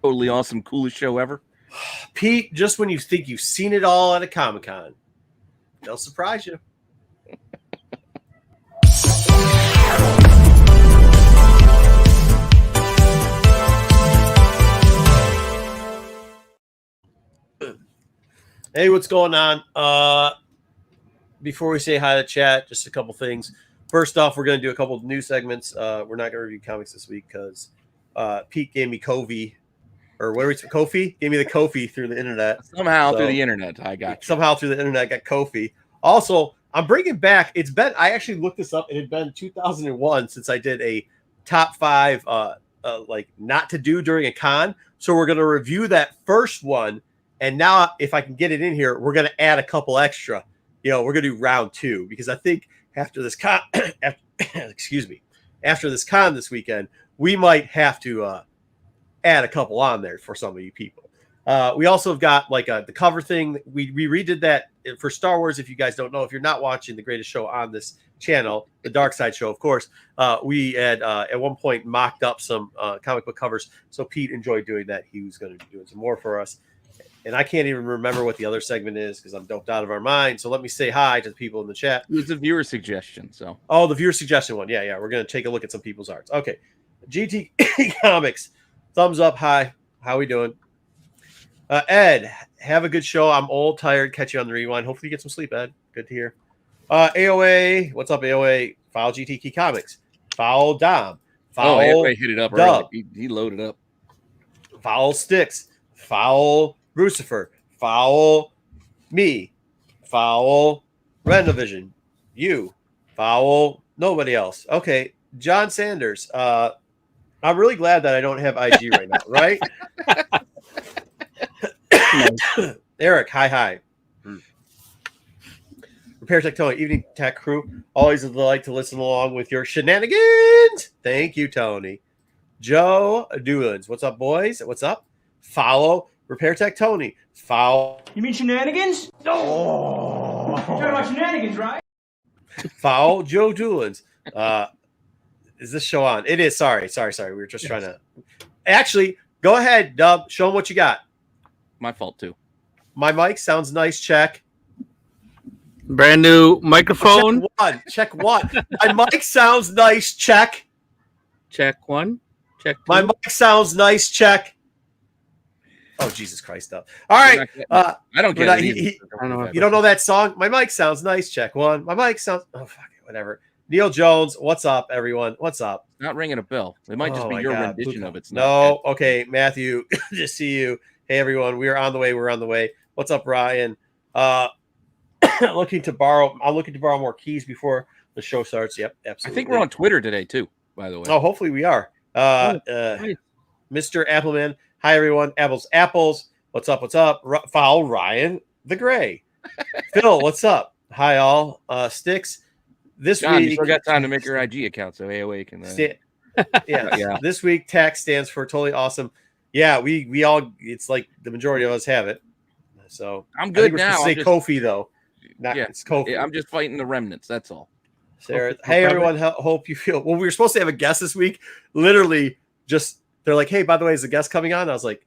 Totally awesome, coolest show ever. Pete, just when you think you've seen it all at a Comic-Con, they'll surprise you. Hey, what's going on? Before we say hi to chat, just a couple things. First off, we're going to do a couple of new segments. We're not going to review comics this week because Pete gave me Kofi. Or what are we? Kofi gave me the Kofi through the internet. Somehow through the internet, I got you. Somehow through the internet, got Kofi. Also, I'm bringing back. It's been. I actually looked this up. It had been 2001 since I did a top 5, like not to do during a con. So we're going to review that first one, and now if I can get it in here, we're going to add a couple extra. We're going to do round 2 because I think after this con, after this con this weekend, we might have to. Add a couple on there for some of you people. We also have got like the cover thing. We redid that for Star Wars. If you guys don't know, if you're not watching the greatest show on this channel, the Dark Side Show, of course, we had at one point mocked up some comic book covers. So Pete enjoyed doing that. He was going to be doing some more for us. And I can't even remember what the other segment is because I'm doped out of our mind. So let me say hi to the people in the chat. It's a viewer suggestion. The viewer suggestion one. Yeah. We're going to take a look at some people's arts. Okay. GT Comics. Thumbs up, hi. How we doing? Ed, have a good show. I'm old, tired. Catch you on the rewind. Hopefully you get some sleep, Ed. Good to hear. AOA, what's up, AOA? Foul GTK Comics. Foul Dom. Foul AOA hit it up early. He loaded up. Foul Sticks. Foul Lucifer. Foul me. Foul Rennavision. You. Foul nobody else. Okay, John Sanders. I'm really glad that I don't have IG right now, right? Eric, hi. Repair Tech Tony, Evening Tech Crew. Always a delight to listen along with your shenanigans. Thank you, Tony. Joe Doolins, what's up, boys? What's up? Follow Repair Tech Tony. Foul. You mean shenanigans? Oh. You're talking about shenanigans, right? Foul Joe Doolins. Is this show on? It is. Sorry. We were just trying to. Actually, go ahead, Dub. Show them what you got. My fault too. My mic sounds nice. Check. Brand new microphone. Check one. My mic sounds nice. Check. Check one. Check two. My mic sounds nice. Check. Oh, Jesus Christ, Dub. All right. I don't get it. You don't know that song? My mic sounds nice. Check one. My mic sounds. Oh, fuck it. Whatever. Neil Jones, what's up, everyone? What's up? Not ringing a bell. It might just be your rendition of it. No, okay, Matthew, just see you. Hey, everyone, we're on the way. What's up, Ryan? I'm looking to borrow more keys before the show starts. Yep, absolutely. I think we're on Twitter today too, by the way. Oh, hopefully we are. Mr. Appleman, hi everyone. Apples. What's up? Foul Ryan the Gray. Phil, what's up? Hi all. Sticks. This John, week, you still got time to make your IG account, so AOA can. Yeah. This week, TAC stands for totally awesome. Yeah, we all. It's like the majority of us have it. So I'm good now. Say Kofi though. It's Kofi. Yeah, I'm just fighting the remnants. That's all. Sarah, hey everyone. Hope you feel. Well, we were supposed to have a guest this week. Literally, they're like, hey, by the way, is the guest coming on? I was like,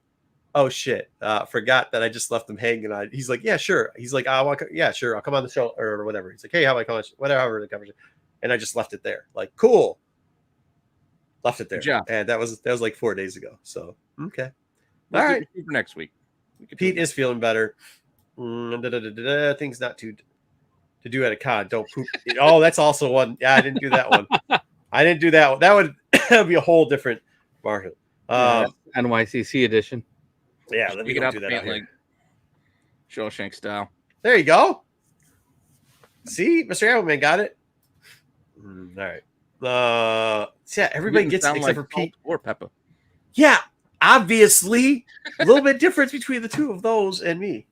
oh shit, forgot that I just left them hanging. He's like, yeah, sure. He's like, yeah, sure, I'll come on the show or whatever. He's like, hey, how about I come on? Whatever the conversation. And I just left it there. Like, cool. Left it there. Yeah. And that was like 4 days ago. So okay. All right. For next week. Pete is feeling better. Things not to do at a con. Don't poop. Oh, that's also one. Yeah, I didn't do that one. That would be a whole different market. NYCC edition. Yeah, let me do that out like Shawshank style. There you go. See, Mr. Arrowman got it. All right. Yeah, everybody gets it except for Pete or Peppa. Yeah, obviously, a little bit difference between the two of those and me.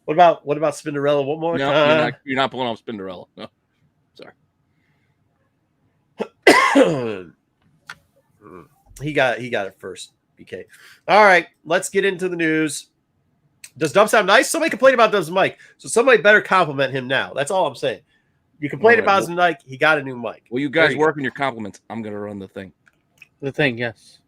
What about Spinderella? One more? No, you're not pulling off Spinderella. No, sorry. He got it first. BK. All right, let's get into the news. Does Dub sound nice? Somebody complained about Dub's mic, so somebody better compliment him now. That's all I'm saying. You complained about his mic. He got a new mic. Well, you guys work on your compliments. I'm going to run the thing. The thing, yes.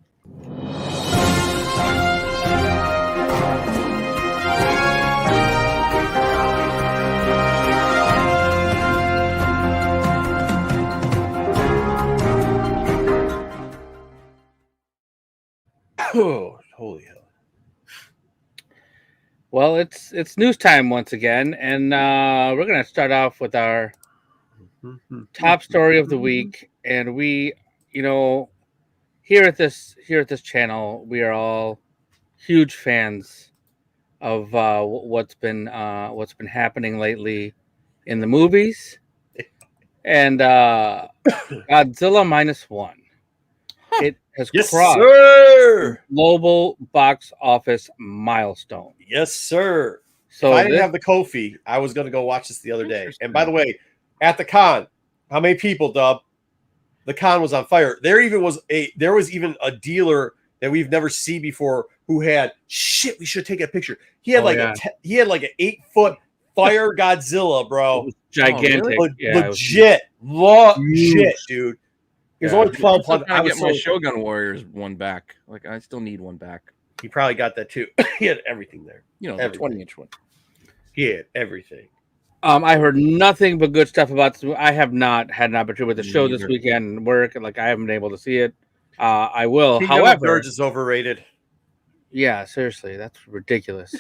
Oh, holy hell! Well, it's news time once again, and we're gonna start off with our top story of the week. And we, here at this channel, we are all huge fans of what's been happening lately in the movies, and Godzilla -1. It has Yes, crossed sir. global box office milestone. Yes, sir. So if I didn't have the Kofi, I was going to go watch this the other day. And by the way, at the con, how many people, Dub? The con was on fire. There was even a dealer that we've never seen before who had shit. We should take a picture. He had he had like an 8-foot fire Godzilla, bro. Gigantic, legit, shit, dude. It was only 1,200. I get my Shogun Warriors one back. Like I still need one back. He probably got that too. He had everything there. The 20-inch one. He had everything. I heard nothing but good stuff about this. I have not had an opportunity with the show this weekend and work. Like I haven't been able to see it. I will. However, Birds is overrated. Yeah, seriously, that's ridiculous.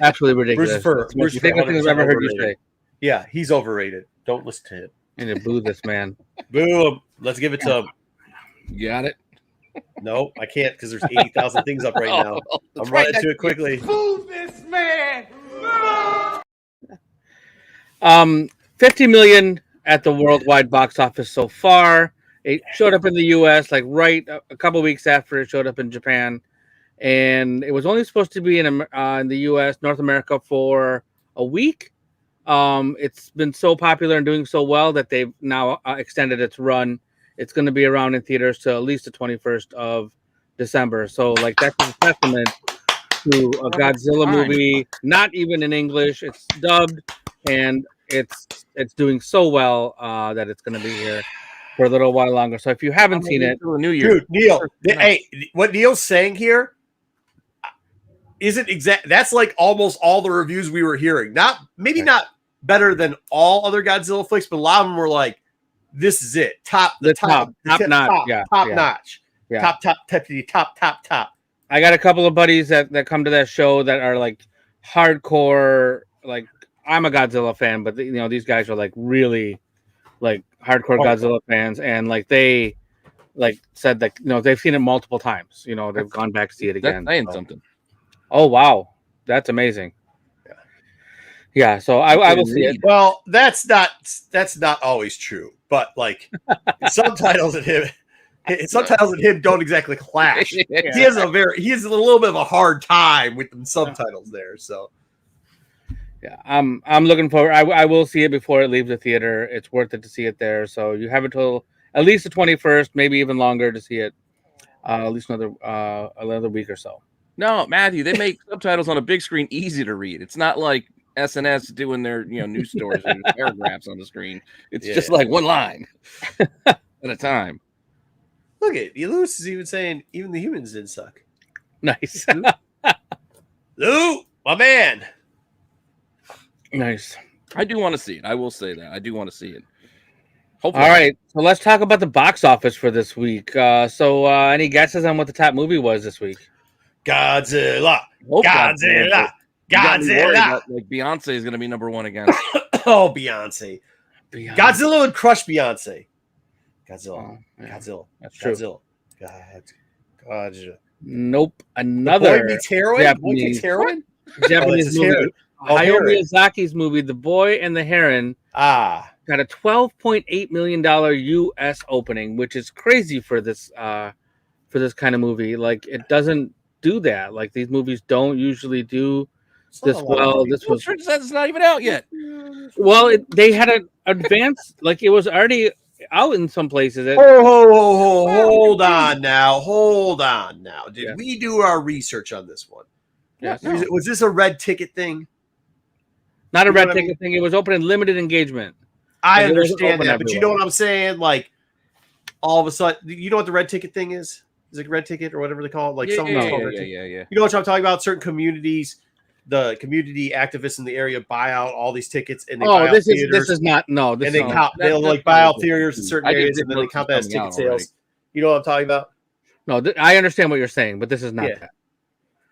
Absolutely ridiculous. That's the biggest thing I've ever heard you say. Yeah, he's overrated. Don't listen to him. And to boo this man. Boo him. Let's give it to him. You got it? No, I can't because there's 80,000 things up right now. I'm running to it quickly. Boo this man! 50 million at the worldwide box office so far. It showed up in the U.S. like right a couple weeks after it showed up in Japan, and it was only supposed to be in the U.S. North America for a week. It's been so popular and doing so well that they've now extended its run. It's going to be around in theaters till at least the 21st of December. So, like, that's a testament to a Godzilla movie, not even in English. It's dubbed, and it's doing so well that it's going to be here for a little while longer. So, if you haven't seen it, New Year, dude, Neil, hey, what Neil's saying here isn't exact. That's like almost all the reviews we were hearing. Not better than all other Godzilla flicks, but a lot of them were like, "This is it, top notch, top. I got a couple of buddies that come to that show that are like hardcore. Like I'm a Godzilla fan, but these guys are like really like hardcore Godzilla fans, and like they like said that they've seen it multiple times. They've gone back to see it again. That's saying something. Oh wow, that's amazing. Yeah, so I will see it. Well, that's not always true, but like subtitles and him don't exactly clash. Yeah. He has a little bit of a hard time with the subtitles there. So yeah, I'm looking forward. I will see it before it leaves the theater. It's worth it to see it there. So you have until at least the 21st, maybe even longer to see it. At least another week or so. No, Matthew, they make subtitles on a big screen easy to read. It's not like SNS doing their news stories and paragraphs on the screen. It's just like one line at a time. Look at Lewis is even saying even the humans didn't suck. Nice. Lou, my man. Nice. I do want to see it. I will say that. I do want to see it. Hopefully. All right. So let's talk about the box office for this week. Any guesses on what the top movie was this week? Godzilla. Like Beyonce is going to be number one again. Oh, Beyonce. Godzilla would crush Beyonce. Godzilla. That's true. Godzilla. Nope. Another Japanese movie. Hayao Miyazaki's movie, The Boy and the Heron, got a $12.8 million U.S. opening, which is crazy for this kind of movie. Like, it doesn't do that. Like, these movies don't usually do this well. This was it's not even out yet. Well, they had an advance, like it was already out in some places. Hold on now. Did we do our research on this one? Yes. Was this a red ticket thing? Not a red ticket thing. It was open in limited engagement. I understand that, but you know what I'm saying? Like, all of a sudden, you know what the red ticket thing is? Is it red ticket or whatever they call it? Like, yeah. You know what I'm talking about? Certain communities, the community activists in the area buy out all these tickets, and they buy out theaters. This is not no. And they'll like buy out theaters in certain areas, and then they count that as ticket sales. You know what I'm talking about? No, I understand what you're saying, but this is not Yeah. that.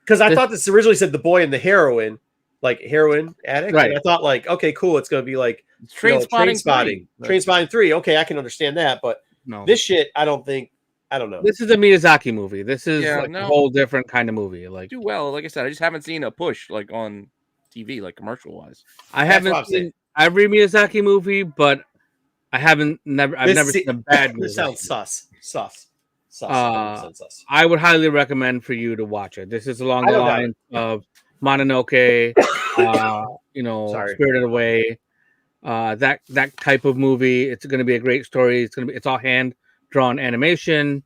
Because I thought this originally said the boy and the heroine, like heroin addict. Right. And I thought like, okay, cool. It's going to be like Train Spotting 3. Train Spotting 3. Okay, I can understand that. But No, this shit, I don't know. this is a Miyazaki movie. This is Yeah, like no. a whole different kind of movie. Like, Do well, like I said, I just haven't seen a push like on TV, like commercial wise. I That's what I'm haven't saying. seen every Miyazaki movie, but I've never seen a bad movie. This sounds sus. 100% sus. I would highly recommend for you to watch it. This is along the lines of Mononoke, Sorry. Spirited Away, that type of movie. It's going to be a great story. It's all hand drawn animation.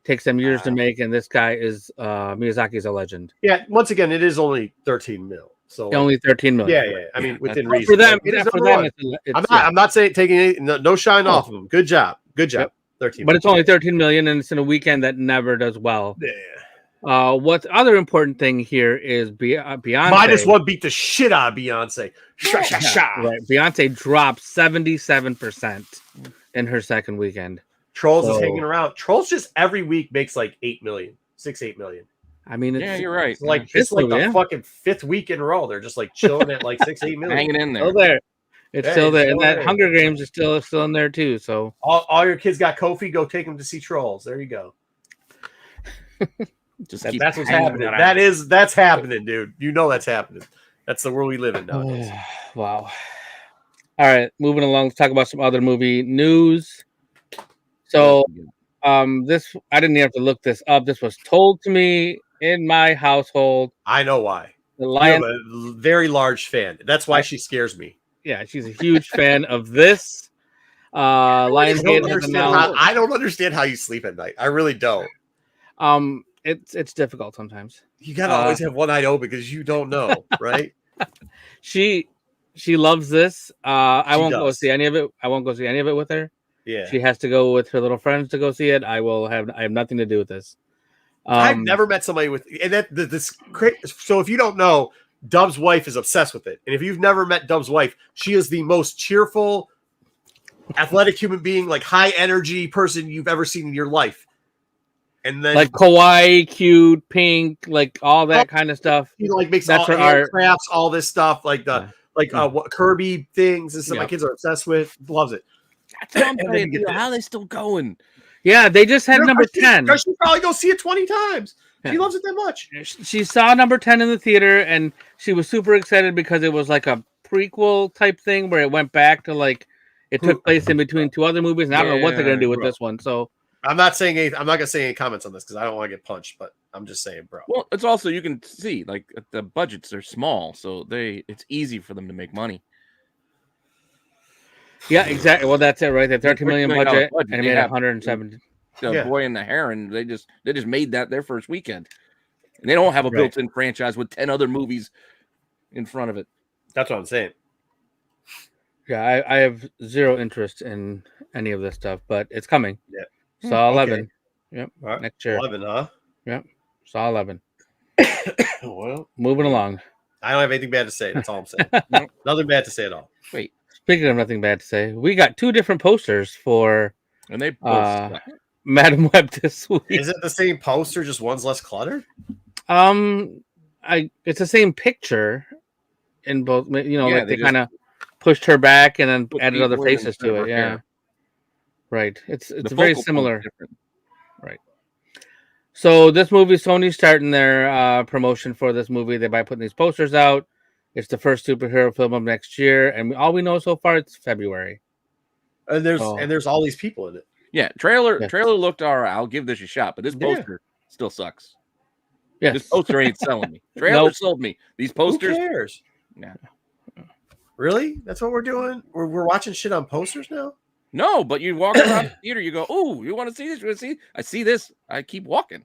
Takes them years to make, and this guy is Miyazaki's a legend. Yeah, once again, it is only 13 mil. So Only 13 million. Yeah. I mean, within Well, reason. for them, It is for number them, one. I'm not saying taking any, no shine off of them. Good job. Yep. 13. But it's only 13 million, and it's in a weekend that never does well. Yeah. What's other important thing here is Beyonce. -1 beat the shit out of Beyonce. Right. Beyonce dropped 77% in her second weekend. Trolls is hanging around. Trolls just every week makes like 8 million, 6-8 million. I mean, Yeah, you're right. It's like it's like the fucking 5th week in a row. They're just like chilling at like 6-8 million. Hanging in there. Still there. It's still there. And that there. Hunger Games is still in there too. So all your kids got Kofi. Go take them to see Trolls. There you go. Just keep That's what's hanging happening. around. That's happening, dude. You know that's happening. That's the world we live in nowadays. wow. All right, moving along. Let's talk about some other movie news. So, this I didn't even have to look this up. This was told to me in my household. I know why. The Lion. I'm a very large fan. That's why she scares me. Yeah, she's a huge fan of this. Lionsgate has announced. I don't understand how you sleep at night. I really don't. It's difficult sometimes. You gotta always have one eye open because you don't know, right? She loves this. I won't go does. see any of it. I won't go see any of it with her. Yeah. She has to go with her little friends to go see it. I have nothing to do with this. I've never met somebody with, and so if you don't know, Dub's wife is obsessed with it. And if you've never met Dub's wife, she is the most cheerful, athletic human being, like high energy person you've ever seen in your life. And then like kawaii, cute, pink, like all that kind of stuff. He like makes That's all her art. crafts, all this stuff, like what Kirby things. This is what my kids are obsessed with. Loves it. That's what I'm saying. How are they still going? Yeah, they just had number 10. She probably go see it 20 times. She loves it that much. She saw number 10 in the theater, and she was super excited because it was like a prequel type thing where it went back to like it took place in between two other movies, and I don't know what they're gonna do with this one. So I'm not gonna say any comments on this because I don't want to get punched, but I'm just saying, bro. Well, it's also you can see like the budgets are small, so it's easy for them to make money. yeah, exactly. Well, that's it, right? The 13 million budget, budget, and it they made have- 170. The Boy and the Heron, they just made that their first weekend, and they don't have a built-in franchise with 10 other movies in front of it. That's what I'm saying. Yeah, I have zero interest in any of this stuff, but it's coming. Yeah. Saw 11. Okay. Yep. Right. Next year. 11, huh? Yep. Saw 11. Well, Moving along. I don't have anything bad to say. That's all I'm saying. Nothing bad to say at all. Wait, Speaking of nothing bad to say, we got two different posters for and they both suck. Madam Web this week. Is it the same poster, just one's less cluttered? It's the same picture in both. You know, Yeah, like they they kind of pushed her back and then added other people in faces to instead of it. her Yeah, hair. right. It's The very focal point similar. is different. Right. So this movie, Sony's starting their promotion for this movie. They're by putting these posters out. It's the first superhero film of next year, and all we know so far it's February. And there's all these people in it. Yeah, trailer Yes. looked all right. I'll give this a shot, but this poster still sucks. Yes. This poster ain't selling me. Trailer sold me. These posters. Who cares? Yeah. Really? That's what we're doing? We're watching shit on posters now? No, but you walk around the theater, you go, "Oh, you want to see this? You want to see?" I see this. I keep walking.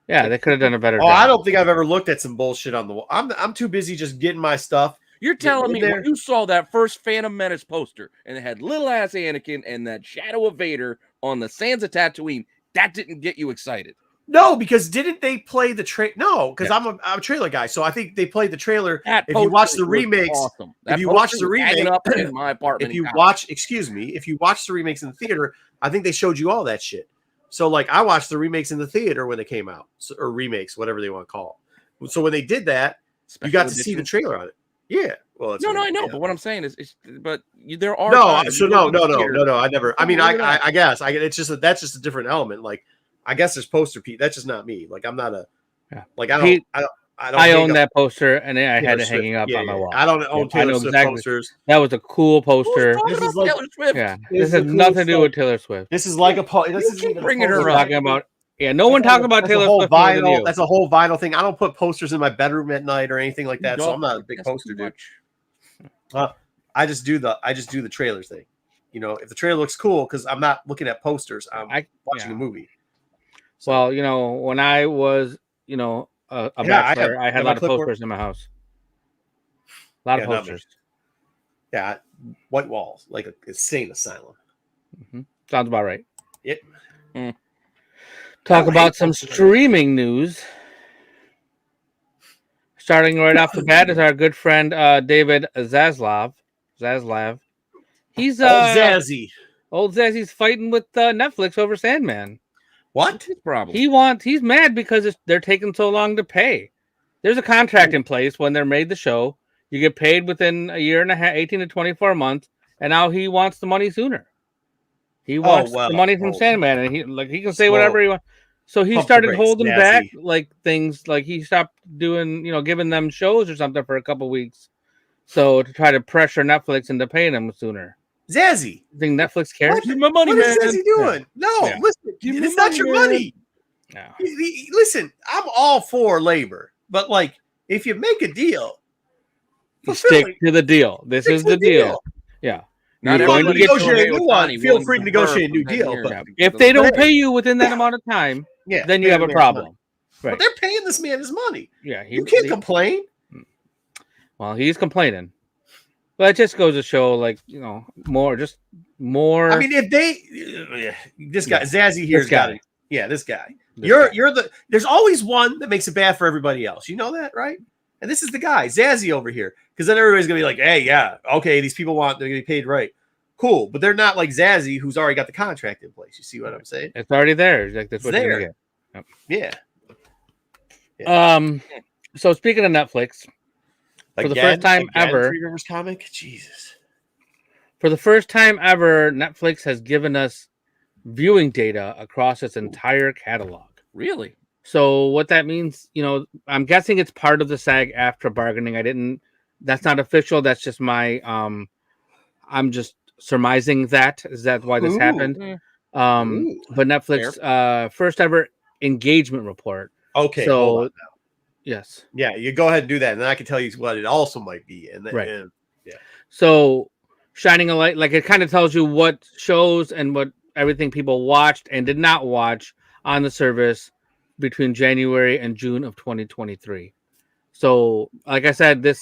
Yeah, they could have done a better Oh, job. I don't think I've ever looked at some bullshit on the wall. I'm too busy just getting my stuff. You're telling me there. when you saw that first Phantom Menace poster and it had little ass Anakin and that shadow of Vader on the sands of Tatooine, that didn't get you excited. No, because didn't they play the trailer? No, because I'm a trailer guy, so I think they played the trailer. That If you watch poster the was remakes, awesome. if you watch the remake up in my apartment, if you watch the remakes in the theater, I think they showed you all that shit. So like I watched the remakes in the theater when they came out, or remakes, whatever they want to call it. So when they did that, you got to see the trailer on it. Yeah. Well, no, I know, but what I'm saying is, there are no. times So you go no. to the theater. I never. I mean, I guess it's just that's just a different element. Like I guess there's poster Pete. That's just not me. Like I'm not a. Yeah. Like I don't. I own that poster, and I had it Swift. hanging up on my wall. I don't own Taylor Swift posters. That was a cool poster. This is like Taylor Swift. Yeah, this has nothing to do with Taylor Swift. This is like a. This is keep bringing her We're up. talking about. Yeah, no one talking about Taylor Swift. Vinyl. That's a whole vinyl thing. I don't put posters in my bedroom at night or anything like that. So I'm not a big poster dude. I just do the trailer thing. You know, if the trailer looks cool, because I'm not looking at posters, I'm watching a movie. So, well, you know, when I was, you know, a bachelor, I had a lot of posters in my house. A lot of posters. Yeah, white walls, like an insane asylum. Mm-hmm. Sounds about right. Yep. Talk about some streaming news. Starting right off the bat is our good friend David Zaslav. He's old Zazzy's fighting with Netflix over Sandman. What? Problem? He's mad because they're taking so long to pay. There's a contract in place when they're made the show. You get paid within a year and a half, 18 to 24 months, and now he wants the money sooner. He wants the money from Sandman, and he can say whatever he wants. So he started holding back things, like he stopped doing, giving them shows or something for a couple weeks. So to try to pressure Netflix into paying them sooner. Zazzy, you think Netflix cares? Give my money, man. What is Zazzy doing? Yeah. No, listen, it's not your money. No. Listen, I'm all for labor, but like if you make a deal, you stick to the deal. This is the deal. Yeah. Not going to negotiate a new one. Feel free to negotiate a new deal. But if they don't pay you within that amount of time, then you have a problem. Right. But they're paying this man his money. Yeah, you can't complain. Well, he's complaining. But it just goes to show, more. I mean, if this guy Zazzy here's got it. Yeah, this guy. There's always one that makes it bad for everybody else. You know that, right? And this is the guy, Zazzy over here. Because then everybody's gonna be like, hey, yeah, okay, these people they're gonna be paid right. Cool, but they're not like Zazzy, who's already got the contract in place. You see what I'm saying? It's already there. Like that's what you're gonna get. Yep. Yeah. So speaking of Netflix, for the first time ever, Three Rivers comic, Jesus. For the first time ever, Netflix has given us viewing data across its entire catalog. Really? So what that means, I'm guessing it's part of the SAG-AFTRA bargaining. That's not official. That's just my, I'm just surmising that. Is that why this happened? But Netflix, first ever engagement report. Okay. So, yes. Yeah, you go ahead and do that. And then I can tell you what it also might be. And So shining a light, it kind of tells you what shows and what everything people watched and did not watch on the service between January and June of 2023. So, like I said, this,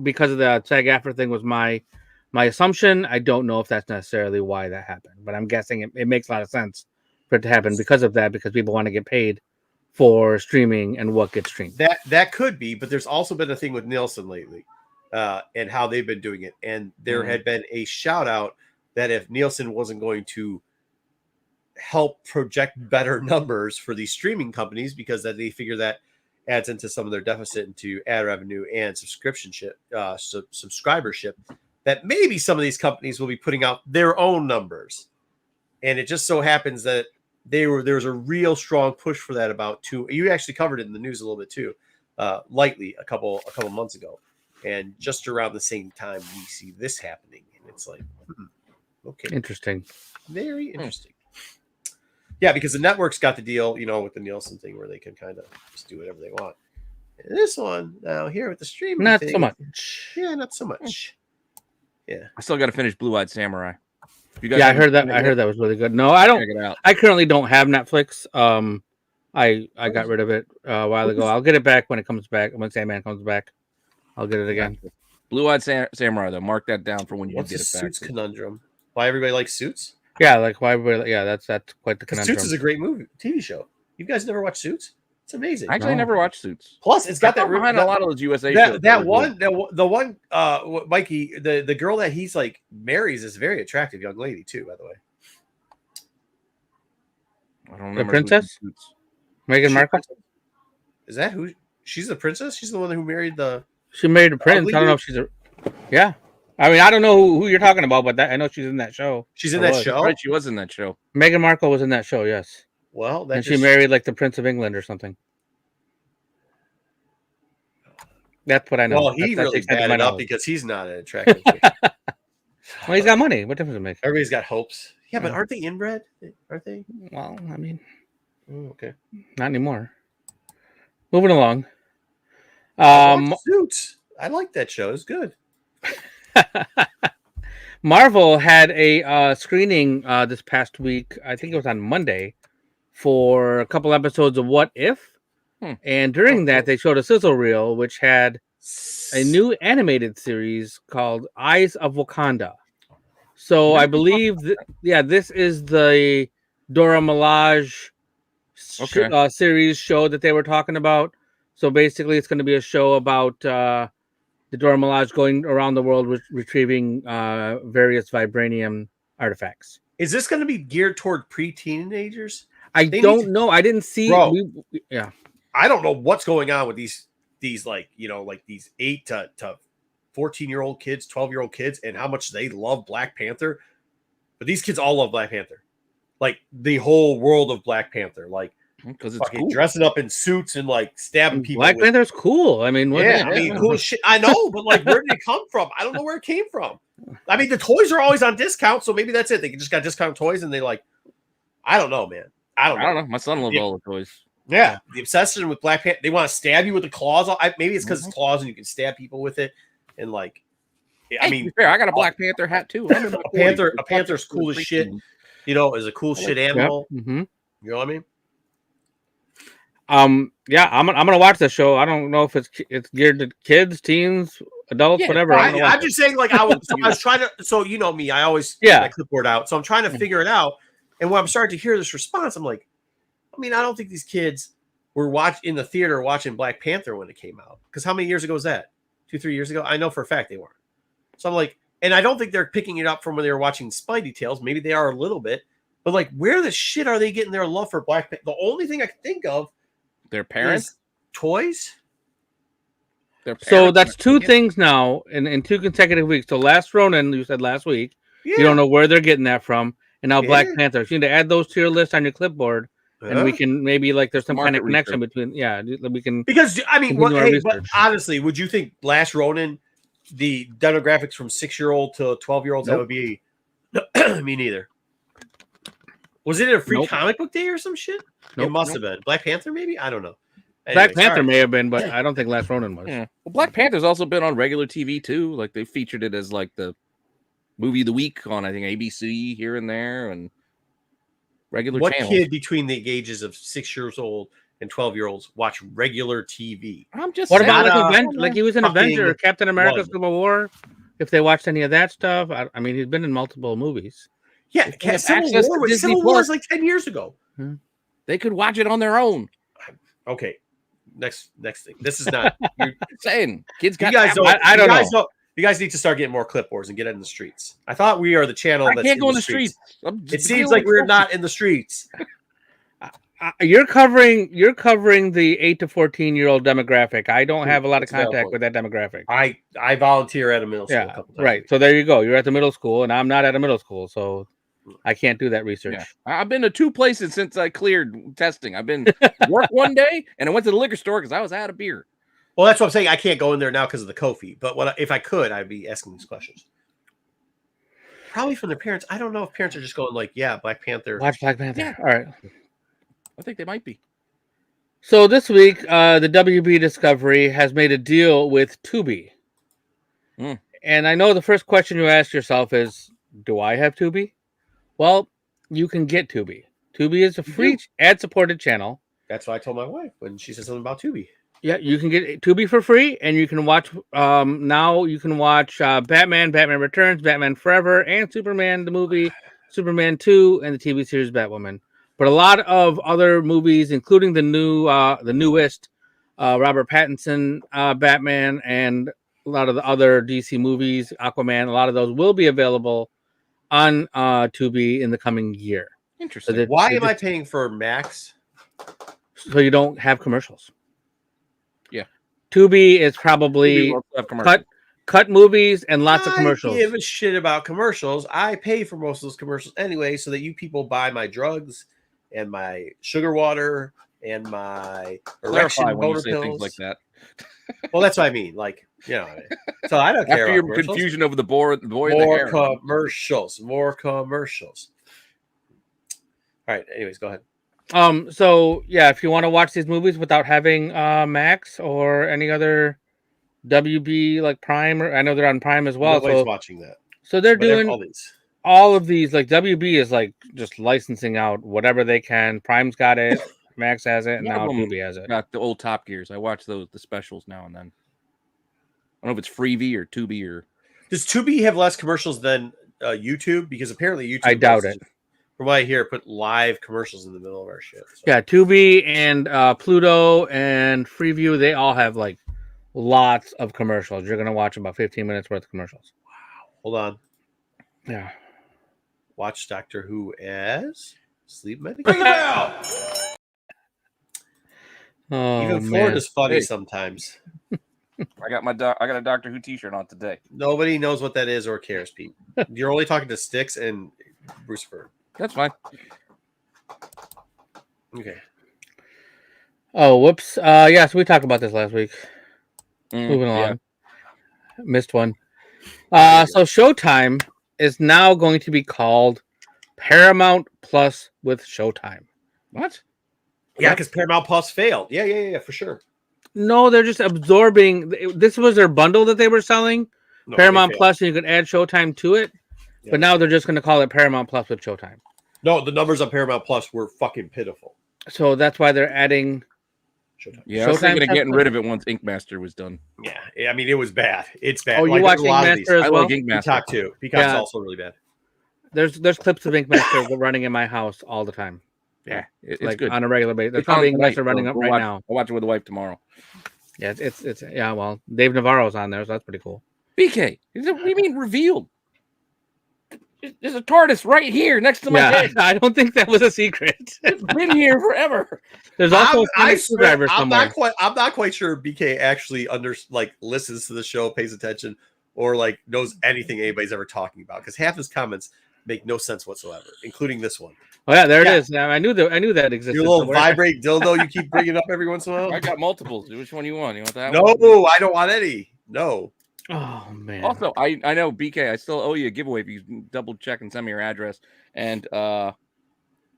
because of the SAG-AFTRA thing, was my assumption. I don't know if that's necessarily why that happened, but I'm guessing it makes a lot of sense for it to happen because of that, because people want to get paid for streaming and what gets streamed. That could be, but there's also been a thing with Nielsen lately and how they've been doing it. And there had been a shout out that if Nielsen wasn't going to help project better numbers for these streaming companies, because that they figure that adds into some of their deficit into ad revenue and subscriptionship, subscribership, that maybe some of these companies will be putting out their own numbers. And it just so happens that there was a real strong push for that you actually covered it in the news a little bit too, lightly a couple months ago. And just around the same time we see this happening. And it's like, okay. Interesting. Very interesting. Yeah, because the network's got the deal, with the Nielsen thing where they can kind of just do whatever they want. And this one now here with the streaming, not so much. Yeah, not so much. Yeah, I still got to finish Blue Eyed Samurai. I heard that. I heard that was really good. No, I don't. Check it out. I currently don't have Netflix. I got rid of it a while ago. I'll get it back when it comes back. When Sandman comes back, I'll get it again. Blue Eyed Samurai, though. Mark that down for when you get it back. Suits conundrum. Why everybody likes Suits? Yeah, why everybody? Yeah, that's quite the conundrum. Suits is a great TV show. You guys never watched Suits? It's amazing. Actually, I never watched Suits. Plus, it's got behind a lot of those USA shows. The one, Mikey, the girl that he's marries is a very attractive young lady too. By the way. I don't The remember. who's in princess? Suits. Meghan Markle? Is that who? She's the princess? She's the one who married the. She married a prince. ugly I don't know dude? if she's a. Yeah. I mean, I don't know who you're talking about, but I know she's in that show. She's in Or that was. show? Right, she was in that show. Meghan Markle was in that show, yes. Well, that And she married like the Prince of England or something. That's what I know. Well, he that's really the extent of my batted up knowledge. because he's not an attractive kid. Well, he's got money. What difference does it make? Everybody's got hopes. Yeah, but Yeah. aren't they inbred? Aren't they? Well, I mean, Oh, okay. not anymore. Moving along. I watched Suits. I like that show. It's good. Marvel had a screening this past week. I think it was on Monday for a couple episodes of What If. And during that, they showed a sizzle reel, which had a new animated series called Eyes of Wakanda. So I believe, this is the Dora Milaje series show that they were talking about. So basically, it's going to be a show about the Dora Milaje going around the world retrieving various vibranium artifacts. Is this going to be geared toward pre-teenagers? I don't know. I didn't see. Bro, yeah. I don't know what's going on with these like, like these 8 to 14-year-old kids, 12-year-old kids, and how much they love Black Panther. But these kids all love Black Panther. Like the whole world of Black Panther. Like, because it's cool. Dressing up in suits and like stabbing people. Black Panther's cool. I mean, cool shit. I know, but like, where did it come from? I don't know where it came from. I mean, the toys are always on discount, so maybe that's it. They just got discount toys, and they like, I don't know, man. I don't know. My son loved all the toys. Yeah, the obsession with Black Panther. They want to stab you with the claws. Maybe it's because it's claws and you can stab people with it. And like, I mean, fair, I got a Black Panther hat too. A panther's cool as shit. Is a cool shit animal. Yep. Mm-hmm. You know what I mean? Yeah, I'm gonna watch the show. I don't know if it's geared to kids, teens, adults, whatever. I'm just saying, like, I was trying to. So you know me, I always get my clipboard out. So I'm trying to figure it out. And when I'm starting to hear this response, I'm like, I mean, I don't think these kids were in the theater watching Black Panther when it came out. Because how many years ago was that? 2-3 years ago? I know for a fact they weren't. So I'm like, and I don't think they're picking it up from when they were watching Spidey Tales. Maybe they are a little bit. But like, where the shit are they getting their love for Black Panther? The only thing I can think of, their parents, toys. So that's 2 things now in 2 consecutive weeks. So Last Ronin, you said last week. Yeah. You don't know where they're getting that from. And now Black Panther. So you need to add those to your list on your clipboard. And we can maybe there's some kind of connection between. Yeah, we can. Because I mean, but honestly, would you think Last Ronin, the demographics from 6-year-old to 12-year-olds, that would be me neither. Was it a free comic book day or some shit? It must have been Black Panther, maybe. I don't know. Anyways, Black Panther may have been, but I don't think Last Ronin was. Yeah. Well, Black Panther's also been on regular TV too. Like they featured it as like the movie of the week on I think ABC here and there and regular. What channels. Kid between the ages of 6 years old and 12-year-olds watch regular TV? I'm just. What about like he was an Avenger or Captain America: Civil War? If they watched any of that stuff, I mean, he's been in multiple movies. Yeah, Civil War was like 10 years ago. They could watch it on their own. Okay, next thing. This is not. You're saying kids got. You guys don't. I don't know. You guys need to start getting more clipboards and get it in the streets. I thought we are the channel that's can't go in the streets. streets. It seems like we're not in the streets. You're covering the 8 to 14-year-old demographic. I don't have a lot of contact with that demographic. I volunteer at a middle school. A couple times right. So there you go. You're at the middle school, and I'm not at a middle school, so I can't do that research. Yeah. I've been to 2 places since I cleared testing. I've been to work one day, and I went to the liquor store because I was out of beer. Well, that's what I'm saying. I can't go in there now because of the Kofi. But if I could, I'd be asking these questions. Probably from their parents. I don't know if parents are just going like, "Yeah, Black Panther." Watch Black Panther. Yeah. All right. I think they might be. So this week, the WB Discovery has made a deal with Tubi. And I know the first question you ask yourself is, do I have Tubi? Well, you can get Tubi. Tubi is a free ad-supported channel. That's what I told my wife when she said something about Tubi. Yeah, you can get Tubi for free, and you can watch. Now you can watch Batman, Batman Returns, Batman Forever, and Superman the movie, Superman 2, and the TV series Batwoman. But a lot of other movies, including the newest Robert Pattinson Batman, and a lot of the other DC movies, Aquaman, a lot of those will be available on Tubi in the coming year. Interesting. Why am I paying for Max? So you don't have commercials. Yeah. Tubi is probably cut movies and lots of commercials. I give a shit about commercials. I pay for most of those commercials anyway, so that you people buy my drugs and my sugar water and my erection boner pills. Things like that. Well, that's what I mean. Like, you know, so I don't care. After your confusion over the boy and the hair. More commercials. All right. Anyways, go ahead. So yeah, if you want to watch these movies without having Max or any other WB like Prime, or I know they're on Prime as well. Nobody's watching that. So they're doing all of these. Like WB is like just licensing out whatever they can. Prime's got it, Max has it, and now Tubi has it. Got the old Top Gears. I watch the specials now and then. I don't know if it's Freevee or Tubi or. Does Tubi have less commercials than YouTube? Because apparently YouTube. I doubt it. From what I hear, put live commercials in the middle of our shit. So. Yeah, Tubi and Pluto and Freeview, they all have like lots of commercials. You're gonna watch about 15 minutes worth of commercials. Wow. Hold on. Yeah. Watch Doctor Who as sleep medication. Ring the bell. Oh, even Florida's funny sometimes. I got a Doctor Who T-shirt on today. Nobody knows what that is or cares, Pete. You're only talking to Styx and Bruce Fern. That's fine. Okay. Oh, whoops. Yeah, so we talked about this last week. Moving along. Yeah. Missed one. So Showtime is now going to be called Paramount Plus with Showtime. What? Yeah, because Paramount Plus failed. Yeah, for sure. No, they're just absorbing. This was their bundle that they were selling. No, Paramount Plus, and you could add Showtime to it. Yeah. But now they're just going to call it Paramount Plus with Showtime. No, the numbers on Paramount Plus were fucking pitiful. So that's why they're adding Showtime. Yeah, I was thinking of getting rid of it once Ink Master was done. Yeah, I mean, it was bad. It's bad. Oh, you watch Ink Master as well? I like Ink Master. Peacock too. Peacock's also really bad. There's clips of Ink Master running in my house all the time. Yeah, it's like good on a regular basis. There's probably Ink Master running up right now. I'll watch it with the wife tomorrow. Yeah, it's yeah. Well, Dave Navarro's on there, so that's pretty cool. BK, what do you mean revealed? There's a TARDIS right here next to my head. I don't think that was a secret. It's been here forever. There's also a screwdriver somewhere. I'm not quite sure BK actually listens to the show, pays attention, or like knows anything anybody's ever talking about. Because half his comments make no sense whatsoever, including this one. Oh yeah, there it is. I knew that existed. Your little vibrate dildo you keep bringing up every once in a while. I got multiples. Which one you want? You want that one? No, I don't want any. No. Oh man. Also, I know BK. I still owe you a giveaway if you double check and send me your address. And who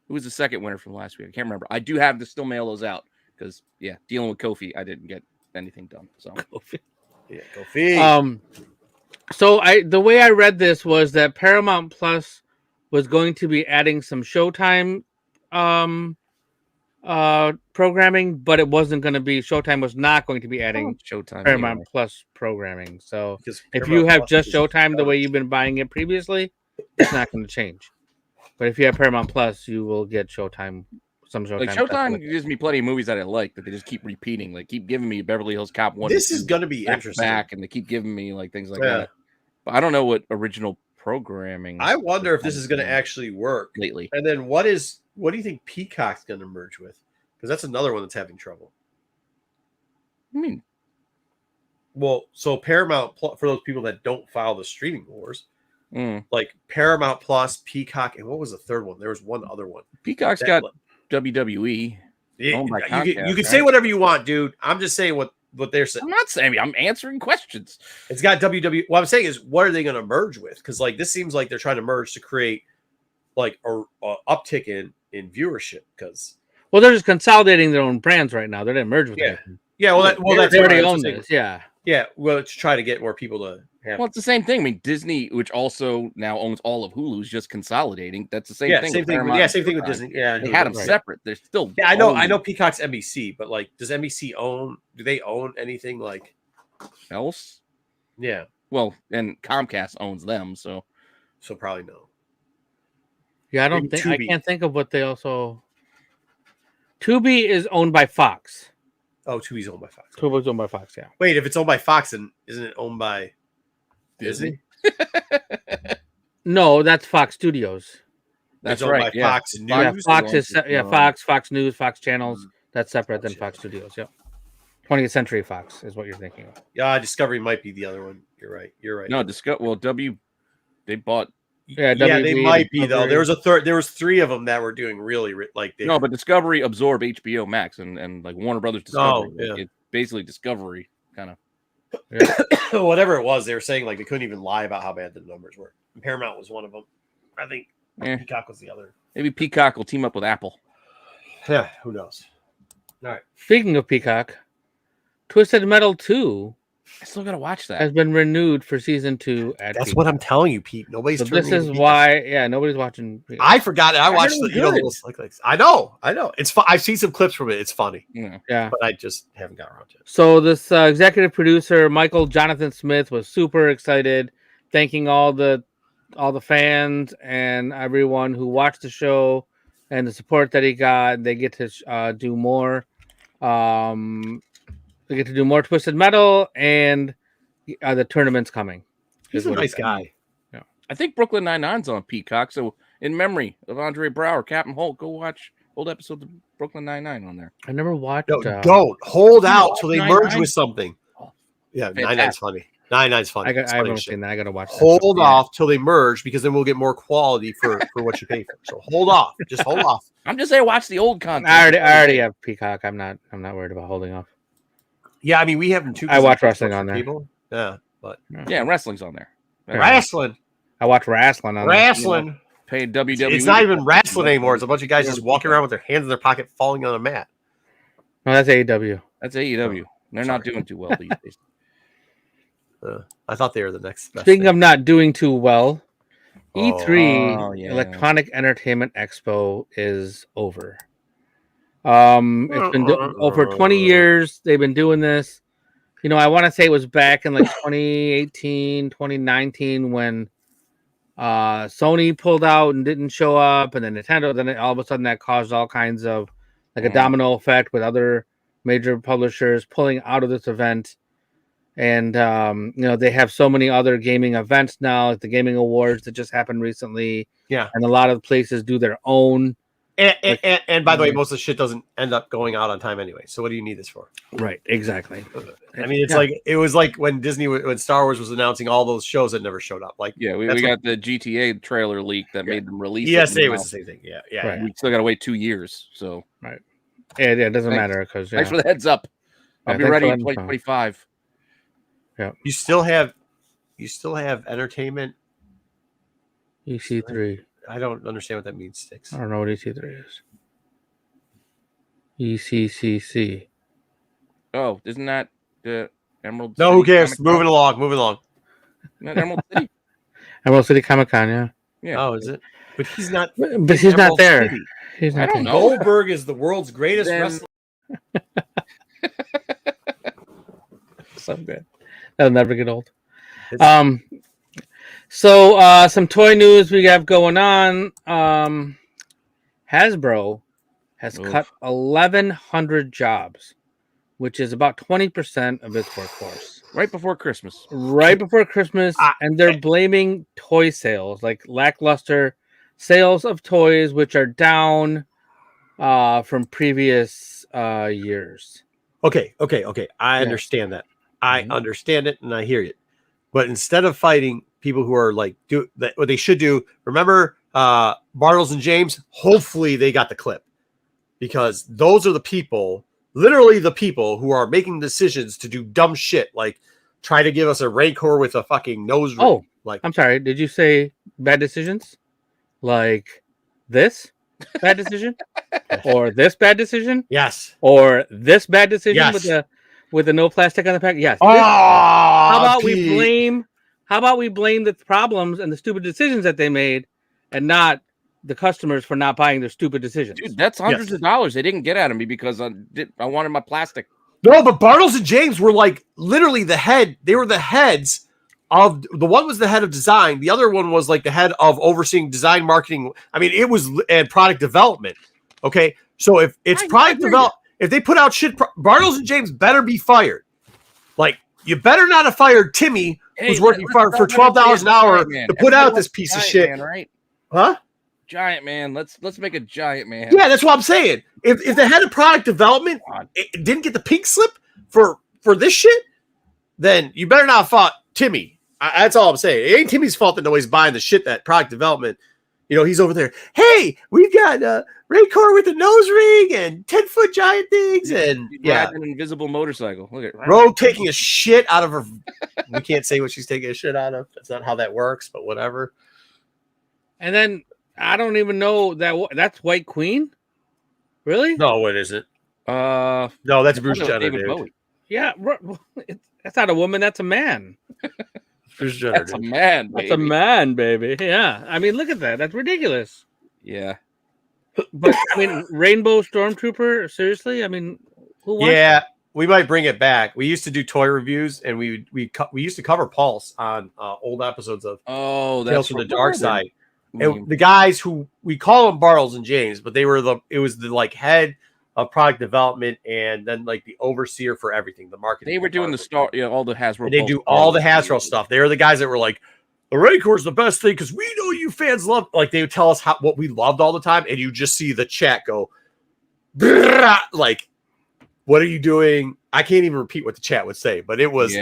was the second winner from last week? I can't remember. I do have to still mail those out because dealing with Kofi, I didn't get anything done. So Kofi. Yeah, Kofi. So the way I read this was that Paramount Plus was going to be adding some Showtime programming, but it wasn't going to be Showtime was not going to be adding Showtime Paramount Plus programming. So if Paramount you have Plus just Showtime the way you've been buying it previously, it's not going to change. But if you have Paramount Plus, you will get Showtime. Some Showtime. Like Showtime gives me plenty of movies that I like that they just keep repeating. Like keep giving me Beverly Hills Cop 1. This is going to be interesting. And they keep giving me like things like that. But I don't know what original programming. I wonder if this is going to actually work lately. And then what do you think Peacock's going to merge with? Because that's another one that's having trouble. I mean, well, so Paramount Plus, for those people that don't follow the streaming wars, like Paramount Plus, Peacock, and what was the third one? There was one other one. Peacock's got WWE. You can say whatever you want, dude. I'm just saying what they're saying. I'm not saying. I'm answering questions. It's got WWE. What I'm saying is, what are they going to merge with? Because like this seems like they're trying to merge to create like a uptick in viewership. Because they're just consolidating their own brands right now. They didn't merge with anything. Yeah, that's they already own this. Yeah. Well, to try to get more people to have. Well, it's the same thing. I mean, Disney, which also now owns all of Hulu, is just consolidating. That's the same thing. Same thing with Disney. Yeah, they had them separate. They're still. Yeah, I know. Peacock's NBC, but like, does NBC own? Do they own anything like else? Yeah. Well, and Comcast owns them, so probably no. Yeah, I can't think of what they also. Tubi is owned by Fox. Oh, Tubi's owned by Fox. Tubi's owned by Fox, yeah. Wait, if it's owned by Fox, then isn't it owned by Disney? No, that's Fox Studios. That's owned right. by Yeah. Fox News. Yeah, Fox is Fox. Fox News, Fox channels. That's separate than Fox Studios. Yep. 20th Century Fox is what you're thinking of. Yeah, Discovery might be the other one. You're right. No, they bought. Yeah, Yeah, they WB, might be though. Discovery. There was a third. There was 3 of them that were doing really like they. No, but Discovery absorbed HBO Max and like Warner Brothers Discovery. Oh, yeah. Like, it's basically Discovery kind of. Whatever it was, they were saying like they couldn't even lie about how bad the numbers were. Paramount was one of them. I think Peacock was the other. Maybe Peacock will team up with Apple. Yeah, who knows? All right. Speaking of Peacock, Twisted Metal 2 I still gotta watch that. has been renewed for season 2 at That's Peacock. what I'm telling you, Pete. Nobody's. So turning this is into why, nobody's watching Peacock. I forgot it. I watched heard the it was little like I know. It's fun. I've seen some clips from it. It's funny, Yeah. but I just haven't got around to it. So this executive producer Michael Jonathan Smith was super excited, thanking all the fans and everyone who watched the show and the support that he got. They get to do more. They get to do more Twisted Metal, and the tournament's coming. He's a nice guy. I think Brooklyn Nine-Nine's on Peacock. So in memory of Andre Brower, Captain Holt, go watch old episodes of Brooklyn Nine-Nine on there. I never watched. No, don't hold out till they 99? merge with something. Yeah, Fantastic. 99's funny. 99's funny. I It's funny haven't shit. seen that. I gotta watch. that. Hold off till they merge because then we'll get more quality for what you pay for. So hold off. Just hold off. I'm just saying, watch the old content. I already have Peacock. I'm not worried about holding off. Yeah, I mean we have them too. I watch wrestling on there. People. Yeah, but Yeah, wrestling's on there. wrestling. I watch wrestling on there. Wrestling. Paid WWE. It's not even wrestling anymore. It's a bunch of guys just walking around with their hands in their pocket, falling on a mat. No, that's AEW. That's AEW. They're not doing too well these days. I thought they were the next. best Speaking thing. of not doing too well, E3 Oh, yeah. Electronic Entertainment Expo is over. It's been over 20 years. They've been doing this. You know, I want to say it was back in like 2018, 2019 when Sony pulled out and didn't show up, and then Nintendo. Then all of a sudden that caused all kinds of like a domino effect with other major publishers pulling out of this event. And they have so many other gaming events now, like the Gaming Awards that just happened recently. Yeah, and a lot of places do their own. And by the way, most of the shit doesn't end up going out on time anyway. So what do you need this for? Right, exactly. I mean, it was like when when Star Wars was announcing all those shows that never showed up. Like, Yeah, we got the GTA trailer leak that made them release. ESA was the same thing. Yeah. Right. We still got to wait 2 years. So Yeah, it doesn't matter because thanks for the heads up. I'll be thanks ready for in letting us know. 2025. You still have entertainment. EC3. I don't understand what that means, Sticks. I don't know what EC3 is. ECCC. Oh, isn't that the Emerald? No, City who cares? Comic-Con? Moving along. Isn't that Emerald City? Emerald City Comic Con, yeah. Yeah. Oh, is it? But he's not. But he's not Emerald there. City. He's not I don't there. know. Goldberg is the world's greatest Then- wrestler. So good. That'll never get old. It's- So some toy news we have going on. Hasbro has cut 1,100 jobs, which is about 20% of its workforce. Right before Christmas. Right before Christmas, and they're blaming toy sales, like lackluster sales of toys, which are down from previous years. Okay. I understand that. I understand it, and I hear it. But instead of fighting people who are like what they should do, remember Bartles and James. Hopefully, they got the clip because those are the people, literally the people who are making decisions to do dumb shit, like try to give us a Rancor with a fucking nose ring. Oh, like I'm sorry. Did you say bad decisions? Like this bad decision, or this bad decision, yes, or this bad decision Yes. with the no plastic on the pack? Yes. Oh, How about we Pete. blame? How about we blame the problems and the stupid decisions that they made, and not the customers for not buying their stupid decisions? Dude, that's hundreds of dollars they didn't get out of me because I wanted my plastic. No, but Bartles and James were like literally the head. They were the heads of the one was the head of design. The other one was like the head of overseeing design, marketing. I mean, it was and product development. Okay, so if it's product development, if they put out shit, Bartles and James better be fired. Like you better not have fired Timmy, who's working for $12 an hour to put out this piece of shit, right? huh? Giant Man. Let's make a Giant Man. Yeah, that's what I'm saying. If the head of product development it didn't get the pink slip for this shit, then you better not have fought Timmy. That's all I'm saying. It ain't Timmy's fault that nobody's buying the shit that product development. You know, he's over there. Hey, we've got Raycor with a nose ring and 10-foot giant things, and an invisible motorcycle. Look at Rogue taking a shit out of her. We can't say what she's taking a shit out of. That's not how that works, but whatever. And then I don't even know that's White Queen. Really? No, it isn't. No, that's Bruce Jenner, dude. Bowie. Yeah, that's not a woman. That's a man. Bruce Jenner. That's a man. That's a man, baby. Yeah. I mean, look at that. That's ridiculous. Yeah. But I mean, Rainbow Stormtrooper. Seriously, I mean, who wants that? We might bring it back. We used to do toy reviews, and we used to cover Pulse on old episodes of Tales from the Dark Side. And the guys who we call them Bartles and James, but it was the like head of product development and then like the overseer for everything, the marketing. They were doing all the Hasbro. And they do all the Hasbro stuff. They were the guys that were like, the Raycor's the best thing because we know you fans love. Like they would tell us what we loved all the time, and you just see the chat go, like, what are you doing? I can't even repeat what the chat would say, but it was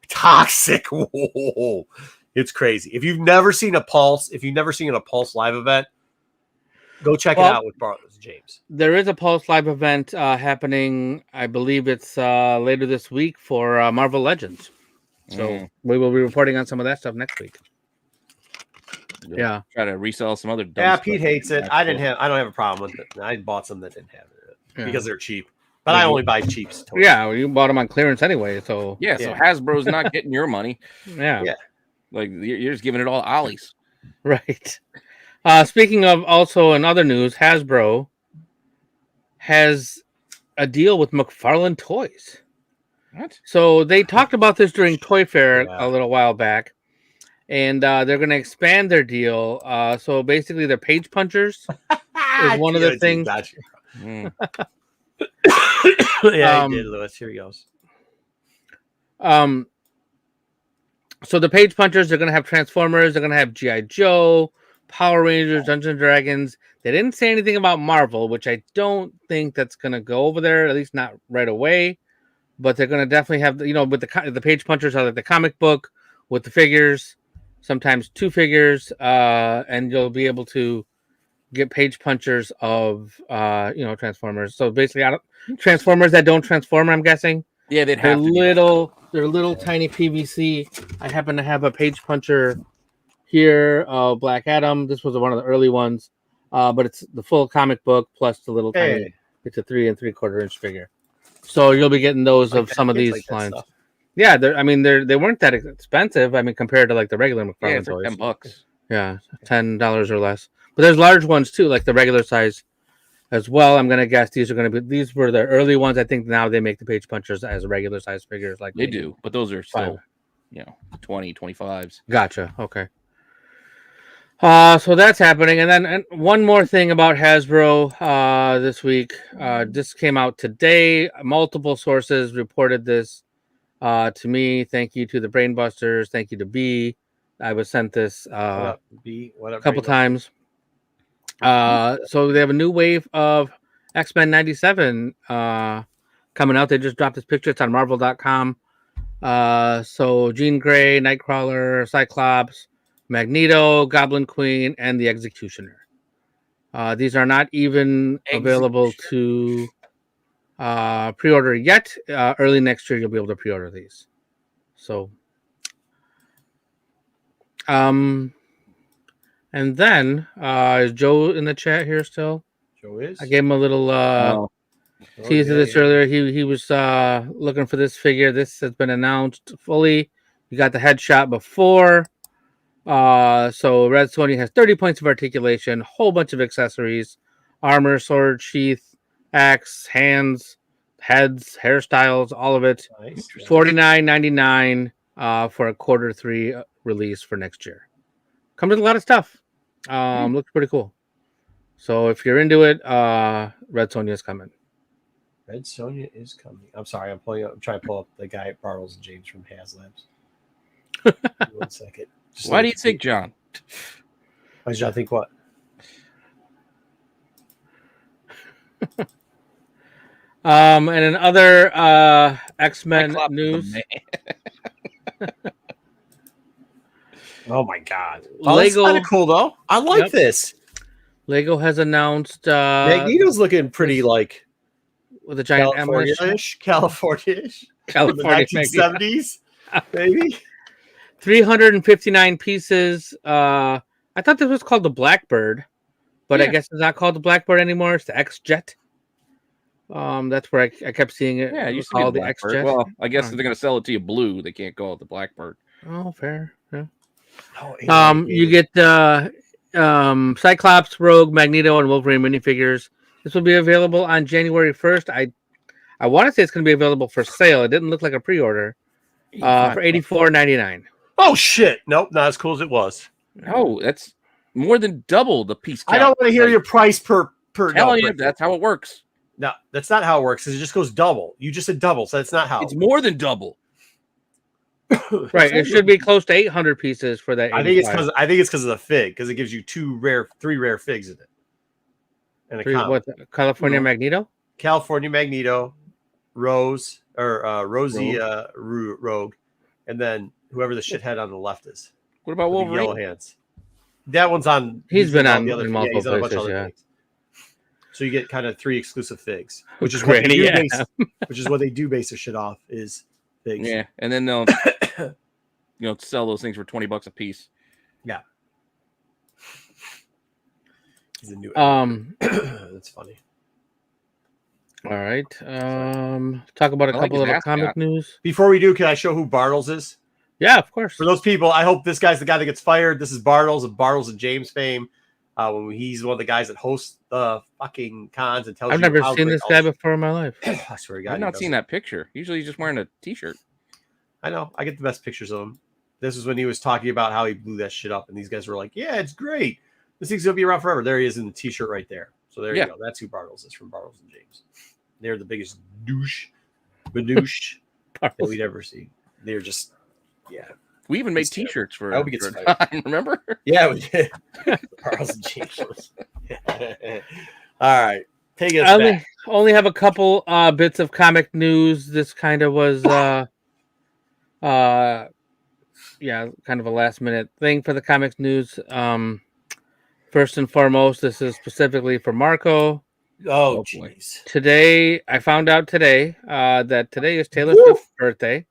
toxic. Whoa. It's crazy. If you've never seen a Pulse live event, go check it out with Bartles and James. There is a Pulse live event happening. I believe it's later this week for Marvel Legends. So we will be reporting on some of that stuff next week. Yeah. Try to resell some other. Pete hates it. I don't have a problem with it. I bought some that didn't have it because they're cheap. But I only buy cheaps. Totally. Yeah, you bought them on clearance anyway. So so Hasbro's not getting your money. Yeah. Like you're just giving it all to Ollie's. Right. Speaking of also in other news, Hasbro has a deal with McFarlane Toys. What? So they talked about this during Toy Fair a little while back, and they're going to expand their deal. So basically, their page punchers is one of the things. Yeah, he did, Lewis. Here he goes. So the page punchers, they're going to have Transformers, they're going to have G.I. Joe, Power Rangers, Dungeons and Dragons. They didn't say anything about Marvel, which I don't think that's going to go over there, at least not right away. But they're going to definitely have, with the page punchers are like the comic book with the figures, sometimes two figures, and you'll be able to get page punchers of, Transformers. So basically, Transformers that don't transform, I'm guessing. Yeah, they're little tiny PVC. I happen to have a page puncher here, Black Adam. This was one of the early ones, but it's the full comic book plus the little tiny. It's a 3 3/4 inch figure. So you'll be getting those of some of these lines. Yeah, they weren't that expensive. I mean, compared to like the regular McFarlane toys. $10. Yeah, $10 or less. But there's large ones too, like the regular size as well. I'm gonna guess these were the early ones. I think now they make the page punchers as regular size figures, like they do, but those are still 20, 25s. Gotcha. Okay. So that's happening, and then one more thing about Hasbro this week. This came out today. Multiple sources reported this to me. Thank you to the Brainbusters. Thank you to B. I was sent this a couple times. So they have a new wave of X-Men 97 coming out. They just dropped this picture. It's on Marvel.com. So Jean Grey, Nightcrawler, Cyclops, Magneto, Goblin Queen, and the Executioner. These are not even available to pre-order yet. Early next year, you'll be able to pre-order these. So, and then is Joe in the chat here still? Joe is. I gave him a little tease of this earlier. He was looking for this figure. This has been announced fully. You got the headshot before. So Red Sonja has 30 points of articulation, whole bunch of accessories, armor, sword, sheath, axe, hands, heads, hairstyles, all of it. Nice. $49.99 for a Q3 release for next year. Comes with a lot of stuff. Looks pretty cool. So if you're into it, Red Sonja is coming. Red Sonja is coming. I'm sorry, I'm trying to pull up the guy at Bartles and James from HasLabs. 1 second. Why do you think, John? Why did John think what? And in other X-Men Cyclops is the news, man. Oh my god! Oh, that's Lego. kind of cool though. I like Yep. this. Lego has announced Magneto's looking pretty like with a giant M on his California-ish, California the 1970s, maybe. 359 pieces. I thought this was called the Blackbird, but I Yeah. guess it's not called the Blackbird anymore. It's the X-Jet. That's where I kept seeing it. Yeah, it It was used to be called the the Blackbird. X-Jet. Well, I guess Oh. if they're going to sell it to you blue, they can't call it the Blackbird. Oh, fair. Yeah. Oh, You get Cyclops, Rogue, Magneto, and Wolverine minifigures. This will be available on January 1st. I want to say it's going to be available for sale. It didn't look like a pre-order. For $84.99. Oh shit! Nope, not as cool as it was. Oh, that's more than double the piece count. I don't want to hear your price per. Telling you, that's how it works. No, that's not how it works. It just goes double. You just said double, so that's not how. It's more than double. Right. It should be close to 800 pieces for that. I think it's 85. because of the fig, because it gives you three rare figs in it. And a comic. What, California No. Magneto? California Magneto, Rose or Rosie Rogue, and then whoever the shithead on the left is. What about With the yellow Wolverine? hands. That one's on. He's been all on the other, in yeah, he's multiple on a bunch of places, other yeah. things. So you get kind of 3 exclusive figs, which is what they Granny, do yeah. which is what they do base their shit off is figs. Yeah, and then they'll sell those things for $20 a piece. He's a new. All That's funny. right. Talk about a I like couple his of ascot. comic news. Before we do, can I show who Bartles is? Yeah, of course. For those people, I hope this guy's the guy that gets fired. This is Bartles of Bartles and James fame. When he's one of the guys that hosts the fucking cons and tells I've you never how seen great this all guy this- before in my life. I swear to God, I've he not does seen it. that picture. Usually he's just wearing a t-shirt. I know. I get the best pictures of him. This is when he was talking about how he blew that shit up, and these guys were like, "Yeah, it's great. This thing's gonna be around forever." There he is in the t-shirt right there. So there Yeah. you go. That's who Bartles is from Bartles and James. They're the biggest badouche that we'd ever see. They're just, yeah. We even made He's terrible. t-shirts for I hope he gets a fired. time, remember? Yeah, we did. Bartles and James. All right. Take us back. Only have a couple bits of comic news. This kind of was kind of a last minute thing for the comics news. First and foremost, this is specifically for Marco. Oh, boy. jeez. Today, I found out today that today is Taylor Woo! Swift's birthday.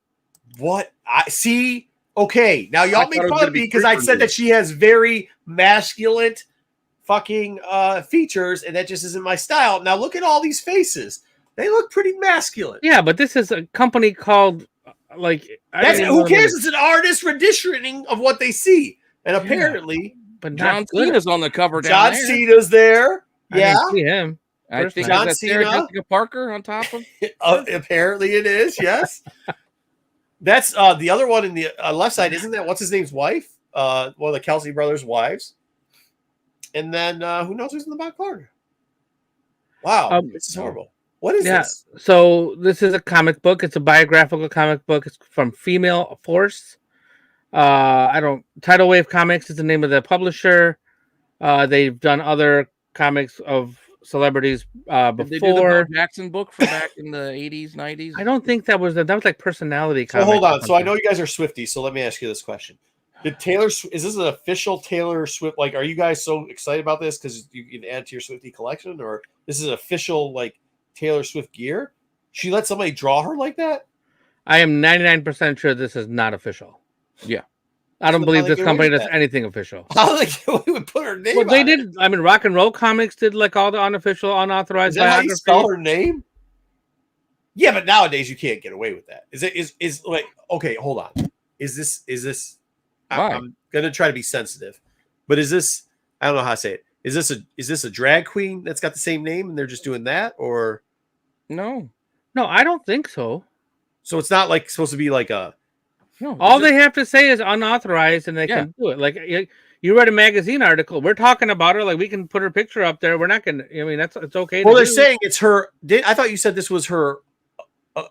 What? I see. Okay, now I y'all thought make it was fun gonna of me be because I creeper said that news. she has very masculine fucking features, and that just isn't my style. Now look at all these faces; they look pretty masculine. Yeah, but this is a company called I That's don't even who know cares? the- It's an artist renditioning of what they see, and Yeah. apparently But John not good. Cena's on the cover down John there. Cena's there. I Yeah, didn't see him. I First think John that's Sarah Cena. Jessica Parker on top of. apparently it is. Yes, that's the other one in the left side. Isn't that what's his name's wife? One of the Kelsey brothers' wives. And then who knows who's in the back corner? Wow, this is horrible. What is this? So this is a comic book. It's a biographical comic book. It's from Female Force. Tidal Wave Comics is the name of the publisher. They've done other comics of celebrities Did they do the before. Bo Jackson book from back in the 80s, 90s? I don't think that was like personality So comics. hold or on. So I something. know you guys are Swifties. So let me ask you this question: is this an official Taylor Swift? Like, are you guys so excited about this because you can add to your Swiftie collection, or this is an official like Taylor Swift gear? She let somebody draw her like that? I am 99% sure this is not official. Yeah. I don't So believe how they this get company away with does that? anything official. How we would put her name? Well, they on it? did. I mean, Rock and Roll Comics did like all the unofficial, unauthorized Is that how you biographies. spell her name? Yeah, but nowadays you can't get away with that. Is like okay? Hold on. Is this? Why? I'm gonna try to be sensitive, but is this? I don't know how to say it. Is this a drag queen that's got the same name and they're just doing that, or No. No, I don't think so. so it's not like supposed to be like a No. All it's they have to say is unauthorized, and they can do it. Like you read a magazine article, we're talking about her. Like we can put her picture up there. We're not gonna. I mean, it's okay. well, to they're do. saying it's her. I thought you said this was her It's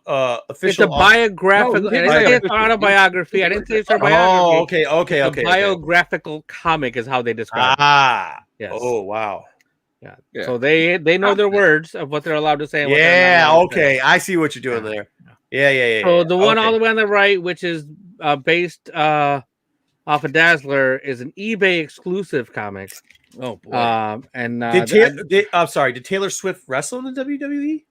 official. a biographical. No, I didn't say it's autobiography. I didn't say it's her biography. Oh, okay. A biographical comic is how they describe it. Ah. Yes. Oh, wow. Yeah. So they know their words of what they're allowed to say. And what they're not Yeah, allowed to say. okay. I see what you're doing there. Yeah. So the one all Okay. the way on the right, which is based off of Dazzler, is an eBay exclusive comic. Oh boy. Did Taylor Swift wrestle in the WWE?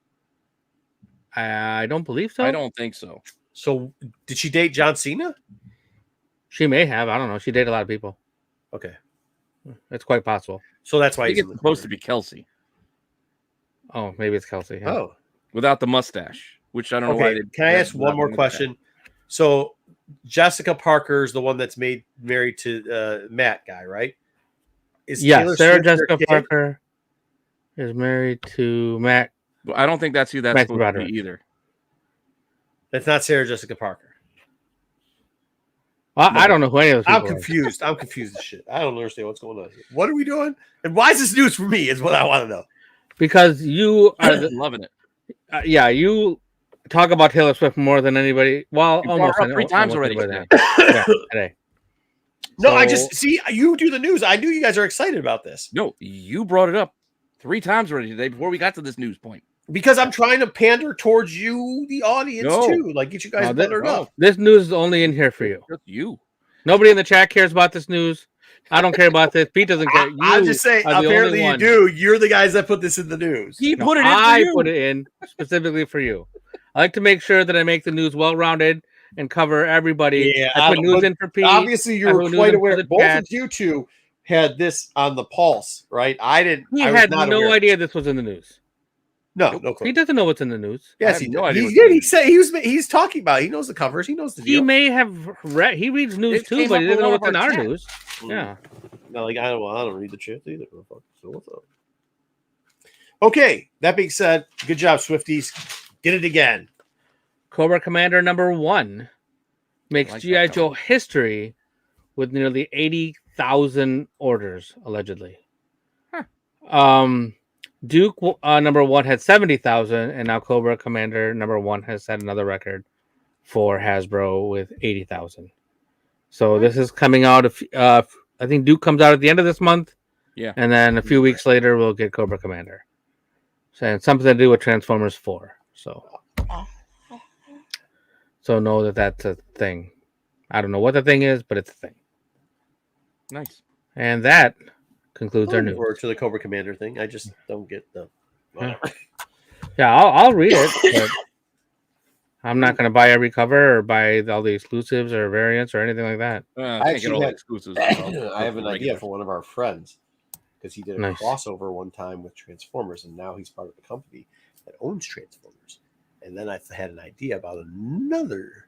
I don't believe so. I don't think so. So did she date John Cena? She may have. I don't know. She dated a lot of people. Okay. It's quite possible. So that's why I think he's it's supposed to be Kelsey Oh, maybe it's Kelsey. Yeah. Oh. without the mustache, which I don't know why. Okay. Can I ask one more question? So Jessica Parker is the one that's married to Matt guy, right? Yeah, Taylor Sarah Swift their Jessica kid? Parker is married to Matt. I don't think that's who that's Matthew supposed Broderick. to be either. That's not Sarah Jessica Parker. Well, I don't know who any of those I'm people are. confused. I'm confused as shit. I don't understand what's going on here. What are we doing? And why is this news for me? Is what I want to know. Because you are I'm loving it. you talk about Taylor Swift more than anybody. Well, You brought almost her up 3 times almost already anybody. today. Yeah, today. No, I So- just see you do the news. I knew you guys are excited about this No, you brought it up 3 times already today before we got to this news point. because I'm trying to pander towards you, the audience, No. too. Like get you guys buttered up. This news is only in here for you. Just you. Nobody in the chat cares about this news. I don't care about this. Pete doesn't care. I'm just saying. are the Apparently, only you one. do. You're the guys that put this in the news. He No, put it in. I for you. put it in specifically for you. I like to make sure that I make the news well-rounded and cover everybody. Yeah, I put news but in for Pete. Obviously, you I were put quite news in aware. for the Both chat. of you two had this on the pulse, right? I didn't. He I was had not no aware. idea this was in the news. No clue. He doesn't know what's in the news. I Yes, have he no did. idea He what's did. in He it. said he's talking about it. He knows the covers. He knows the He deal. may have read. He reads news It too, came but up he with doesn't know one of what's in our our chats. news. Yeah. No, like I don't read the chat either. So what's up? Okay. That being said, good job, Swifties. Get it again. Cobra Commander #1 makes like G.I. that Joe history with nearly 80,000 orders, allegedly. Duke #1 had 70,000, and now Cobra Commander #1 has set another record for Hasbro with 80,000. So this is coming out. I think Duke comes out at the end of this month. Yeah. And then a few weeks later, we'll get Cobra Commander. So it's something to do with Transformers 4. So know that that's a thing. I don't know what the thing is, but it's a thing. Nice. And that concludes our news. Or to the Cobra Commander thing. I just don't get the. Whatever. Yeah, I'll read it, but I'm not going to buy every cover or buy all the exclusives or variants or anything like that. I I can't get actually all the had- exclusives. I have an idea for one of our friends because he did a Nice. crossover one time with Transformers, and now he's part of the company that owns Transformers. And then I had an idea about another.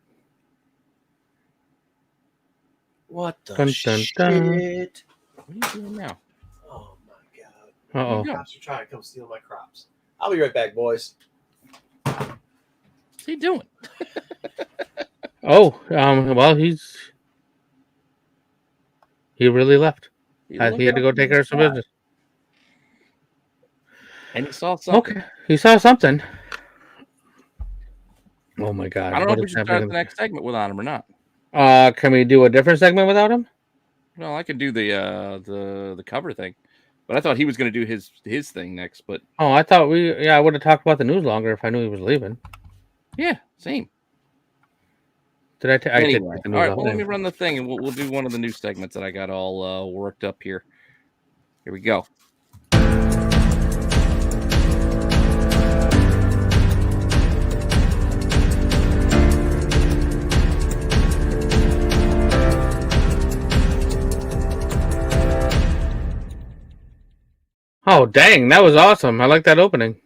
What the Dun, dun, dun. shit? What are you doing now? Oh my god! Uh-oh. Cops are trying to come steal my crops. I'll be right back, boys. What's he doing? Oh, well, he really left. He had to go take care of some business. And he saw something. Okay, he saw something. Oh my god! I don't know what if we is should start happening? the next segment without him or not. Can we do a different segment without him? Well, I could do the cover thing, but I thought he was going to do his thing next. But Oh, I thought I would have talked about the news longer if I knew he was leaving. yeah, same. Did I? I did Anyway, take all the news right. off. Well, let me run the thing, and we'll do one of the new segments that I got all worked up here. Here we go. Oh, dang, that was awesome! I like that opening.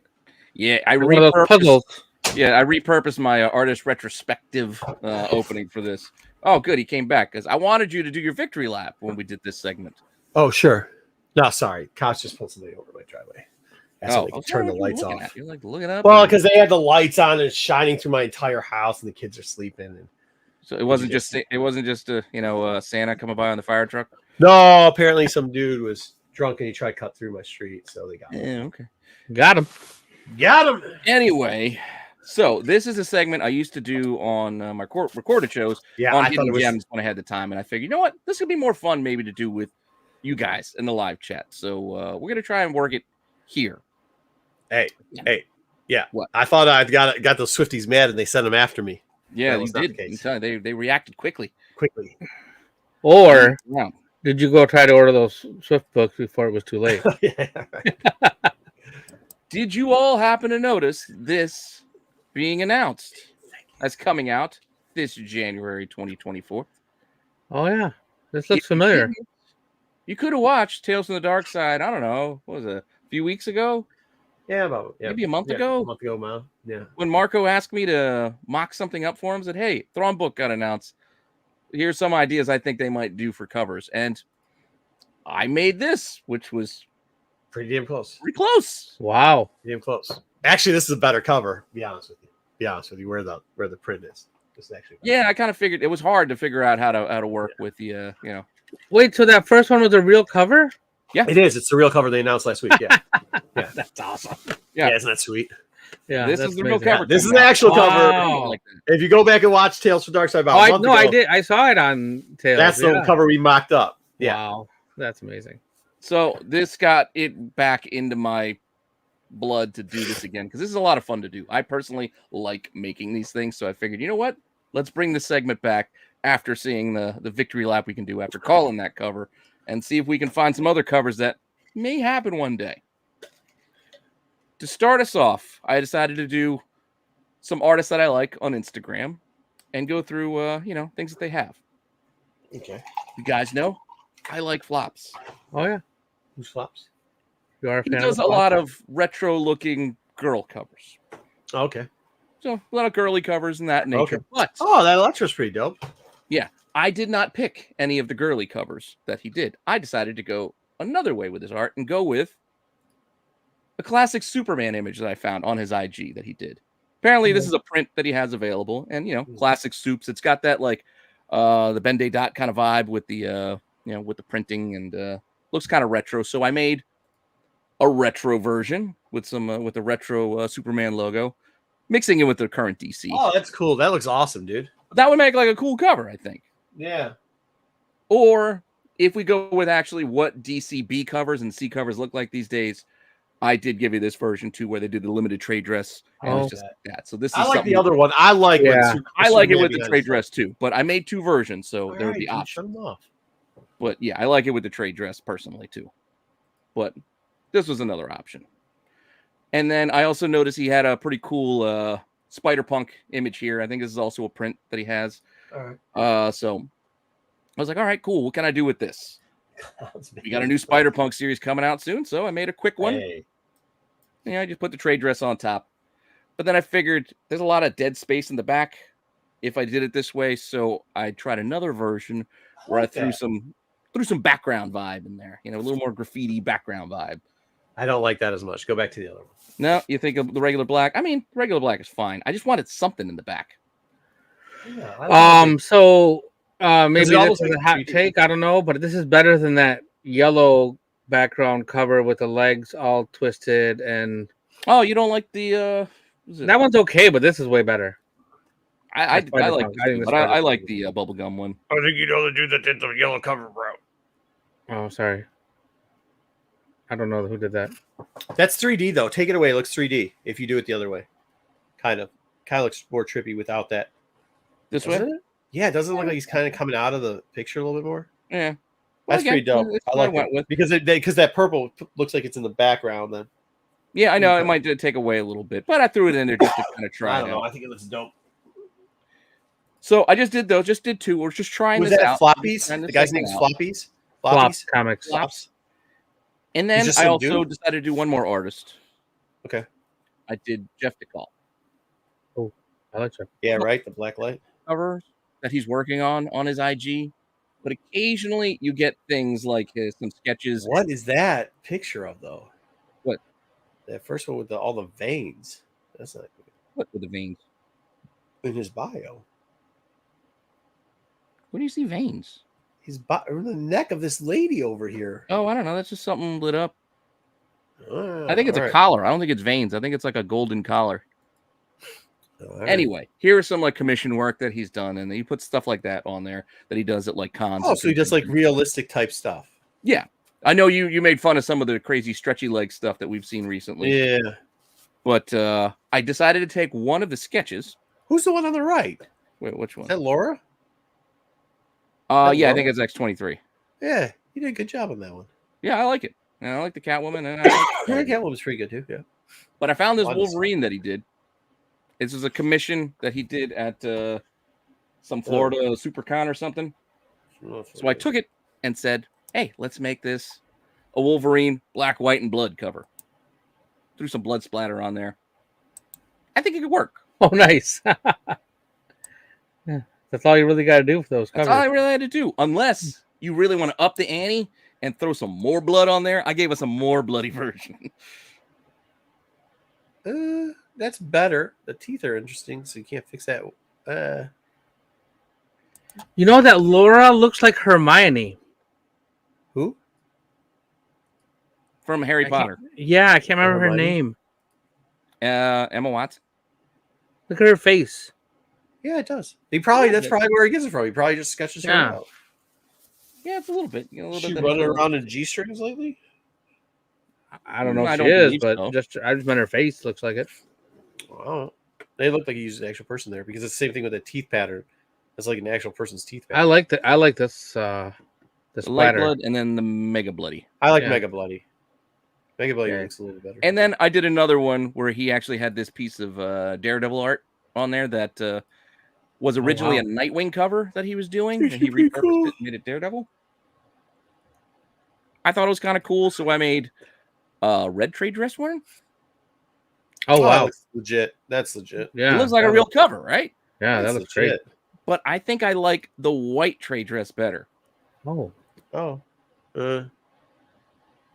Yeah, I One of those puzzles. repurposed my artist retrospective opening for this. Oh, good, he came back because I wanted you to do your victory lap when we did this segment. Oh, sure. No, sorry. Cops just pulled somebody over my driveway. That's why they I can was turn the wondering what lights you were looking off. at. You're like looking up. Well, and- because they had the lights on and it's shining through my entire house, and the kids are sleeping. And so it wasn't just Santa coming by on the fire truck. no, apparently some dude was drunk and he tried to cut through my street, so they got him. Yeah, okay. Got him. Got him. Anyway, so this is a segment I used to do on my recorded shows Yeah, on I thought Hidden it was. Gems when I had the time, and I figured, you know what, this could be more fun maybe to do with you guys in the live chat. So we're gonna try and work it here. Hey, yeah. What? I thought I got those Swifties mad and they sent them after me. Yeah, That you was not did. the case. I'm telling you, they reacted quickly. Or Yeah. did you go try to order those Swift books before it was too late? Yeah, right. Did you all happen to notice this being announced as coming out this January 2024? Oh yeah, this looks If you familiar. didn't, you could have watched Tales from the Dark Side. I don't know. What was it? A few weeks ago? Yeah, Maybe a month A ago? month ago, man. Yeah. When Marco asked me to mock something up for him, said, "Hey, Thrawn book got announced. Here's some ideas I think they might do for covers." And I made this, which was Pretty damn close. pretty close. Wow. Pretty damn close. Actually, this is a better cover. Be honest with you. Where the print is. This is actually better. Yeah, I kind of figured it was hard to figure out how to work with the Wait, so that first one was a real cover? It is. It's the real cover they announced last week. Yeah. Yeah. That's awesome. Yeah. Yeah, isn't that sweet? Yeah, this that's is the real amazing. cover. This is coming an out. actual cover. Wow. Like that. If you go back and watch Tales from Dark Side about Oh, a month ago, I did. I saw it on Tales. that's the cover we mocked up. Yeah. Wow, that's amazing. So this got it back into my blood to do this again because this is a lot of fun to do. I personally like making these things, so I figured, you know what? Let's bring this segment back after seeing the victory lap we can do after calling that cover and see if we can find some other covers that may happen one day. To start us off, I decided to do some artists that I like on Instagram and go through things that they have. Okay. You guys know I like flops. Oh yeah, Who's flops? you are a He fan does of a lot of retro looking girl covers. Okay. So a lot of girly covers in that nature. Okay. But Oh, that Electro's pretty dope. I did not pick any of the girly covers that he did. I decided to go another way with his art and go with a classic Superman image that I found on his IG that he did. Apparently, this is a print that he has available, and classic soups. It's got that like the Ben-Day dot kind of vibe with the with the printing and looks kind of retro. So I made a retro version with some with the retro Superman logo, mixing it with the current DC. Oh, that's cool. That looks awesome, dude. That would make like a cool cover, I think. Yeah. Or if we go with actually what DC B covers and C covers look like these days, I did give you this version too, where they do the limited trade dress, and it's just like that. So this is I like something the other one. I like when I like it Superman with the behind trade his dress too, but I made two versions, so All there's right, the dude, option. shut 'em off. But yeah, I like it with the trade dress personally too. But this was another option. And then I also noticed he had a pretty cool Spider-Punk image here. I think this is also a print that he has. All right. So I was like, all right, cool. What can I do with this? We got a new Spider-Punk series coming out soon, so I made a quick one. Hey. Yeah, I just put the trade dress on top. But then I figured there's a lot of dead space in the back if I did it this way, so I tried another version where I threw some background vibe in there, a little more graffiti background vibe. I don't like that as much. Go back to the other one. No, you think of the regular black? I mean, regular black is fine. I just wanted something in the back. Yeah, So maybe it this almost is a makes hot me- take. I don't know, but this is better than that yellow background cover with the legs all twisted, and Oh, you don't like the that one's okay, but this is way better. I like Spider-Punk. I think this, the but I Spider-Punk like is the bubblegum one. I think you know the dude that did the yellow cover, bro. Oh, sorry. I don't know who did that. That's 3D though. Take it away. It looks 3D if you do it the other way. Kind of looks more trippy without that. This Doesn't way? it? Yeah, it doesn't look like he's kind of coming out of the picture a little bit more. Yeah. Well, That's again, pretty dope. it's I what like went it with. because that purple looks like it's in the background. Then Yeah, I know it Okay. might take away a little bit, but I threw it in there just to kind of try I it don't know. out. I think it looks dope. So I just did those, just did two. We're just trying Was this that out. Floppies? Trying The this guy's thing name's out. Floppies. Flops comics. Flops. And then just I some also dude? decided to do one more artist. Okay. I did Jeff DeCall I like that. Yeah, right. The black light. covers that he's working on his IG. But occasionally you get things like some sketches. What is that picture of though? What? That first one with all the veins. That's not good. What with the veins? In his bio. Where do you see veins? Or the neck of this lady over here. Oh, I don't know. That's just something lit up. Ah, I think it's a all right. collar. I don't think it's veins. I think it's like a golden collar. All right. Anyway, here is some like commission work that he's done, and he puts stuff like that on there that he does at like cons. Oh, and so he does like conventions. realistic type stuff. Yeah. I know you made fun of some of the crazy stretchy leg stuff that we've seen recently. Yeah. But I decided to take one of the sketches. Who's the one on the right? Wait, which Is one? that Laura? Yeah, I think it's X-23. Yeah, you did a good job on that one. Yeah, I like it. And I like the Catwoman. And Yeah, Catwoman's pretty good too. Yeah. But I found this Why Wolverine that he did. This is a commission that he did at some Florida SuperCon or something. So I took it and said, hey, let's make this a Wolverine black, white, and blood cover. Threw some blood splatter on there. I think it could work. Oh, nice. Yeah, that's all you really got to do for those covers. That's all I really had to do. Unless you really want to up the ante and throw some more blood on there. I gave us a more bloody version. That's better. The teeth are interesting, so you can't fix that. You know that Laura looks like Hermione. Who? From Harry Potter. Yeah, I can't remember her Hermione? name. Emma Watson. Look at her face. Yeah, it does. That's probably where he gets it from. He probably just sketches her Yeah. out. Yeah, it's a little bit. You know, a little She bit running around in G-strings lately? I don't know I if don't she is, believe but so. I just meant her face looks like it. Wow. They look like he used an actual person there because it's the same thing with the teeth pattern. It's like an actual person's teeth pattern. I like this. This the light splatter. blood and then the mega bloody. I like Yeah. Mega Bloody. Mega Bloody Yeah. looks a little better. And then I did another one where he actually had this piece of Daredevil art on there that was originally a Nightwing cover that he was doing, and he Pretty repurposed cool. it and made it Daredevil. I thought it was kind of cool, so I made red trade dress one. Oh that wow! looks legit. That's legit. Yeah, It looks like a real cover, right? Yeah, that That's looks great. legit. But I think I like the white trade dress better. Oh, Oh. Go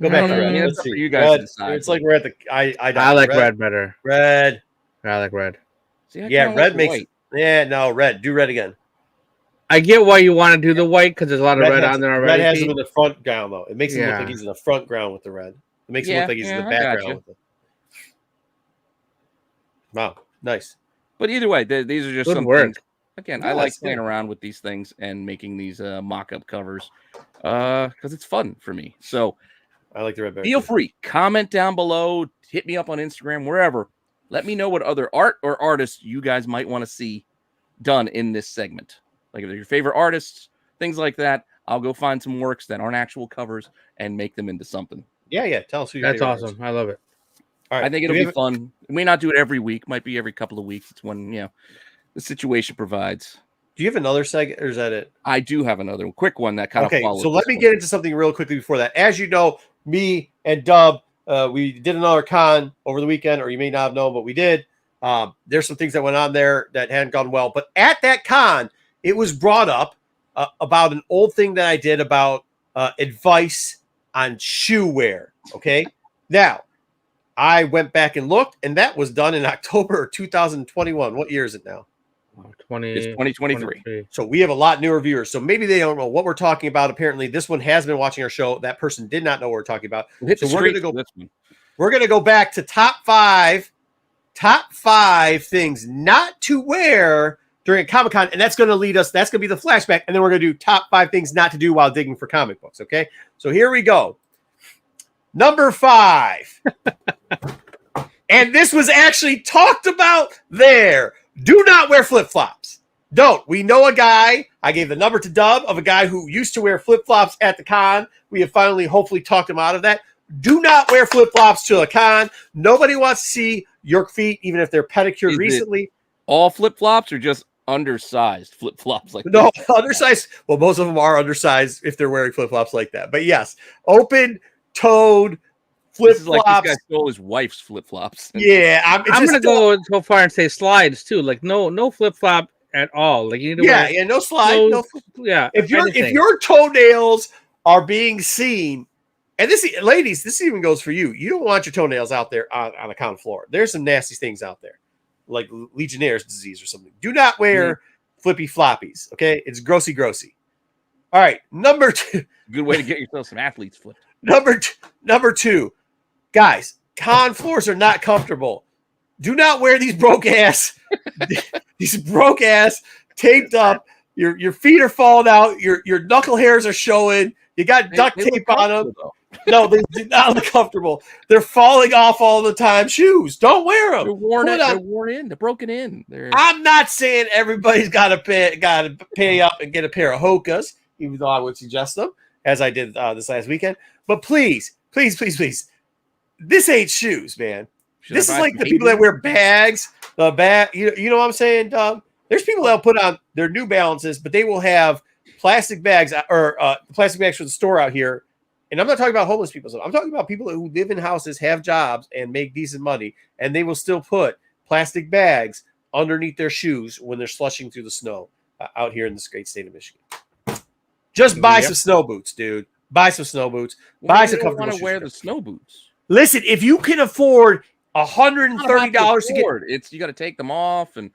I back don't to know. red. Yeah, Let's it's up see. for you guys to Red. decide. It's like we're at the. I like red better. Red. I like red. See, I Yeah, kinda red like the makes. white. Yeah, no, red. Do red again. I get why you want to do the white because there's a lot of red has, on there red already. has him in the front ground though. It makes him look Yeah. like he's in the front ground with the red. It makes him Yeah, look like he's in the I background gotcha. with it. Wow, nice. But either way, these are just Good some work. things. Again, I Yeah, like that's playing good. around with these things and making these mock-up covers because it's fun for me. So I like the red better. feel too. free, comment down below, hit me up on Instagram, wherever. Let me know what other art or artists you guys might want to see done in this segment. Like if they're your favorite artists, things like that. I'll go find some works that aren't actual covers and make them into something. Yeah. Tell us who your That's favorite awesome. is. I love it. All right. I think do it'll we be have- fun. We may not do it every week. Might be every couple of weeks. It's when the situation provides. Do you have another segment, or is that it? I do have another quick one that kind Okay, of follows. so let this me one. get into something real quickly before that. As you know, me and Dub, we did another con over the weekend, or you may not have known, but we did. There's some things that went on there that hadn't gone well, but at that con, it was brought up about an old thing that I did about advice on shoe wear. Okay, now I went back and looked, and that was done in October of 2021. What year is it now? It's 2023. So we have a lot newer viewers. So maybe they don't know what we're talking about. Apparently, this one has been watching our show. That person did not know what we're talking about. Hit So the we're street gonna go. for this one. We're gonna go back to top five things not to wear during a Comic-Con, and that's gonna lead us. That's gonna be the flashback, and then we're gonna do top 5 things not to do while digging for comic books. Okay, so here we go. Number 5, and this was actually talked about there. Do not wear flip-flops. Don't. We know a guy. I gave the number to Dub of a guy who used to wear flip-flops at the con. We have finally, hopefully, talked him out of that. Do not wear flip-flops to a con. Nobody wants to see your feet, even if they're pedicured Is it recently. All flip flops or just undersized flip flops? Like No, this? undersized. Well, most of them are undersized if they're wearing flip-flops like that. But yes, open-toed This is like flip-flops. this guy stole his wife's flip flops. Yeah, I'm gonna go so far and say slides too. Like no flip flop at all. Like you need to wear no slide. clothes, No, yeah. if anything. your toenails are being seen, and this, ladies, this even goes for you. You don't want your toenails out there on the con floor. There's some nasty things out there, like Legionnaire's disease or something. Do not wear flippy floppies. Okay, it's grossy. All right, number 2. Good way to get yourself some athletes flipped. Number 2, guys, con floors are not comfortable. Do not wear these broke ass taped up. Your feet are falling out. Your knuckle hairs are showing. You got duct They look tape on them. comfortable, though. No, they do not look comfortable. They're falling off all the time. Shoes, don't wear them. They're worn in. They're worn in. They're broken in. I'm not saying everybody's got to pay up and get a pair of Hokas, even though I would suggest them, as I did this last weekend. But please, this ain't shoes, man. This is like the people that wear bags. The bag, you know what I'm saying, Doug? There's people that'll put on their New Balances, but they will have plastic bags or plastic bags for the store out here. And I'm not talking about homeless people. I'm talking about people who live in houses, have jobs, and make decent money, and they will still put plastic bags underneath their shoes when they're slushing through the snow out here in this great state of Michigan. Just buy some snow boots, dude. Buy some snow boots. Buy some comfortable shoes. Want to wear the snow boots? Listen, if you can afford $130 to get, you got to take them off, and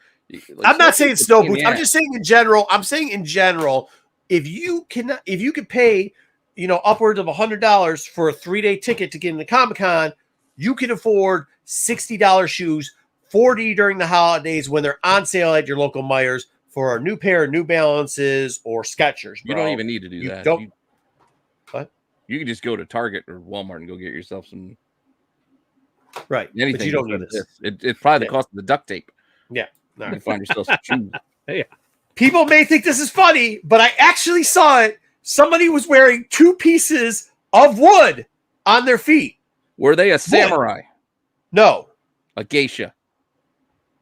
I'm not saying snow boots. I'm just saying in general. I'm saying in general, if you can pay, upwards of $100 for a 3-day ticket to get into Comic-Con, you can afford $60 shoes, $40 during the holidays when they're on sale at your local Myers for a new pair of New Balances or Skechers. You don't even need to do that. What? You can just go to Target or Walmart and go get yourself some. Right. Anything. But you don't need this. It's probably the cost of the duct tape. Yeah. You can find yourself some shoes. Yeah. People may think this is funny, but I actually saw it. Somebody was wearing 2 pieces of wood on their feet. Were they a samurai? No. A geisha?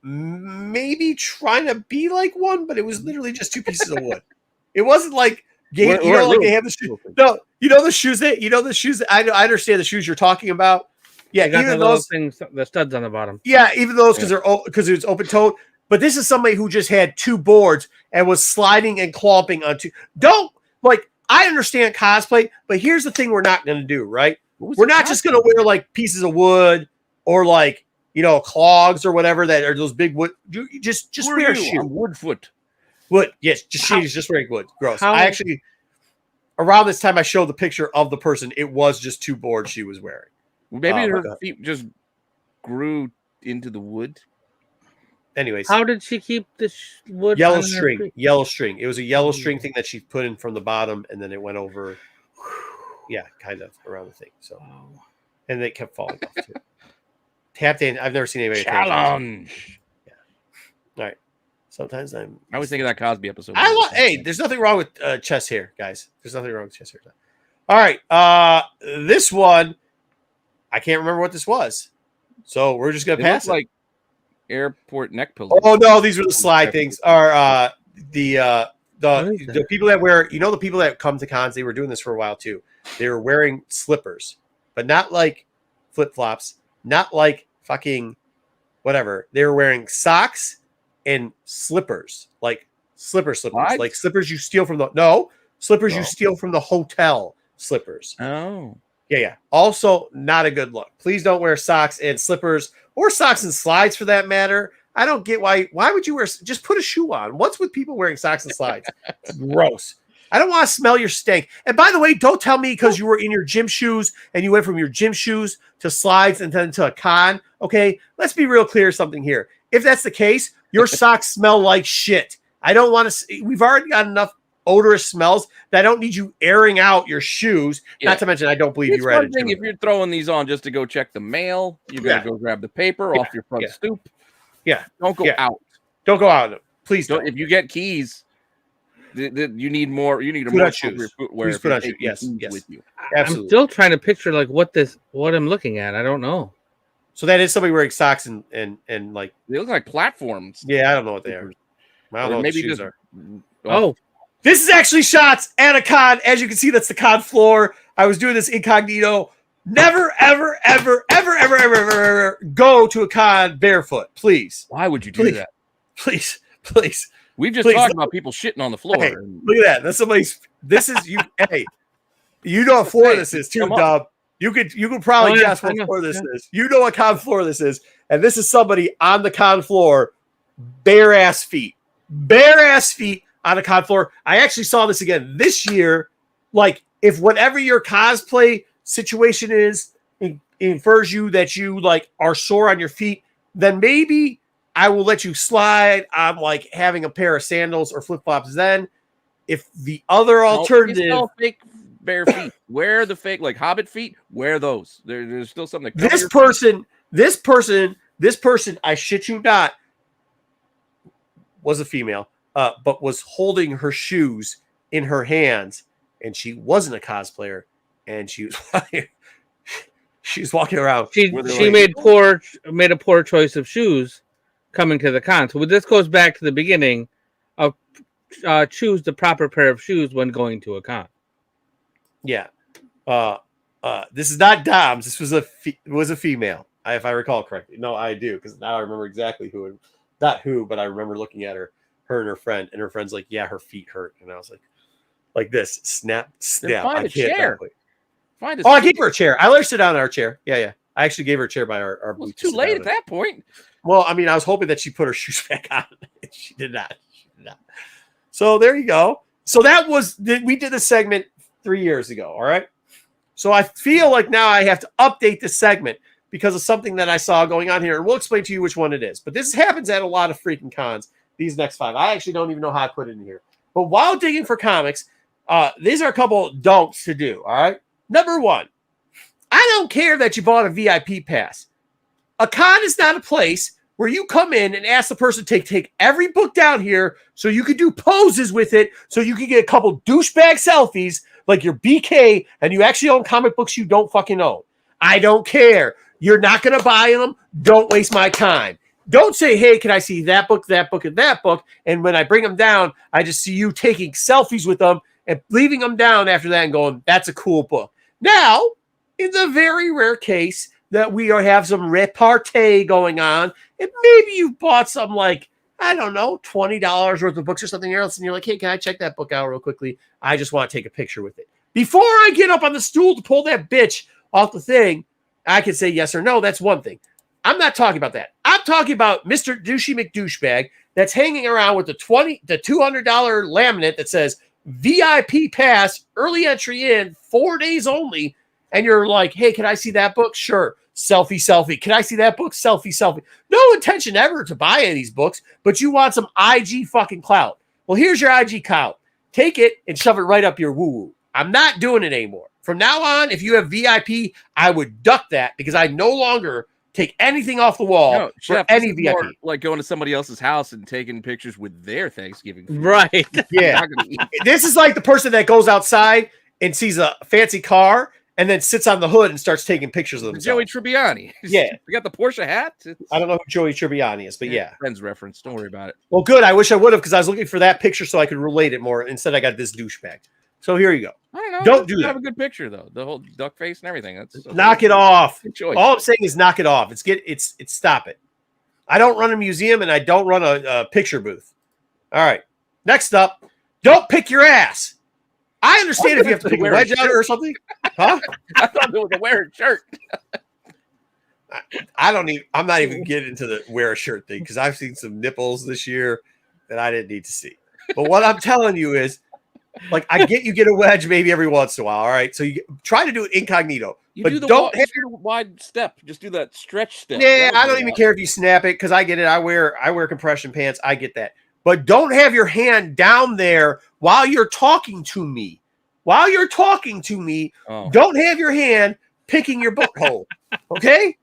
Maybe trying to be like one, but it was literally just 2 pieces of wood. It wasn't like they have the shoes. No, the shoes that I understand the shoes you're talking about. Yeah, even those things, the studs on the bottom. Yeah, even those because it's open toed. But this is somebody who just had 2 boards and was sliding and clomping on 2. I understand cosplay, but here's the thing: we're not going to do right. We're not just going to wear like pieces of wood or like clogs or whatever that are those big wood. Just wear a shoe. Woodfoot. Wood. Yes, she's just wearing wood. Gross. I actually around this time I showed the picture of the person. It was just 2 boards she was wearing. Maybe her feet just grew into the wood. Anyways, how did she keep the wood? Yellow string. It was a yellow string thing that she put in from the bottom, and then it went over. Yeah, kind of around the thing. So, and they kept falling off too. Tap dance. I've never seen anybody challenge. Yeah. All right. Sometimes I always think of that Cosby episode. Hey, there's nothing wrong with chest hair, guys. There's nothing wrong with chest hair. All right. This one, I can't remember what this was, so we're just gonna pass it. Like airport neck pillows. Oh no, these were the slide things. Are the people that wear, the people that come to cons, they were doing this for a while too. They were wearing slippers, but not like flip flops, not like fucking whatever. They were wearing socks and slippers, like slippers, what? like slippers you steal from you steal from the hotel slippers. Oh. Yeah. Also, not a good look. Please don't wear socks and slippers or socks and slides for that matter. I don't get why would you wear, just put a shoe on. What's with people wearing socks and slides? It's gross. I don't want to smell your stank. And by the way, don't tell me because you were in your gym shoes and you went from your gym shoes to slides and then to a con. Okay, let's be real clear something here. If that's the case, your socks smell like shit. I don't want to. We've already got enough odorous smells that I don't need you airing out your shoes. Yeah. Not to mention, I don't believe you were at a gym. If you're throwing these on just to go check the mail, you got to go grab the paper off your front stoop. Yeah, don't go out. Don't go out. Please don't. If you get keys, you need more. You need a more shoes. Footwear. Please put on shoes. Yes, with you. Absolutely. I'm still trying to picture like what I'm looking at. I don't know. So that is somebody wearing socks and like they look like platforms. Yeah, I don't know what they are. I don't know what the shoes are. Oh. This is actually shots at a con. As you can see, that's the con floor. I was doing this incognito. Never, ever, ever, ever, ever, ever, ever, ever go to a con barefoot. Please. Why would you do that? Please. We've just talked about people shitting on the floor. Hey, look at that. That's somebody's. This is you. Hey, you know what floor this is too, Dub. You could probably guess what floor this is. You know what con floor this is, and this is somebody on the con floor, bare ass feet on a con floor. I actually saw this again this year. Like, if whatever your cosplay situation is infers you that you like are sore on your feet, then maybe I will let you slide on like having a pair of sandals or flip flops. Then, if the other alternative, bare feet. Wear the fake, like Hobbit feet. Wear those. There's still something. This person, I shit you not, was a female, but was holding her shoes in her hands, and she wasn't a cosplayer, and she was walking around. She made a poor choice of shoes coming to the con. So this goes back to the beginning of choose the proper pair of shoes when going to a con. Yeah. This is not Dom's. This was a female, if I recall correctly. No, I do, because now I remember exactly who, not who, but I remember looking at her and her friend, and her friend's like, yeah, her feet hurt. And I was like this, snap. Find a chair. I gave her a chair. I let her sit down in our chair. Yeah. I actually gave her a chair by our booth. It's too late at that point. Well, I mean, I was hoping that she put her shoes back on. She did not. So there you go. So we did the segment 3 years ago. All right. So I feel like now I have to update the segment because of something that I saw going on here. And we'll explain to you which one it is. But this happens at a lot of freaking cons, these next 5. I actually don't even know how I put it in here. But while digging for comics, these are a couple don'ts to do. All right. Number 1, I don't care that you bought a VIP pass. A con is not a place where you come in and ask the person to take every book down here so you can do poses with it, so you can get a couple douchebag selfies like you're BK and you actually own comic books you don't fucking own. I don't care. You're not going to buy them. Don't waste my time. Don't say, hey, can I see that book, and that book? And when I bring them down, I just see you taking selfies with them and leaving them down after that and going, that's a cool book. Now, in the very rare case that we have some repartee going on, and maybe you bought some, like, I don't know, $20 worth of books or something else, and you're like, hey, can I check that book out real quickly? I just want to take a picture with it. Before I get up on the stool to pull that bitch off the thing, I can say yes or no. That's one thing. I'm not talking about that. I'm talking about Mr. Douchey McDouchebag that's hanging around with the $200 laminate that says VIP pass, early entry in, 4 days only. And you're like, hey, can I see that book? Sure. Selfie. Can I see that book? Selfie. No intention ever to buy any of these books, but you want some IG fucking clout. Well, here's your IG clout. Take it and shove it right up your woo-woo. I'm not doing it anymore. From now on, if you have VIP, I would duck that because I no longer take anything off the wall for Jeff, any VIP. Like going to somebody else's house and taking pictures with their Thanksgiving food. Right. Yeah. This is like the person that goes outside and sees a fancy car and then sits on the hood and starts taking pictures of themselves. Joey Tribbiani. Yeah. We got the Porsche hat. I don't know who Joey Tribbiani is, but yeah. Friends reference. Don't worry about it. Well, good. I wish I would have because I was looking for that picture so I could relate it more. Instead, I got this douchebag. So here you go. I don't know. Don't do that. Have a good picture though. The whole duck face and everything. That's knock it off. Good choice. All I'm saying is knock it off. It's stop it. I don't run a museum and I don't run a picture booth. All right. Next up, don't pick your ass. I understand if you have to pick a wedge out or something. Huh? I thought it was a wear a shirt. I'm not even getting into the wear a shirt thing because I've seen some nipples this year that I didn't need to see. But what I'm telling you is, like, I get a wedge maybe every once in a while. All right. So you try to do it incognito. You but do the don't wide step. Just do that stretch step. Yeah, I don't even care if you snap it because I get it. I wear compression pants. I get that. But don't have your hand down there while you're talking to me. Don't have your hand picking your butthole. Okay?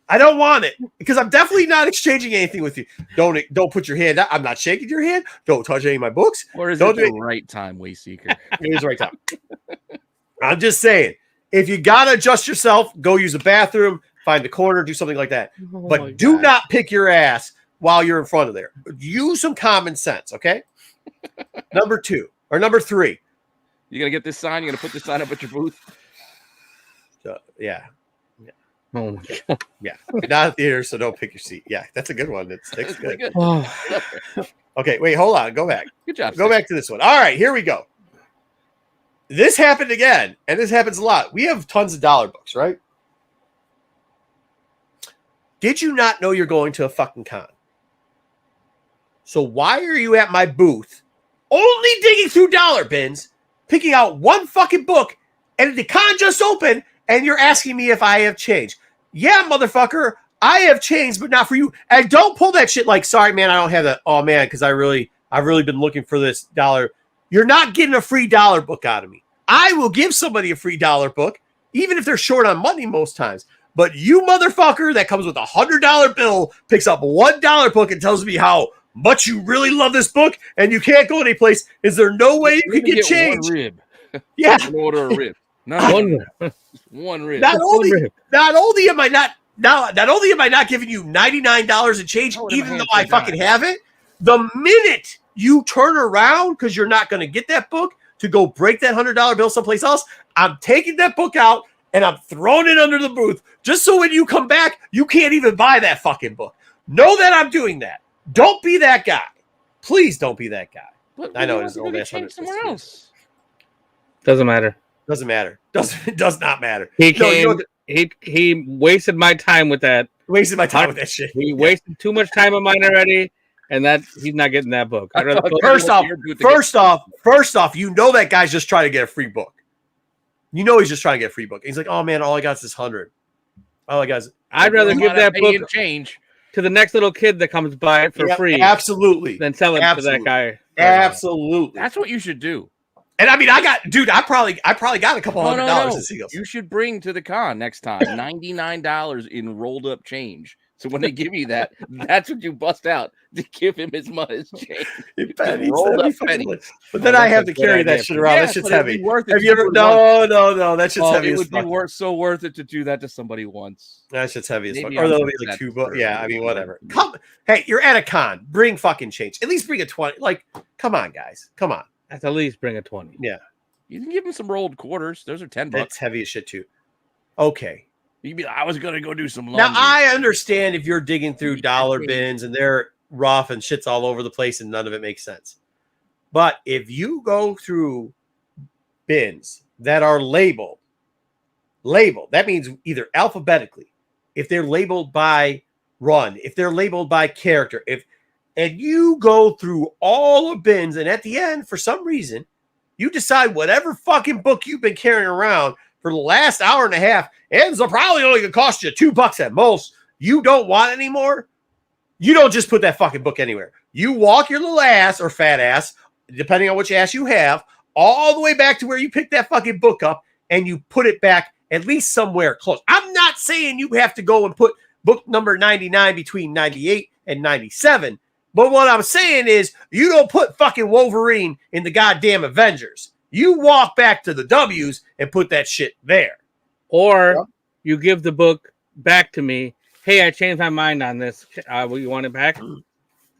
I don't want it because I'm definitely not exchanging anything with you. Don't put your hand out. I'm not shaking your hand. Don't touch any of my books. Or is it the right time, Wayseeker? It is the right time. I'm just saying, if you gotta adjust yourself, go use a bathroom, find the corner, do something like that. But do not pick your ass while you're in front of there. Use some common sense, okay? Number 3. You gonna get this sign? You gonna put this sign up at your booth? Yeah. Oh my God. Yeah. Not at theater, so don't pick your seat. Yeah, that's a good one. It's good. Oh. Okay, wait, hold on. Go back. Good job. Go back to this one. All right, here we go. This happened again, and this happens a lot. We have tons of dollar books, right? Did you not know you're going to a fucking con? So why are you at my booth only digging through dollar bins, picking out one fucking book, and the con just opened, and you're asking me if I have change? Yeah, motherfucker, I have change, but not for you. And don't pull that shit like, sorry, man, I don't have that. Oh, man, because I've really been looking for this dollar. You're not getting a free dollar book out of me. I will give somebody a free dollar book, even if they're short on money most times. But you motherfucker that comes with a $100 bill picks up $1 book and tells me how much you really love this book and you can't go anyplace. Is there no way you can get change? One rib. Yeah. Order a rib. No, one rib. Not only am I not giving you $99 in change, even though I fucking have it. The minute you turn around because you're not going to get that book to go break that $100 bill someplace else, I'm taking that book out and I'm throwing it under the booth just so when you come back, you can't even buy that fucking book. Know that I'm doing that. Don't be that guy. Please don't be that guy. But I know it's old ass somewhere else. Doesn't matter. Doesn't matter. Does not matter. He came. He wasted my time with that. Wasted my time with that shit. He wasted too much time of mine already, and that he's not getting that book. First off, you know that guy's just trying to get a free book. You know he's just trying to get a free book. He's like, oh man, all I got is this 100. All I got is. I'd rather give that book change to the next little kid that comes by it for free. Absolutely. Than sell it to that guy. Absolutely. That's what you should do. And I mean, I probably got a couple $100 in seagulls. You should bring to the con next time $99 in rolled up change. So when they give you that, that's what you bust out to give him his change. Rolled up pennies. But then I have to carry that shit around. That shit's heavy. Have you ever? No. That shit's heavy. It would be so worth it to do that to somebody once. That shit's heavy as fuck. Or there'll be like 2 books. Yeah, I mean, whatever. Hey, you're at a con. Bring fucking change. At least bring a 20. Like, come on, guys. Come on. At least bring a 20. Yeah. You can give him some rolled quarters. Those are $10. That's heavy as shit too. Okay. You'd be like, I was gonna go do some laundry. Now I understand if you're digging through dollar bins and they're rough and shit's all over the place and none of it makes sense. But if you go through bins that are labeled, that means either alphabetically, if they're labeled by run, if they're labeled by character, and you go through all the bins, and at the end, for some reason, you decide whatever fucking book you've been carrying around for the last hour and a half ends up probably only going to cost you $2 at most. You don't want anymore. You don't just put that fucking book anywhere. You walk your little ass or fat ass, depending on which ass you have, all the way back to where you picked that fucking book up and you put it back at least somewhere close. I'm not saying you have to go and put book number 99 between 98 and 97. But what I'm saying is you don't put fucking Wolverine in the goddamn Avengers. You walk back to the W's and put that shit there. Or you give the book back to me. Hey, I changed my mind on this. You want it back?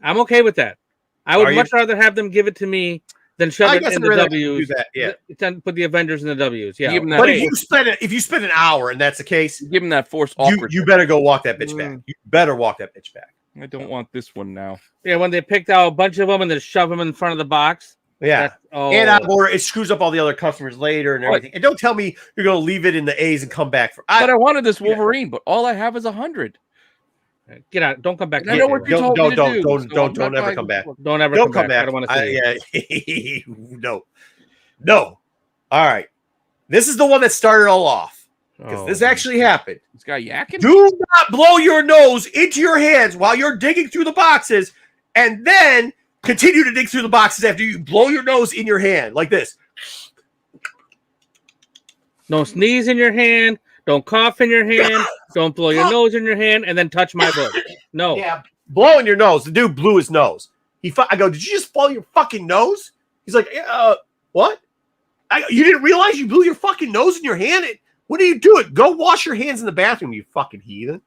I'm okay with that. I would much rather have them give it to me than shove it in the W's. Yeah. Then put the Avengers in the W's. Yeah. But if you spend an hour and that's the case, give them that forced awkward. You better go walk that bitch back. You better walk that bitch back. I don't want this one now. Yeah, when they picked out a bunch of them and then shove them in front of the box. Yeah. Or it screws up all the other customers later and everything. And don't tell me you're going to leave it in the A's and come back for. But I wanted this Wolverine, but all I have is 100. Get out! Don't come back. I know what you told me to do. Don't ever come back. Don't come back. I don't want to see you. No. All right. This is the one that started all off. Because this actually happened. This guy yakking? Do not blow your nose into your hands while you're digging through the boxes, and then continue to dig through the boxes after you blow your nose in your hand like this. Don't sneeze in your hand. Don't cough in your hand. Don't blow your nose in your hand, and then touch my book. No. Yeah, blowing your nose. The dude blew his nose. I go, did you just blow your fucking nose? He's like, what? You didn't realize you blew your fucking nose in your hand? What are you doing? Go wash your hands in the bathroom, you fucking heathen.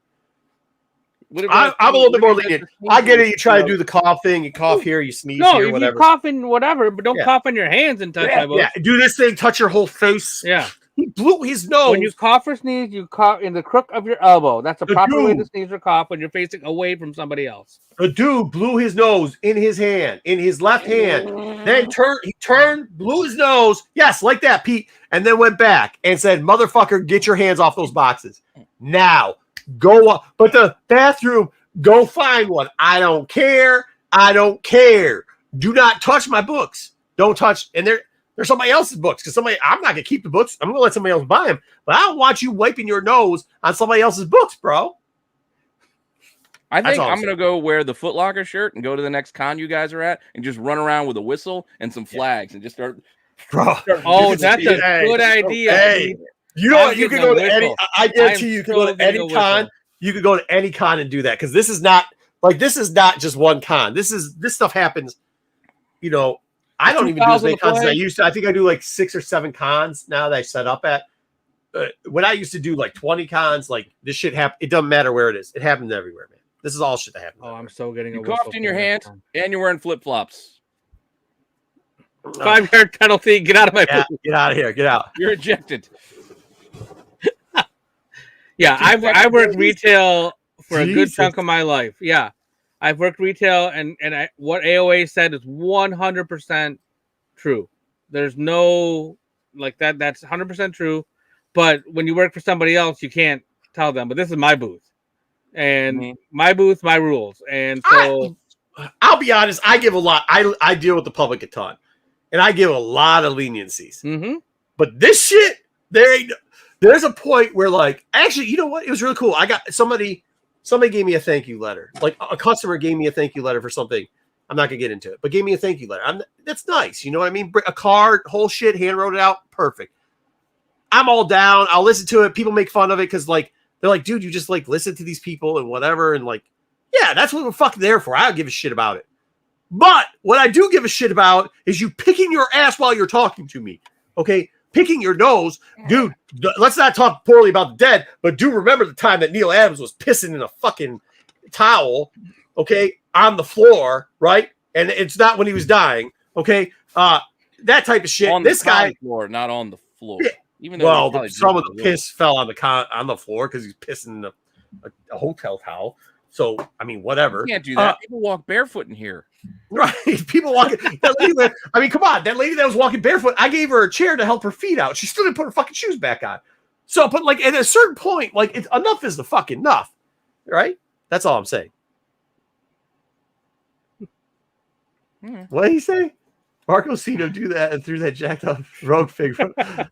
I'm a little bit more lenient. I get it. You try to do the cough thing. You cough here, you sneeze here, whatever. You cough in whatever, but don't cough in your hands and touch my book. Yeah, do this thing, touch your whole face. Yeah. He blew his nose. When you cough or sneeze, you cough in the crook of your elbow. That's a proper way to sneeze or cough when you're facing away from somebody else. The dude blew his nose in his hand, in his left hand. Then he turned, blew his nose. Yes, like that, Pete. And then went back and said, motherfucker, get your hands off those boxes. Now, go up. But the bathroom, go find one. I don't care. Do not touch my books. Don't touch. And they're somebody else's books because I'm not gonna keep the books. I'm gonna let somebody else buy them. But I don't want you wiping your nose on somebody else's books, bro. I think I'm gonna go wear the Foot Locker shirt and go to the next con you guys are at and just run around with a whistle and some flags and just start bro. Oh, that's a good idea. Hey, you know I'm what? You can getting go a to any. whistle. I guarantee you can go so to any getting a con. whistle. You could go to any con and do that because this is not just one con. This stuff happens. You know, I don't even do as many cons as I used to. I think I do like 6 or 7 cons now that I set up at. When I used to do like 20 cons, like this shit happen. It doesn't matter where it is. It happens everywhere, man. This is all shit that happens. Oh, I'm so getting You a whistle. coughed in your hand and you're wearing flip flops. 5-yard penalty. Get out of my booth. Get out of here. Get out. You're ejected. Yeah, I worked retail for a good chunk of my life. Yeah, I've worked retail, and what AOA said is 100% true. There's no like that. That's 100% true. But when you work for somebody else, you can't tell them. But this is my booth, and my booth, my rules. And so I'll be honest. I give a lot. I deal with the public a ton, and I give a lot of leniencies. Mm-hmm. But this shit, there's a point where, like, actually, you know what? It was really cool. I got somebody gave me a thank you letter. Like a customer gave me a thank you letter for something. I'm not gonna get into it, but gave me a thank you letter. That's nice. You know what I mean? A card, whole shit, hand wrote it out, perfect. I'm all down. I'll listen to it. People make fun of it because, like, they're like, dude, you just like listen to these people and whatever, and like, yeah, that's what we're fucking there for. I don't give a shit about it. But what I do give a shit about is you picking your ass while you're talking to me. Okay. Picking your nose, dude. Let's not talk poorly about the dead, but do remember the time that Neil Adams was pissing in a fucking towel, okay, on the floor, right? And it's not when he was dying, okay? That type of shit. On this the guy, floor, not on the floor. Yeah. Even though some of the piss fell on the floor because he's pissing in a hotel towel. So I mean, whatever. You can't do that. People walk barefoot in here. Right. People walking. I mean, come on. That lady that was walking barefoot, I gave her a chair to help her feet out. She still didn't put her fucking shoes back on. So, but like at a certain point, like enough is the fucking enough. Right? That's all I'm saying. What did he say? Marco Cito do that and threw that jacked up rogue fig.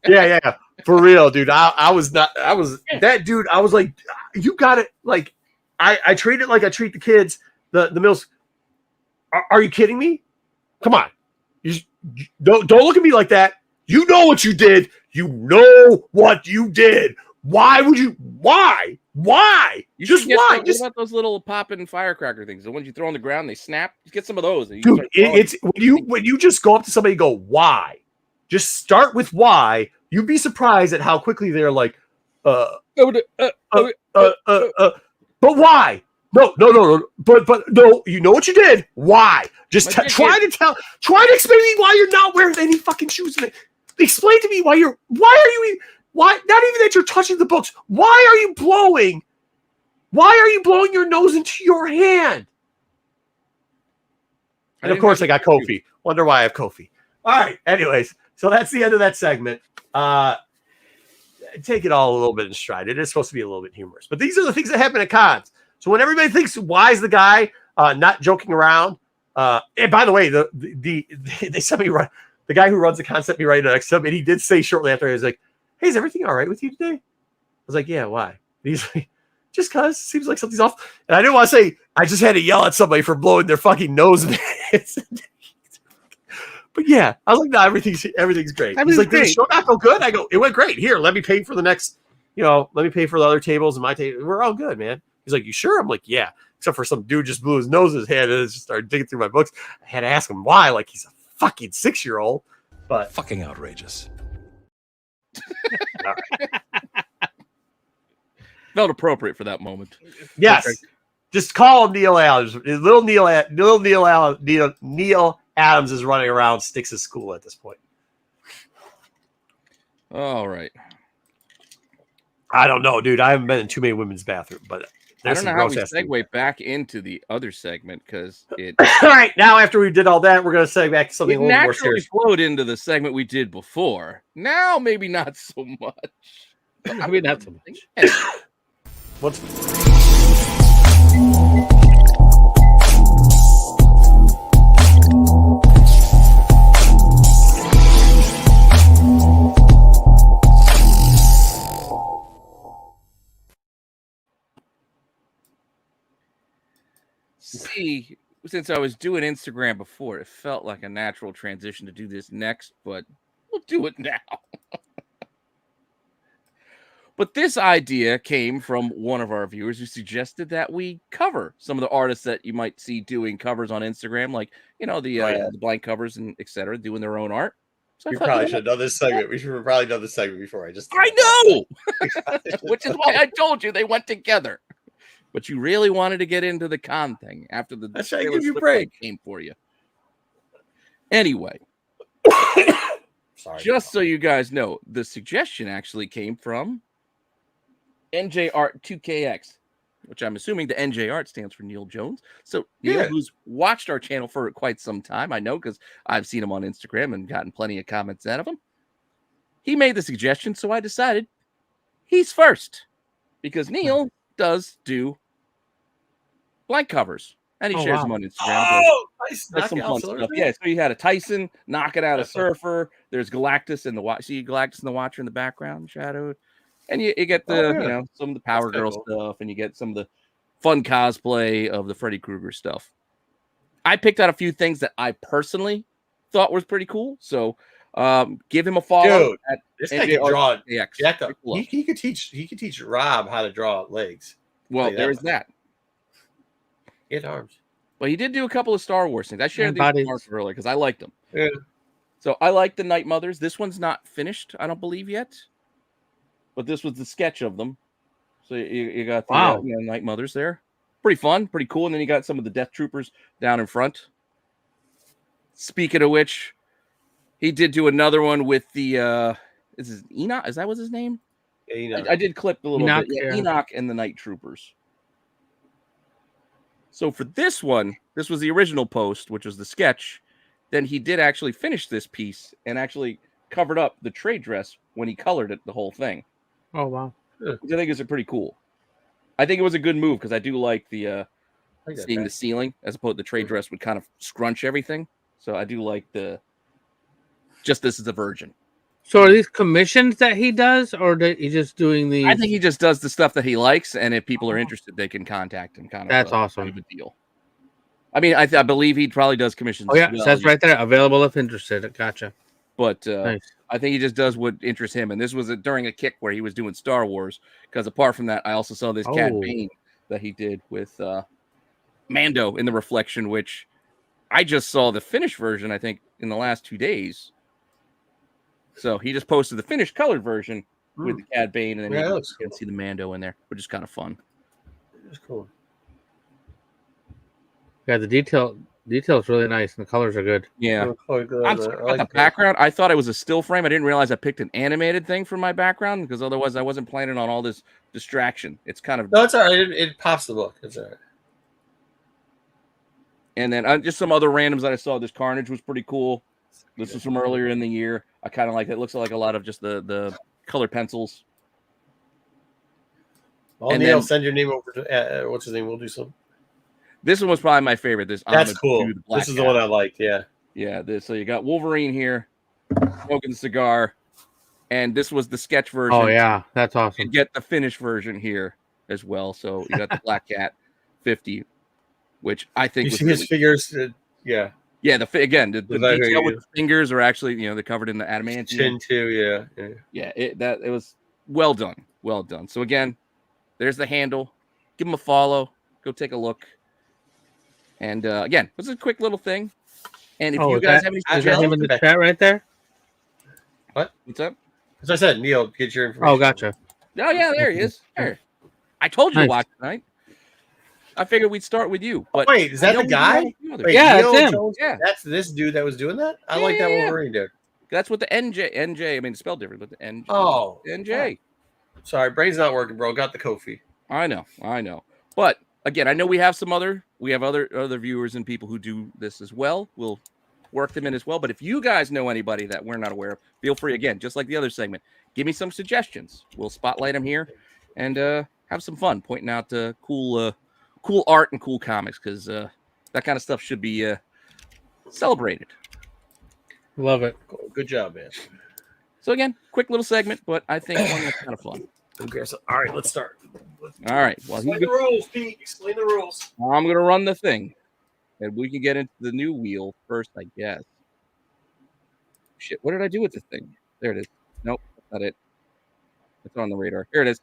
Yeah. For real, dude. I was that dude. I was like, you got it. Like, I treat it like I treat the kids, the mills. Are you kidding me? Come on. You don't look at me like that. You know what you did. You know what you did. Why would you? Why? Just why? What about those little popping firecracker things? The ones you throw on the ground, they snap. Just get some of those. Dude, it's when you just go up to somebody and go, why? Just start with why. You'd be surprised at how quickly they're like, but why? No. But no, you know what you did. Why? Just try to explain to me why you're not wearing any fucking shoes. Explain to me why are you not even that you're touching the books. Why are you blowing your nose into your hand? And of course I got Kofi. Wonder why I have Kofi. All right. Anyways, so that's the end of that segment. Take it all a little bit in stride. It is supposed to be a little bit humorous, but these are the things that happen at cons. So when everybody thinks, why is the guy not joking around? And by the way, they sent me right. The guy who runs the con sent me right next to him, and he did say shortly after, he was like, "Hey, is everything all right with you today?" I was like, "Yeah, why?" And he's like, "Just cause seems like something's off." And I didn't want to say I just had to yell at somebody for blowing their fucking nose. But yeah, I was like, "No, everything's great." He's like, "Did the show not go good?" I go, "It went great. Here, let me pay for the next. Let me pay for the other tables and my table. We're all good, man." He's like, "You sure?" I'm like, "Yeah." Except for some dude just blew his nose in his head and just started digging through my books. I had to ask him why, like he's a fucking 6-year-old. But fucking outrageous. Felt appropriate for that moment. Yes. Perfect. Just call him Neil Adams. Little Neil Adams is running around Styx' school at this point. All right. I don't know, dude. I haven't been in too many women's bathrooms, but I don't know how we segue back into the other segment because it. All right, now after we did all that, we're going to segue back to something a little more serious. Flowed into the segment we did before. Now maybe not so much. Maybe not so much. What's since I was doing Instagram before, it felt like a natural transition to do this next, but Don't do it now. But this idea came from one of our viewers who suggested that we cover some of the artists that you might see doing covers on Instagram, like, the blank covers and etc., doing their own art. So We probably should have done this segment. We should have probably done this segment before. I know, which is why I told you they went together. But you really wanted to get into the con thing after the That's why I give you a break. Came for you. Anyway, sorry. Just so you guys know, the suggestion actually came from NJ Art 2KX, which I'm assuming the NJ Art stands for Neil Jones. So Neil, who's watched our channel for quite some time, I know because I've seen him on Instagram and gotten plenty of comments out of him. He made the suggestion, so I decided he's first because Neil does do blank covers and he shares them on Instagram. Oh, nice. That's some fun stuff. Yeah, so you had a Tyson knocking out a Surfer. There's Galactus and see Galactus and the Watcher in the background, shadowed. And you get the some of the Power Girl stuff, and you get some of the fun cosplay of the Freddy Krueger stuff. I picked out a few things that I personally thought was pretty cool. So give him a follow. Dude, this guy can draw. He could teach Rob how to draw legs. Well, there's that. He had arms. But he did do a couple of Star Wars things. I shared these earlier because I liked them. Yeah. So I like the Night Mothers. This one's not finished, I don't believe yet. But this was the sketch of them. So you got the Night Mothers there. Pretty fun, pretty cool. And then you got some of the Death Troopers down in front. Speaking of which, he did do another one with the is it Enoch? Is that was his name? Yeah, Enoch. I did clip a little bit. Yeah, Enoch and the Night Troopers. So for this one, this was the original post, which was the sketch. Then he did actually finish this piece and actually covered up the trade dress when he colored it, the whole thing. Oh, wow. Which I think is pretty cool. I think it was a good move because I do like the seeing the ceiling as opposed to the trade dress would kind of scrunch everything. So I do like just this is a virgin. So are these commissions that he does, or he's just doing these? I think he just does the stuff that he likes, and if people are interested, they can contact him. That's awesome. Kind of a deal. I mean, I believe he probably does commissions. Oh yeah, it says right there, available if interested. Gotcha. But nice. I think he just does what interests him, and this was during a kick where he was doing Star Wars. Because apart from that, I also saw this Cad Bane that he did with Mando in the Reflection, which I just saw the finished version. I think in the last 2 days. So he just posted the finished colored version with the Cad Bane, and then you can see the Mando in there, which is kind of fun. It's cool. Yeah, the detail is really nice, and the colors are good. Yeah. The background, I thought it was a still frame. I didn't realize I picked an animated thing for my background because otherwise I wasn't planning on all this distraction. It's kind of no, it's all right. It pops the look. It's all right. And then just some other randoms that I saw. This Carnage was pretty cool. This was from earlier in the year. I kind of like it. It looks like a lot of just the colored pencils. Well, Neil, send your name over to what's his name? We'll do some. This one was probably my favorite. That's cool. This is the one I liked. Yeah. Yeah. So you got Wolverine here, smoking the cigar, and this was the sketch version. Oh yeah, that's awesome. You get the finished version here as well. So you got the Black Cat 50, which I think you see his figures. Yeah. Yeah, the detail with the fingers are actually, they're covered in the adamantium. Chin too, yeah. It was well done, well done. So again, there's the handle. Give him a follow. Go take a look. And again, this is a quick little thing. And if you guys have any suggestions in the chat right there. What? What's up? As I said, Neil, get your information. Oh, gotcha. Oh yeah, there he is. There. I told you to watch tonight. I figured we'd start with you. But wait, is that the guy? Wait, yeah, that's him. Jones, yeah, that's this dude that was doing that. I like that Wolverine dude. That's what the NJ. I mean, it's spelled different, but the NJ. Oh, NJ. Sorry, brain's not working, bro. Got the Kofi. I know. But again, I know we have other viewers and people who do this as well. We'll work them in as well. But if you guys know anybody that we're not aware of, feel free. Again, just like the other segment, give me some suggestions. We'll spotlight them here and have some fun pointing out cool art and cool comics, because that kind of stuff should be celebrated. Love it. Cool. Good job, man. So again, quick little segment, but I think one that's kind of fun. Okay, so all right, let's start. All right. Well, explain the rules, Pete. Explain the rules. I'm gonna run the thing, and we can get into the new wheel first, I guess. shit. What did I do with this thing? There it is. Nope, that's not it. It's on the radar. Here it is.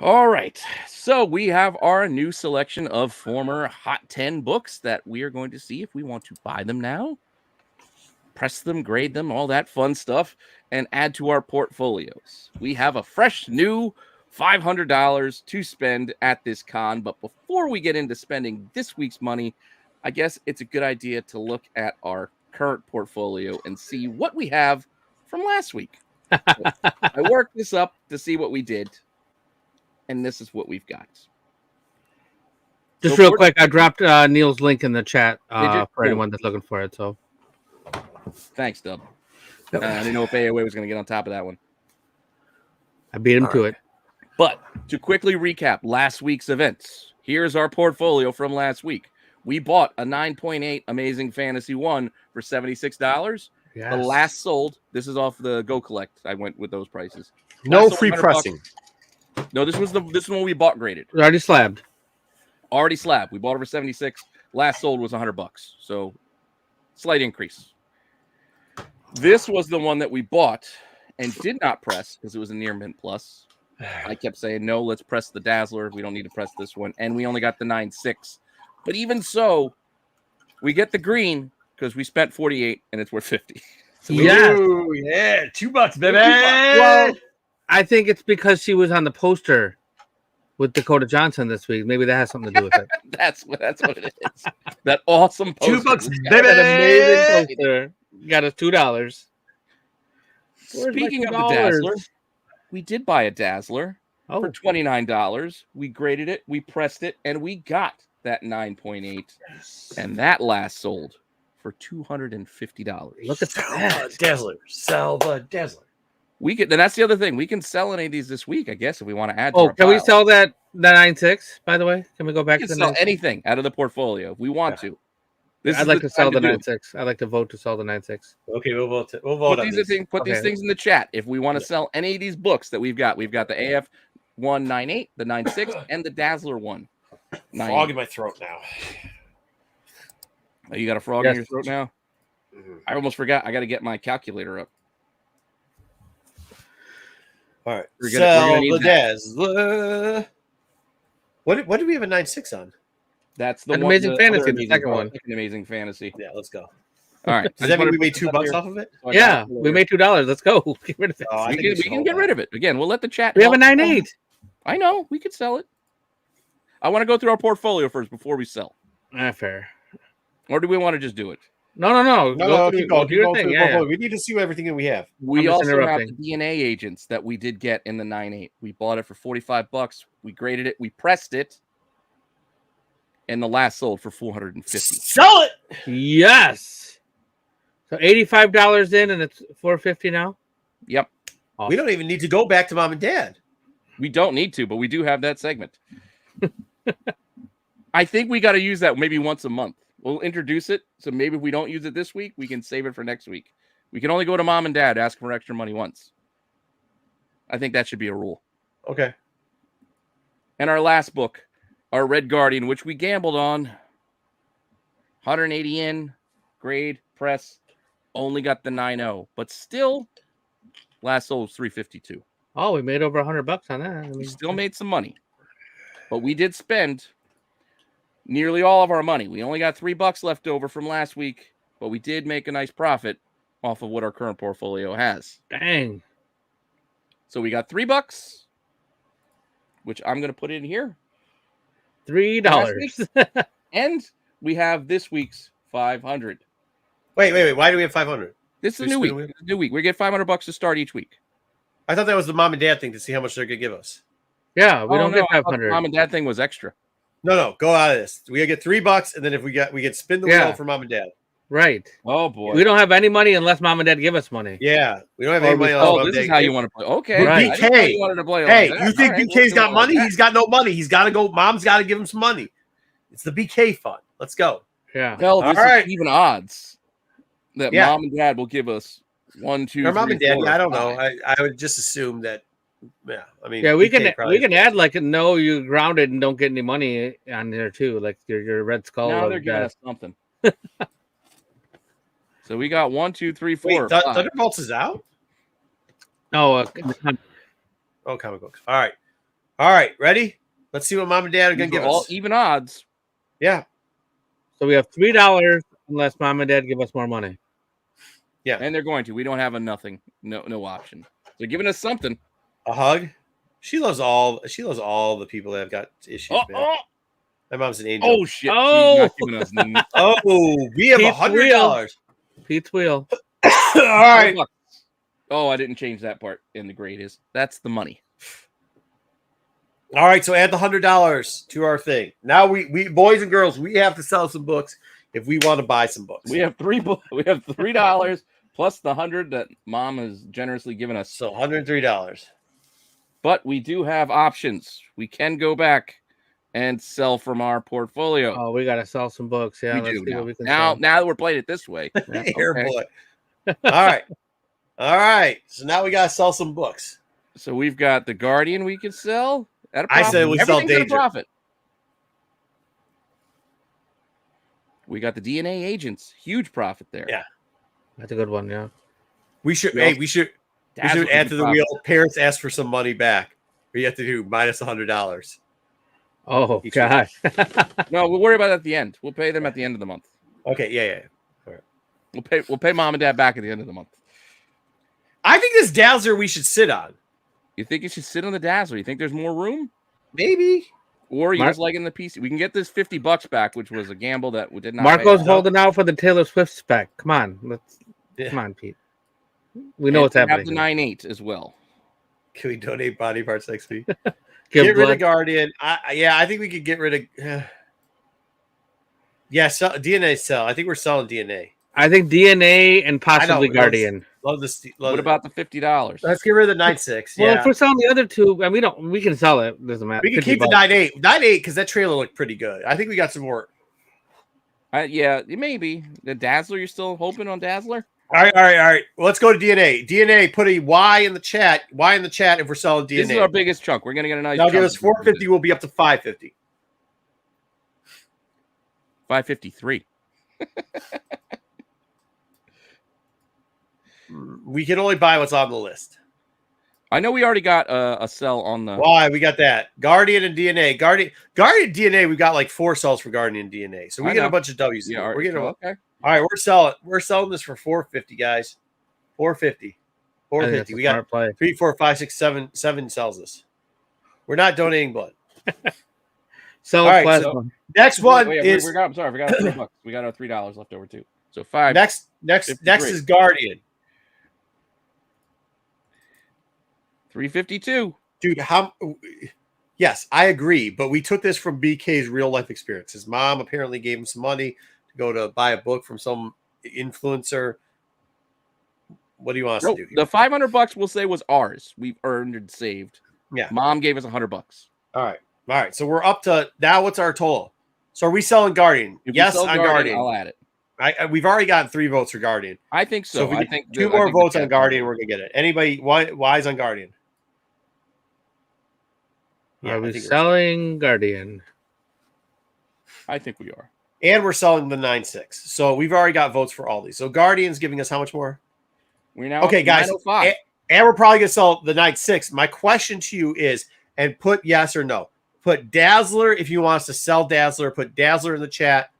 All right, so we have our new selection of former Hot 10 books that we are going to see if we want to buy them now, press them, grade them, all that fun stuff, and add to our portfolios. We have a fresh new $500 to spend at this con, but before we get into spending this week's money, I guess it's a good idea to look at our current portfolio and see what we have from last week. So I worked this up to see what we did. And this is what we've got. Just So real quick, I dropped Neil's link in the chat for anyone that's looking for it. So thanks, Dub. I didn't know if AOA was going to get on top of that one. I beat him to it. But to quickly recap last week's events, here's our portfolio from last week. We bought a 9.8 Amazing Fantasy 1 for $76. Yes. The last sold. This is off the Go Collect. I went with those prices. No Last sold free $100. pressing. No, this one we bought graded. Already slabbed. Already slabbed. We bought it for 76. Last sold was $100. So slight increase. This was the one that we bought and did not press because it was a near mint plus. I kept saying, no, let's press the Dazzler. We don't need to press this one. And we only got the 9.6. But even so, we get the green because we spent 48 and it's worth 50. So Ooh, yeah, $2, baby. Well, I think it's because she was on the poster with Dakota Johnson this week. Maybe that has something to do with it. that's what it is. That awesome poster. $2, That baby. amazing poster. Got us $2. Speaking of the Dazzler, we did buy a Dazzler for Oh, $29. We graded it, we pressed it, and we got that 9.8. And that last sold for $250. look at that. Dazzler. Sell the Dazzler. We could, and that's the other thing. We can sell any of these this week, I guess, if we want to add to Oh, our can we pile. sell that 9.6, by the way? Can we go back We to can the sell 9.6? anything out of the portfolio if we want to. I'd like to sell the time do it. 9.6. I'd like to vote to sell the 9.6. Okay, we'll vote. We'll vote Put on these these. things. Put these Okay. things in the chat if we want to sell any of these books that we've got. We've got the AF 198, the 96, and the Dazzler 1. Frog in my throat now. Oh, you got a frog in your throat now? Mhm. I almost forgot. I got to get my calculator up. All right. We're gonna need Sell the that. Dazzler. What did we have a 9.6 on? That's the An one. Amazing the Fantasy, other the amazing, second one. second Amazing Fantasy. Yeah, let's go. All right. Does that mean we made $2 off of it? Yeah, we made $2. Let's go. Get rid of it. Oh, I We think can, should get hold rid on. of it again. We'll let the chat. We have a help. 9.8. I know we could sell it. I want to go through our portfolio first before we sell, Fair. or do we want to just do it? No. No, Go keep go going. do Keep your going thing. through the Yeah, portfolio. We need to see everything that we have. We I'm just also have the interrupting. DNA agents that we did get in the 9.8. We bought it for $45. We graded it. We pressed it, and the last sold for $450. Sell it. Yes. So $85 in, and it's $450 now. Yep. We don't even need to go back to mom and dad. We don't need to, but we do have that segment. I think we got to use that maybe once a month. We'll introduce it. So maybe if we don't use it this week, we can save it for next week. We can only go to mom and dad, ask for extra money once. I think that should be a rule. Okay. And our last book, our Red Guardian, which we gambled on, 180 in, grade, press, only got the 9.0, but still, last sold was 352. Oh, we made over $100 on that. I We mean, still made some money, but we did spend nearly all of our money. We only got $3 left over from last week, but we did make a nice profit off of what our current portfolio has. dang. So we got $3, which I'm going to put in here. $3. And we have this week's 500. Wait. Why do we have 500? This is a We new spend week. a week? It's a new week. We get $500 to start each week. I thought that was the mom and dad thing to see how much they're gonna give us. Yeah, we don't no, get I thought the 500. Mom and dad thing was extra. No, go out of this. We gotta get $3, and then if we get spin the Yeah. wheel for mom and dad. Right. Oh boy. We don't have any money unless mom and dad give us money. Yeah, we don't have any money. Oh, on this mom is and how dad. you want to play. Okay. Right. I didn't know you wanted to play like Hey, that. you think All right, BK's we'll do got it money? like He's got no money. He's got to go. Mom's got to give him some money. It's the BK fund. Let's go. Yeah. that. Hell, this All right. is even odds that Yeah. mom and dad will give us 1, 2, Our mom 3, and dad. 4, Yeah, I don't know. 5. I would just assume that Yeah, I mean, Yeah, we PK probably can add like no, you grounded and don't get any money on there too, like your Red Skull. Now of they're giving death. us something. So we got 1, 2, 3, 4. Wait, 5. Thunderbolts is out. Oh, Oh, comic books. All right, ready? Let's see what mom and dad are gonna These give all us. even odds. Yeah, so we have $3 unless mom and dad give us more money. yeah. And they're going to. We don't have a nothing. No option. They're giving us something. A hug. She loves all the people that have got issues, man. My mom's an angel. Oh shit. Oh! She's not giving us Oh, we have Pete's $100. Pete's wheel. All right. Oh, I didn't change that part in the grade. That's the money. All right, so add the $100 to our thing. Now we boys and girls, we have to sell some books if we want to buy some books. We have $3 plus the 100 that mom has generously given us. So $103. But we do have options. We can go back and sell from our portfolio. Oh, we gotta sell some books. Yeah, we let's do see now. what we can Now sell. that we're playing it this way. Yeah, Here, okay. boy. All right. So now we gotta sell some books. So we've got the Guardian we could sell at a I profit. said we sell Everything's at a Danger. profit. We got the DNA agents. Huge profit there. Yeah. That's a good one. Yeah. We should We we should Dazzle add is to a the profit. wheel. Parents ask for some money back. We have to do minus $100. Oh Each gosh. No, we'll worry about it at the end. We'll pay them at the end of the month. Okay, yeah. We'll pay mom and dad back at the end of the month. I think this Dazzler we should sit on. You think it should sit on the Dazzler? You think there's more room? Maybe. Or you Mark- just like in the PC? We can get this $50 back, which was a gamble that we did not. Marco's pay. holding out for the Taylor Swift spec. Come on, come on, Pete. We know And what's we happening. Have the 9.8 as well. Can we donate body parts next week? Give Get rid blood. of Guardian. I think we could get rid of. Yeah, DNA sell. I think we're selling DNA. I think DNA and possibly I know, Guardian. Love this. What about the $50? Let's get rid of the 9.6. Well, Yeah, if we're selling the other two, and we can sell it. Doesn't matter. we can 50 keep the bucks. 9.8. 9.8 because that trailer looked pretty good. I think we got some more. Yeah, maybe the Dazzler. You're still hoping on Dazzler? All right. Well, let's go to DNA. DNA, put a Y in the chat. Y in the chat if we're selling DNA. This is our biggest chunk. We're gonna get a nice. Now chunk give us of 450. We'll be up to 550. 553. We can only buy what's on the list. I know we already got a sell on the. Why? We got that. Guardian and DNA. Guardian DNA, we got like 4 cells for Guardian and DNA. So we I get know. a bunch of W's. Yeah, We're getting okay. all right, we're selling this for 450, guys. 450. I think 450. that's a We got smart play. 3, 4, 5, 6, 7 sells this. We're not donating blood. Sell All right, plasma. so next one is I'm sorry, we got $3. We got our $3 left over too. So 5. next 53. is Guardian. 352. Dude, yes, I agree, but we took this from BK's real life experience. His mom apparently gave him some money to go to buy a book from some influencer. What do you want us No, to do here? the $500 we'll say was ours. We've earned and saved. Yeah. Mom gave us $100. All right. So we're up to now. What's our total? So are we selling Guardian? If we Yes, sell on Guardian. I'll add it. We've already gotten 3 votes for Guardian. I think so. So if we I get think 2 I more think the votes on chat- Guardian, we're gonna get it. Anybody? Why is on Guardian? Are I we think we're- selling Guardian? I think we are. And we're selling the 9.6. So we've already got votes for all these. So Guardian's giving us how much more? We're now Okay, up to guys. 905. And we're probably gonna sell the 9.6. My question to you is, and put yes or no. Put Dazzler if you want us to sell Dazzler. Put Dazzler in the chat.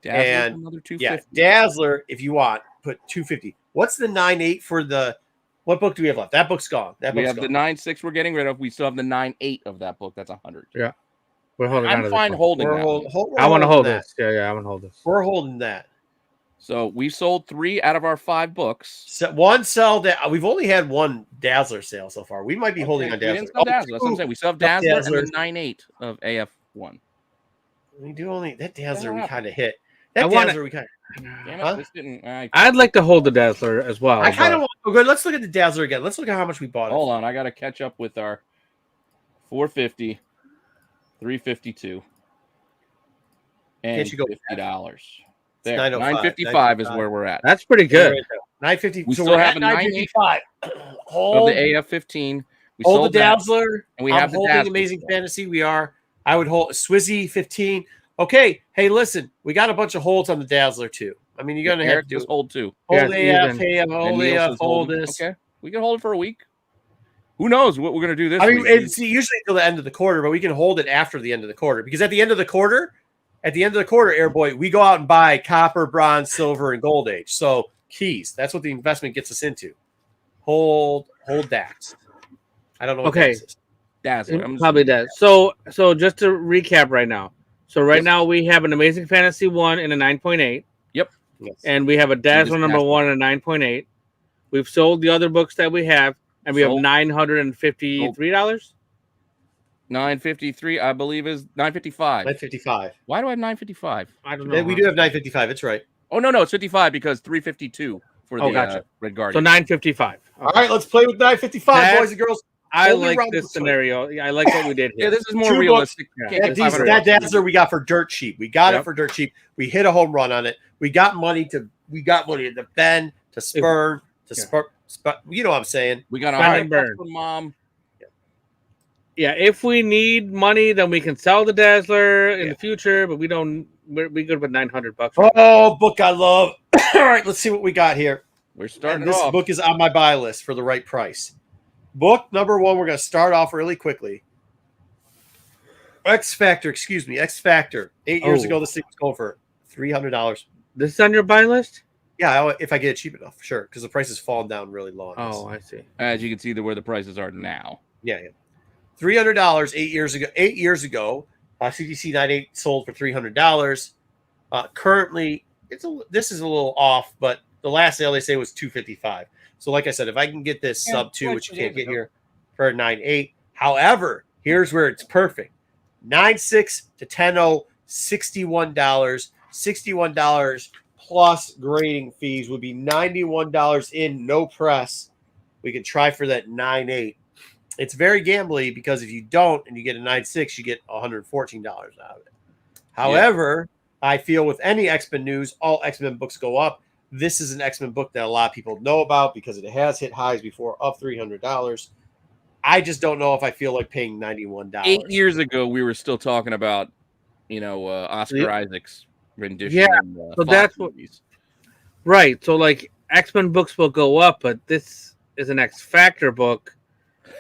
Dazzler's and- another 250. Yeah, Dazzler if you want. Put 250. What's the 9.8 for the? What book do we have left? That book's gone. That We book's have the gone. 9.6 we're getting rid of. We still have the 9.8 of that book. That's 100. We're holding on to I'm this fine one. holding We're that. hold- one. hold- I want to we're hold holding this. Yeah, I want to hold this. We're holding that. So we sold 3 out of our 5 books. So one sell that we've only had one Dazzler sale so far. We might be holding on We Dazzler. didn't sell Dazzler. That's what I'm saying. We still have Dazzler Dazzler. and the 9.8 of AF1. We do only that Dazzler. We Yeah. kind of hit. I That wanna- Dazzler. We kind. Damn it, Huh? this didn't. I'd like to hold the Dazzler as well. I kind but- of want to go. Let's look at the Dazzler again. Let's look at how much we bought it. Hold on, I got to catch up with our 450, 352, and Can't you go $50. There, 905, 955 is where we're at. That's pretty good. 950. We so still we're have at a 955. Of Hold. the AF15, We Hold sold the that, Dazzler. and we I'm have the holding Dazzler Amazing still. Fantasy. We are. I would hold Swizzy 15. Okay. Hey, listen, we got a bunch of holds on the Dazzler too. I mean, you're gonna have Eric to do just hold too. hold Yeah, AF, even. hey, And hold Neil AF, says hold holding. this. Okay, we can hold it for a week. Who knows what we're gonna do this I mean, week? it's usually till the end of the quarter, but we can hold it after the end of the quarter because at the end of the quarter, Airboy, we go out and buy copper, bronze, silver, and gold age. So keys. That's what the investment gets us into. Hold DAX. I don't know what Okay. DAX is. Dazzler. I'm Probably that. So just to recap right now. So right now we have an Amazing Fantasy 1 and a 9.8. Yep. Yes. And we have a Dazzler number 1 and a 9.8. We've sold the other books that we have, and we have $953. $953, I believe, is $955. 955. Why do I have $955? I don't know. We do have 955. It's right. Oh no, it's 55 because $352 for the gotcha. Red So Guardian. $955. Okay. All right, let's play with 955, That- boys and girls. I Only like round this of scenario. Yeah, I like what we did Yeah, here. this is more 2 realistic. books. Can't get That 500 that bucks. Dazzler we got for dirt cheap. We got it for dirt cheap. We hit a home run on it. We got money to bend, to spur, you know what I'm saying. We got a Spend high and burn. from mom. Yeah, if we need money, then we can sell the Dazzler in the future, but we don't. We're good with $900. Oh, book I love. All right, let's see what we got here. We're starting And this off. book is on my buy list for the right price. Book number 1, we're going to start off really quickly. X Factor. 8 years ago, this thing was going for $300. This is on your buy list? Yeah, if I get it cheap enough, sure, because the price has fallen down really low. Oh, I see. As you can see, where the prices are now. Yeah. $300 8 years ago. 8 years ago, CTC 98 sold for $300. Currently, this is a little off, but the last sale they say was $255. So, like I said, if I can get this sub 2, which you can't get here, for 9.8. However, here's where it's perfect: 9.6 to 10.0, $61. $61 plus grading fees would be $91 in no press. We could try for that 9.8. It's very gambly because if you don't and you get a 9.6, you get $114 out of it. However, I feel with any X-Men news, all X-Men books go up. This is an X-Men book that a lot of people know about because it has hit highs before of $300. I just don't know if I feel like paying $91. 8 years ago, we were still talking about, Oscar Isaac's rendition. Yeah, in, so Fox that's what. movies. Right. So, like, X-Men books will go up, but this is an X Factor book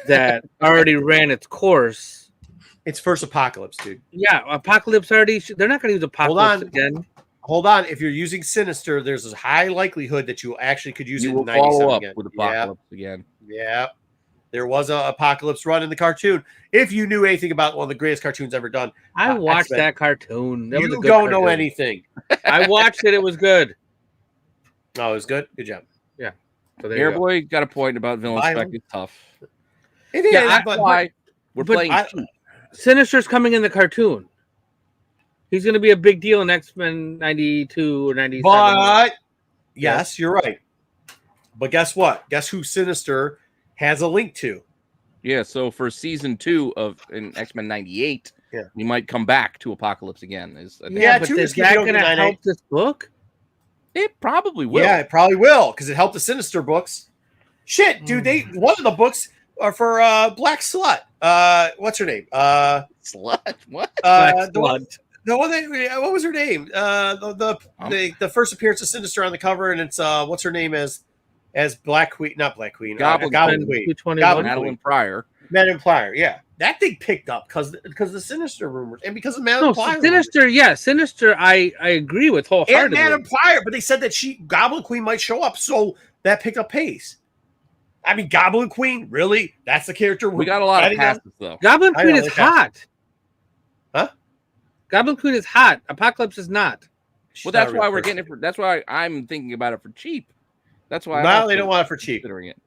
that already ran its course. It's first Apocalypse, dude. Yeah, Apocalypse already. They're not going to use Apocalypse again. Hold on. If you're using Sinister, there's a high likelihood that you actually could use it in will 97 follow up again. with Apocalypse again. Yeah. There was a Apocalypse run in the cartoon. If you knew anything about one of the greatest cartoons ever done, I watched X-Men. that cartoon. That was a You good don't know cartoon. anything. I watched it. It was good. Oh, it was good. Good job. Yeah. So there you go. Airboy got a point about villain spec Violent. is tough. It is, That's but why we're but playing. Sinister's coming in the cartoon. He's going to be a big deal in X-Men 92 or 97. But yes, you're right. But guess what? Guess who Sinister has a link to? Yeah, so for season 2 of X-Men 98, we might come back to Apocalypse again. Yeah, but 2 is is that going to help this book? It probably will. Yeah, it probably will because it helped the Sinister books. Shit, dude, one of the books are for Black Slut. What's her name? Slut. What? Black The one, Slut. what was her name? The first appearance of Sinister on the cover, and it's what's her name as Black Queen, not Black Queen, Goblin Queen, 221. Goblin Madeline Pryor. Madeline Pryor. Yeah, that thing picked up because the Sinister rumors and because of Madeline No, Pryor. Sinister, yeah, Sinister. I agree with and wholeheartedly. Madeline Pryor, but they said that Goblin Queen might show up, so that picked up pace. I mean, Goblin Queen, really? That's the character We got a lot of writing on? passes though. Goblin Queen is hot. Huh? Goblin Queen is hot. Apocalypse is not. She's Well, not that's a real why we're person. getting it. That's why I'm thinking about it for cheap. That's why. No, they don't want it for cheap. Considering it,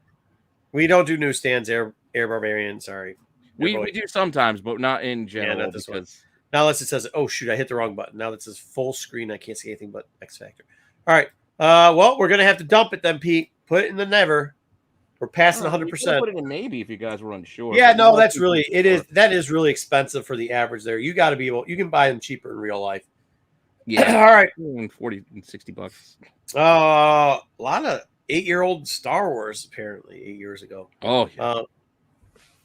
We don't do newsstands, Air Barbarian. Sorry. we do sometimes, but not in general. not this one. because Now unless it says, oh shoot, I hit the wrong button. Now that says full screen, I can't see anything but X Factor. All right. Well, we're gonna have to dump it then, Pete. Put it in the never. We're passing 100%. Put it in maybe if you guys were unsure. Yeah, but no, most that's people really are it is sure. that is really expensive for the average there. You got to be able, you can buy them cheaper in real life. Yeah. All right. 40 and $60. A lot of 8-year-old Star Wars apparently 8 years ago. Oh, yeah.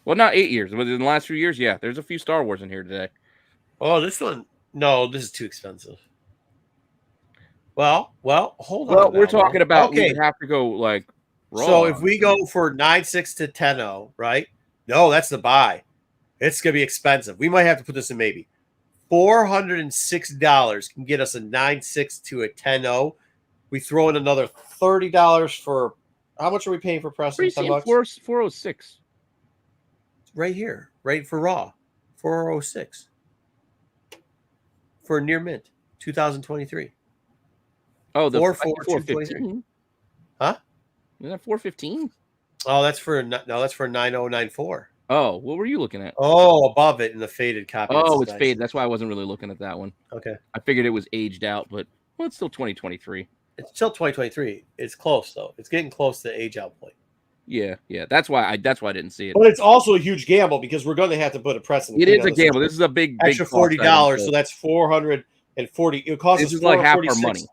Well, not 8 years, but in the last few years, yeah. There's a few Star Wars in here today. Oh, this one. No, this is too expensive. Well, hold on. Well, we're now, talking though. about okay. we have to go like raw. So if we go for 9.6 to 10.0, right? No, that's the buy. It's gonna be expensive. We might have to put this in maybe $406 can get us a 9.6 to a 10.0. We throw in another $30 for how much are we paying for Preston? $10? 406. Right here, right for raw, 406 for near mint, 2023. Oh, the 415. Huh? Isn't that 415? Oh, that's for 9094. Oh, what were you looking at? Oh, above it in the faded copy. Oh, it's faded. That's why I wasn't really looking at that one. Okay. I figured it was aged out, but well, it's still 2023. It's still 2023. It's close though. It's getting close to the age out point. Yeah. That's why I didn't see it. But it's also a huge gamble because we're going to have to put a press in. It is a gamble. This is a big extra $40, so that's $440. It costs us. This is like half our money.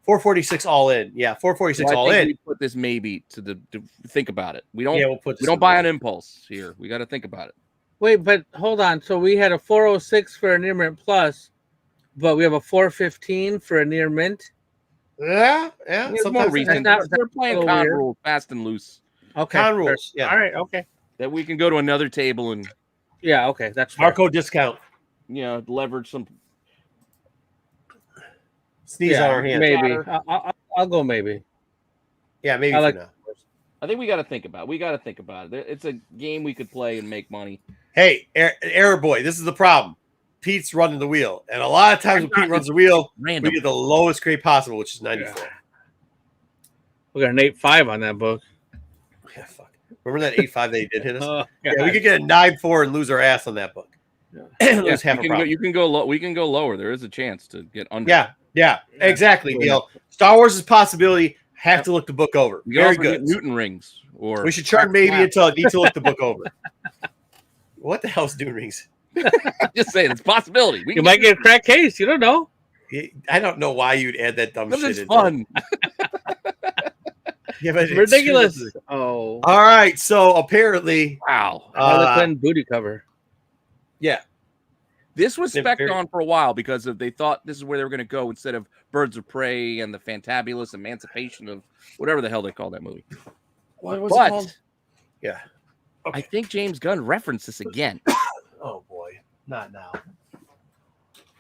446 all in. Yeah, 446 all in. We put this maybe to think about it. We don't. Yeah, we'll put. We don't buy on impulse here. We got to think about it. Wait, but hold on. So we had a 406 for a near mint plus, but we have a 415 for a near mint. Yeah. It's more recent. We're playing con rules, fast and loose. Okay. Con rules. Yeah. All right. Okay. That we can go to another table and. Yeah. Okay. That's fair. Marco discount. Leverage some. Sneeze on our hands. Maybe. I'll go maybe. Yeah, maybe for now. I think we got to think about it. It's a game we could play and make money. Hey, Error Boy, this is the problem. Pete's running the wheel. And a lot of times when Pete runs the wheel, we get the lowest grade possible, which is 94. Yeah. We got an 8.5 on that book. Yeah, fuck. Remember that 8.5 they did hit us? Yeah, we could get a 9.4 and lose our ass on that book. Yeah. Lose half a problem. You can go low. We can go lower. There is a chance to get under. Yeah, exactly. You know, Star Wars is a possibility. Have to look the book over. Very good. Newton rings, or we should turn maybe until need to look the book over. What the hell's Dune rings? Just saying, it's a possibility. You might get a crack case. You don't know. I don't know why you'd add that dumb shit. It's fun. Yeah, but ridiculous. Oh, all right. So apparently, wow, Harlequin booty cover. Yeah, this was spec'd on for a while because they thought this is where they were going to go instead of Birds of Prey and the fantabulous emancipation of whatever the hell they call that movie. What was it called? Yeah, okay. I think James Gunn referenced this again. Oh boy, not now.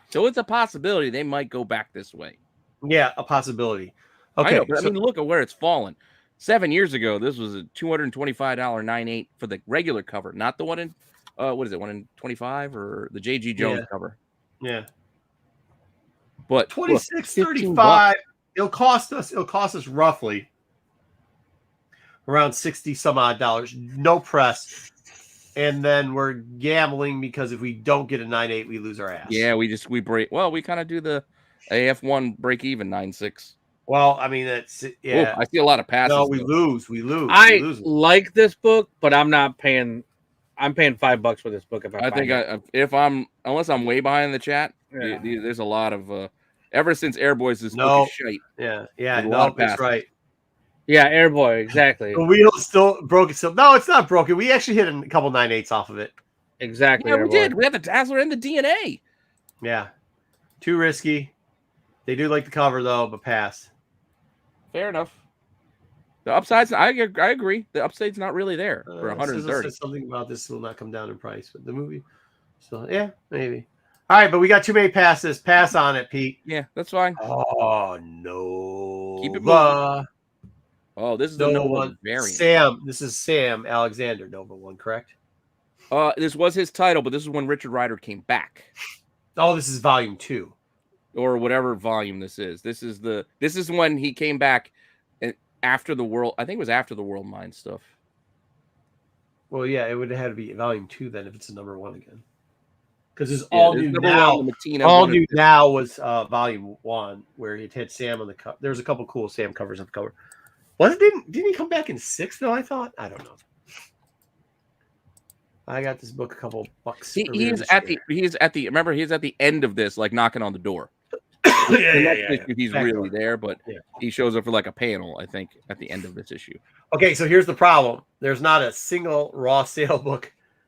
So it's a possibility they might go back this way. Yeah, a possibility. Okay, I know, but I mean, look at where it's fallen. 7 years ago, this was a $225 9.8 for the regular cover, not the one in what is it, 1 in 25 or the J.G. Jones cover? Yeah. But $26.35. It'll cost us roughly around 60 some odd dollars. No press. And then we're gambling because if we don't get a 9.8, we lose our ass. Yeah, we break. Well, we kind of do the AF1 break even 9.6. Well, I mean, that's yeah. I see a lot of passes. No, we lose. We lose. I like this book, but I'm not paying. I'm paying $5 for this book. Unless I'm way behind the chat, there's a lot of ever since Airboys this book is shite. Yeah, no, that's right. Yeah, Airboy, exactly. The wheel still broke itself. No, it's not broken. We actually hit a couple 9.8s off of it. Exactly. Yeah, we did. We had the Dazzler and the DNA. Yeah, too risky. They do like the cover though, but pass. Fair enough. The upside's, I agree. The upside's not really there for 130. Something about this will not come down in price, but the movie. So yeah, maybe. All right, but we got too many passes. Pass on it, Pete. Yeah, that's fine. Oh no. Keep it moving. Oh, this is the Nova variant. Sam, this is Sam Alexander, Nova 1, correct? This was his title, but this is when Richard Rider came back. Oh, this is volume 2. Or whatever volume this is. This is when he came back after the world. I think it was after the World Mind stuff. Well, yeah, it would have had to be volume 2 then if it's a number 1 again. Because it's all new now. All new now was volume 1 where it had Sam on the cover. There's a couple cool Sam covers on the cover. Didn't he come back in 6 though? I thought. I don't know. I got this book a couple bucks. He's at the end of this, like knocking on the door. Yeah. He's really there, but he shows up for like a panel, I think, at the end of this issue. Okay, so here's the problem. There's not a single raw sale book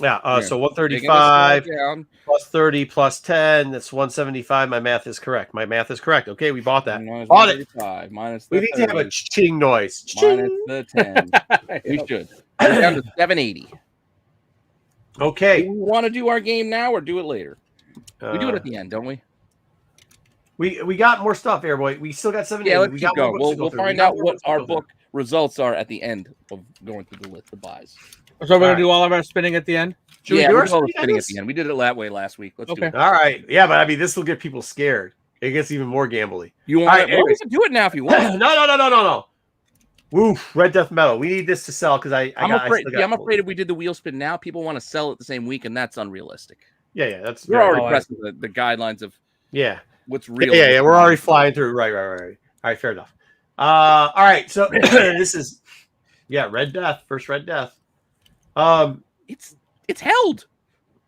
Yeah. So Taking a step 135 down. plus 30 plus 10. That's 175. My math is correct. Okay, we bought that. Minus Bought it. 135, minus We the need to have a 30, ching noise. minus Ching. the 10. We should. We're down to 780. Do Okay. we want to do our game now or do it later? We do it at the end, don't we? We got more stuff, Airboy. We still got 780. Yeah, let's we keep got more going. books to go We'll through. We find got out more what books to our go through. book results are at the end of going through the list of buys. So we're gonna Alright. do all of our spinning at the end. Should we Yeah, do we our do all the spinning spinning at items? the end. We did it that way last week. Let's do Okay. it. All right. Yeah, but I mean, this will get people scared. It gets even more gambly. You want Alright, to? Well, we anyways. can do it now if you want. No. Woof. Red Death Metal. We need this to sell because I'm afraid if we did the wheel spin now, people want to sell it the same week, and that's unrealistic. Yeah. That's We're very- already Oh, I pressing the guidelines of Yeah. what's real. Yeah. We're already flying through. Right. All right. Fair enough. All right. So this is, Red Death. First Red Death. It's held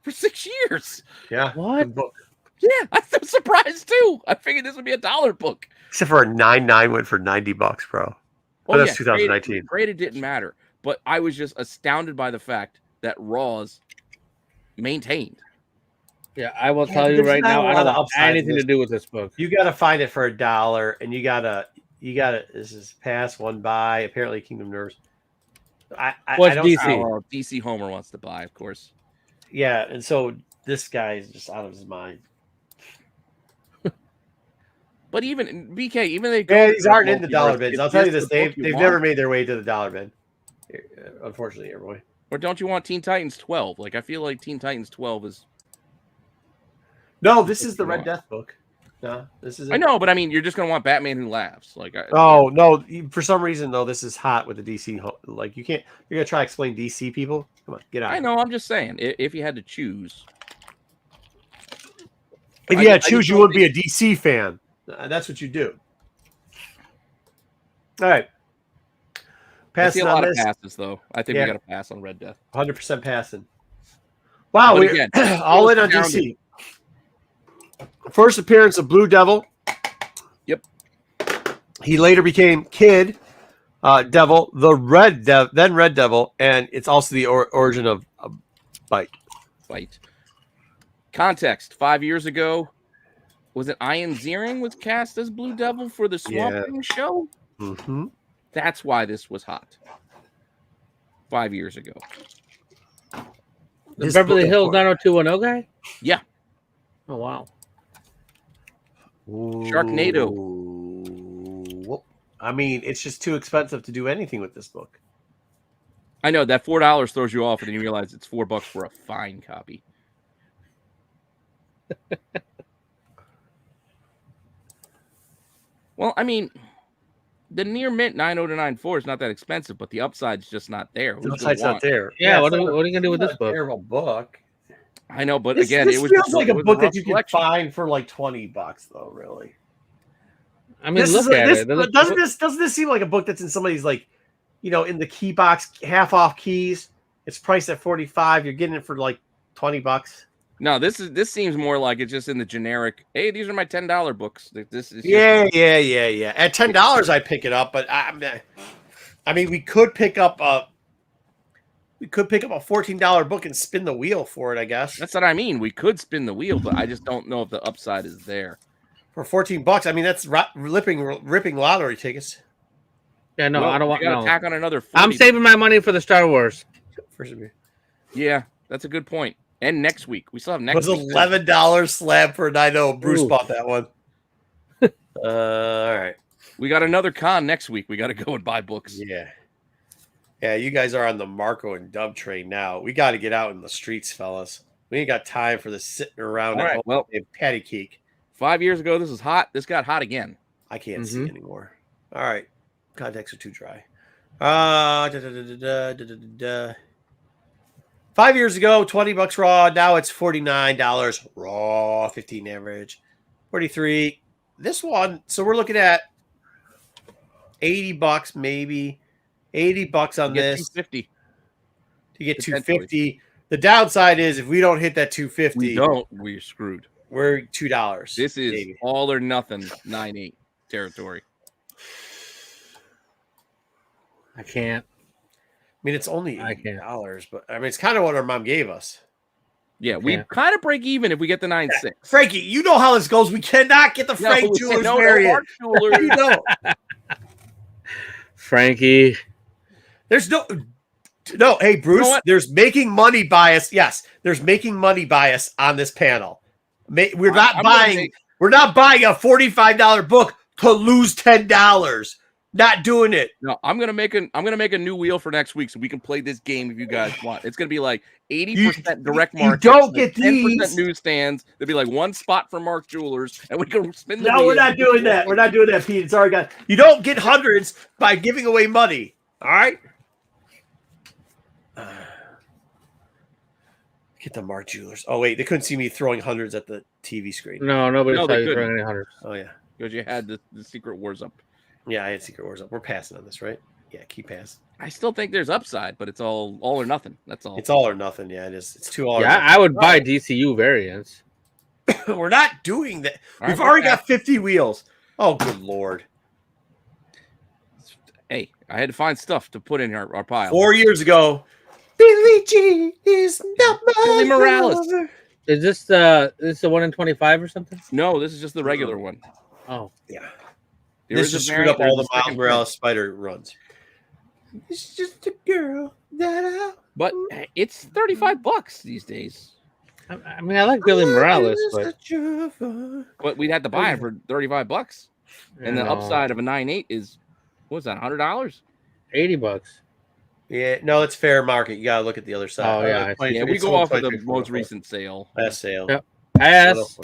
for 6 years. Yeah. What? Good book. Yeah, I'm surprised too. I figured this would be a $1 book. Except for a 9.9 went for $90, bro. Oh, that's 2019. Graded didn't matter, but I was just astounded by the fact that Raws maintained. Yeah, I will Yeah, tell you there's right not now, a I lot don't of want upside in anything to this. do with this book. You got to find it for $1, and you gotta. This is pass one buy. Apparently, Kingdom Nerves. I What's don't. DC? Oh, DC Homer wants to buy, of course. Yeah, and so this guy is just out of his mind. But even BK, even they Yeah, these aren't in the multiverse, dollar bins. is I'll tell you this: the book they've you never want? made their way to the dollar bin. Unfortunately, everybody. Or don't you want Teen Titans 12? Like I feel like Teen Titans 12 is. No, this is the you Red want. Death book. No, this is. I know, but I mean, you're just gonna want Batman Who Laughs. Like, Oh no! For some reason, though, this is hot with the DC. Like you can't. You're gonna try to explain DC people. Come on, get out. I know. I'm just saying, if you had to choose, If you had to choose, you would be a DC fan. That's what you do. All right. I see Passing a on lot of this. passes though. I think we got to pass on Red Death. 100% passing. Wow, But we're again, all in on astounded. DC. First appearance of Blue Devil. Yep. He later became Kid Devil, the Red Devil, then Red Devil, and it's also the origin of Bite. Fight. Context: 5 years ago, was it Ian Ziering was cast as Blue Devil for the Swamp Yeah. Thing show? Mm-hmm. That's why this was hot. 5 years ago. The Beverly Hills 90210 guy? Yeah. Oh, wow. Sharknado. Well, I mean, it's just too expensive to do anything with this book. I know that $4 throws you off, and then you realize it's $4 for a fine copy. Well, I mean, the near mint 90294 is not that expensive, but the upside's just not there. The Who's gonna upside's not want- there. Yeah, what it's are not- you going to do with it's this not a book? Terrible book. I know, but This, again, this it was feels just like it a was book rough that you can selection. find for like $20, though. Really, I mean, look at it. Doesn't this seem like a book that's in somebody's like, in the key box, half off keys? It's priced at $45. You're getting it for like $20. No, this seems more like it's just in the generic. Hey, these are my $10 books. This is just- Yeah. At $10, I'd pick it up, but I mean, we could pick up a $14 book and spin the wheel for it. I guess That's what I mean. We could spin the wheel, but I just don't know if the upside is there. for $14. I mean, that's ripping lottery tickets. Yeah, no, Well, I don't we want gotta no. tack on another 40. I'm saving my money for the Star Wars. Yeah, that's a good point. And next week, we still have It next. was week. $11 slab for a 9.0. Bruce Ooh. bought that one. All right. We got another con next week. We got to go and buy books. Yeah, you guys are on the Marco and Dub train now. We got to get out in the streets, fellas. We ain't got time for this sitting around All right, well, and patty cake. 5 years ago, this was hot. This got hot again. I can't see Mhm. anymore. All right. Contacts are too dry. 5 years ago, $20 raw. Now it's $49 raw, 15 average, 43. This one, so we're looking at $80 maybe, $80 on Get this 250. to get potentially. 250. The downside is if we don't hit that 250, We don't. We're screwed. we're $2. This is maybe. all or nothing 9-8 territory. I can't. mean, it's only I can't. $80, but I mean, it's kind of what our mom gave us. Yeah, we Yeah. kind of break even if we get the 9.6. Frankie, you know how this goes. We cannot get the Frank Jewelers variant. You know, Frankie. there's no. Hey, Bruce, You know what? there's making money bias. Yes, there's making money bias on this panel. We're not buying a $45 book to lose $10. Not doing it. No, I'm gonna make a new wheel for next week so we can play this game if you guys want. It's gonna be like 80% direct market. You don't like get 10% these. newsstands. There'll be like one spot for Mark Jewelers, and we can spin the No, wheel. we're not doing that. We're not doing that, Pete. It's already got. You don't get hundreds by giving away money. All right. Get the Mark Jewelers. Oh wait, they couldn't see me throwing hundreds at the TV screen. No, nobody No, saw they you couldn't. throwing any hundreds. Oh yeah, Because you had the Secret Wars up. yeah. I had Secret Wars up. We're passing on this, right? Yeah, keep passing. I still think there's upside, but it's all or nothing. That's all. It's all or nothing. Yeah, it is. It's too all. Yeah, I would buy DCU variants. We're not doing that. All We've right, already we're got 50 wheels. Oh, good lord! Hey, I had to find stuff to put in our pile. 4 years ago, Billy G is not my Billy Morales. lover. Is this the 1 in 25 or something? No, this is just the regular one. Oh, Yeah, There this is a just screwed up variant, all there's the a Miles second Morales Spider runs. It's just a girl that I. But it's $35 these days. I mean, I like Billy Morales, but But we'd have to buy it for $35. And the you know, upside of a 9.8 is what's that, $100? $80. Yeah, no, it's fair market. You gotta look at the other side. Oh, yeah, I see. Yeah, we go off of the most recent sale. last sale. Yep. Pass.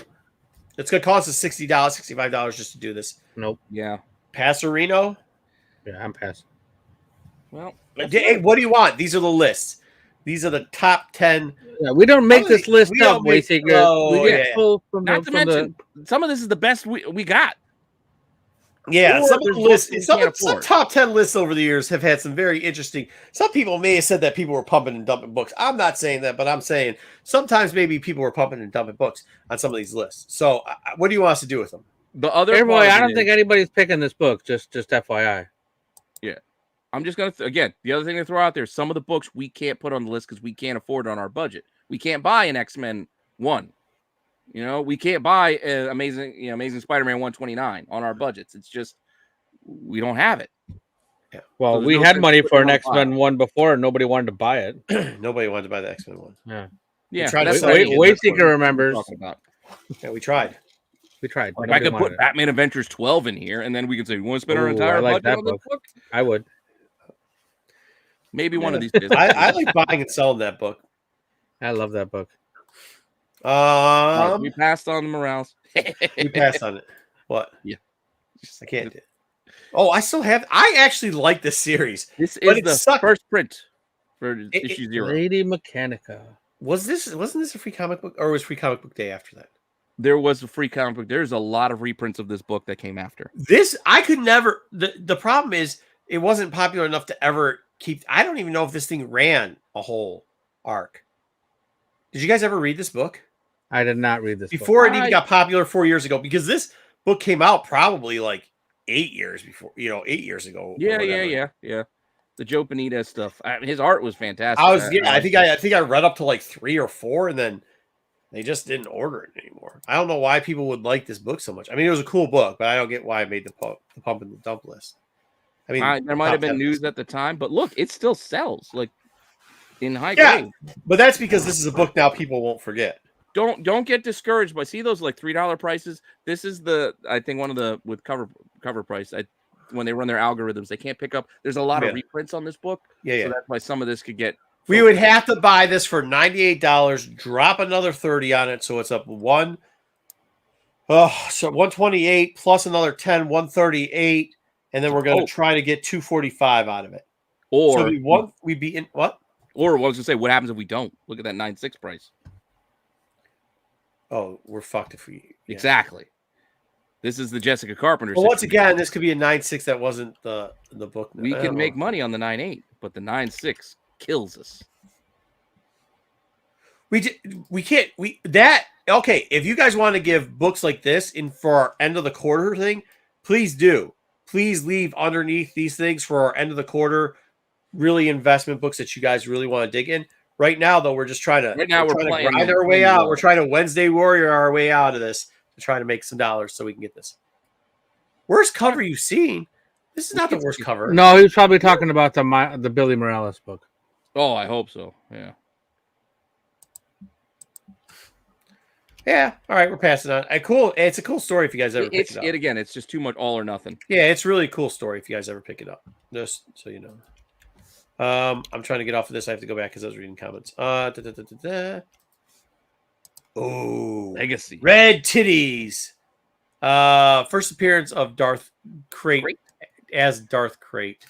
It's gonna cost us $60, $65 just to do this. Nope. Yeah. Passerino. Yeah, I'm passing. Well, Hey, what do you want? These are the lists. These are the top 10. Yeah, we don't make this list we up, don't make- Wayseeker. oh, We get yeah. pulled from not the, to mention, some of this is the best we got. Yeah, Or some of there's the lists, books we some can't afford. top 10 lists over the years have had some very interesting. Some people may have said that people were pumping and dumping books. I'm not saying that, but I'm saying sometimes maybe people were pumping and dumping books on some of these lists. So, what do you want us to do with them? The other Hey, boy, part of I it don't is- think anybody's picking this book. Just FYI. I'm just gonna again. The other thing to throw out there: some of the books we can't put on the list because we can't afford it on our budget. We can't buy an X-Men 1. You know, we can't buy Amazing Spider-Man 129 on our budgets. It's just we don't have it. Well, So there's we no had sense money putting for it an on X-Men file. one before, and nobody wanted to buy it. Nobody wanted to buy the X-Men one. Yeah, tried to that's sell what it. Wayseeker I'm remembers. talking about. Yeah, we tried. We tried. Like I Nobody could wanted put it. Batman Adventures 12 in here, and then we could say, "We want to spend our Ooh, entire I like budget that on this book. book." I would. Maybe one of Yeah. these days. I like buying and selling that book. I love that book. We passed on the Morales. We passed on it. What? Yeah. I can't. Oh, I still have. I actually like this series. This But is it the sucked. first print for issue 0. Lady Mechanica. Wasn't this a free comic book, or was free comic book day after that? There was a free comic book. There's a lot of reprints of this book that came after. This I could never. The problem is it wasn't popular enough to ever keep. I don't even know if this thing ran a whole arc. Did you guys ever read this book I did not read this before book. it even got popular 4 years ago? Because this book came out probably like 8 years before. 8 years ago. or Yeah. The Joe Benitez stuff. His art was fantastic. I think I read up to like 3 or 4, and then they just didn't order it anymore. I don't know why people would like this book so much. I mean, it was a cool book, but I don't get why I made the pump and the dump list. I mean, there might have been top 10 news list. at the time, but look, it still sells like in high Yeah. grade. But that's because this is a book now people won't forget. Don't get discouraged by see those like $3 prices. This is I think one of the with cover price. When they run their algorithms, they can't pick up. There's a lot of reprints on this book. Yeah. So that's why some of this could get. We would have to buy this for $98, drop another 30 on it, so it's up one. Oh, so 128 plus another 10, 138, and then we're going to try to get 245 out of it. Or so we'd be in what? Or what I was gonna say, what happens if we don't? Look at that 9.6 price. Oh, we're fucked if we Exactly. This is the Jessica Carpenter. Well, once situation. again, this could be a 9.6 that wasn't the book. We can make money on the 9.8, but the 9.6 kills us. We can't. Okay. If you guys want to give books like this for our end of the quarter thing, please do. Please leave underneath these things for our end of the quarter really investment books that you guys really want to dig in. Right now, though, we're just trying to we're trying to playing grind our way out. We're trying to Wednesday Warrior our way out of this to try to make some dollars so we can get this. Worst cover you've seen? This is not the worst cover. No, he was probably talking about the Billy Morales book. Oh, I hope so. Yeah. Yeah. All right, we're passing on. Cool. It's a cool story if you guys ever pick it up. Again, it's just too much all or nothing. Yeah, it's really a cool story if you guys ever pick it up. Just so you know. I'm trying to get off of this. I have to go back because I was reading comments. Oh, Legacy. Red Titties. First appearance of Darth Crate as Darth Crate.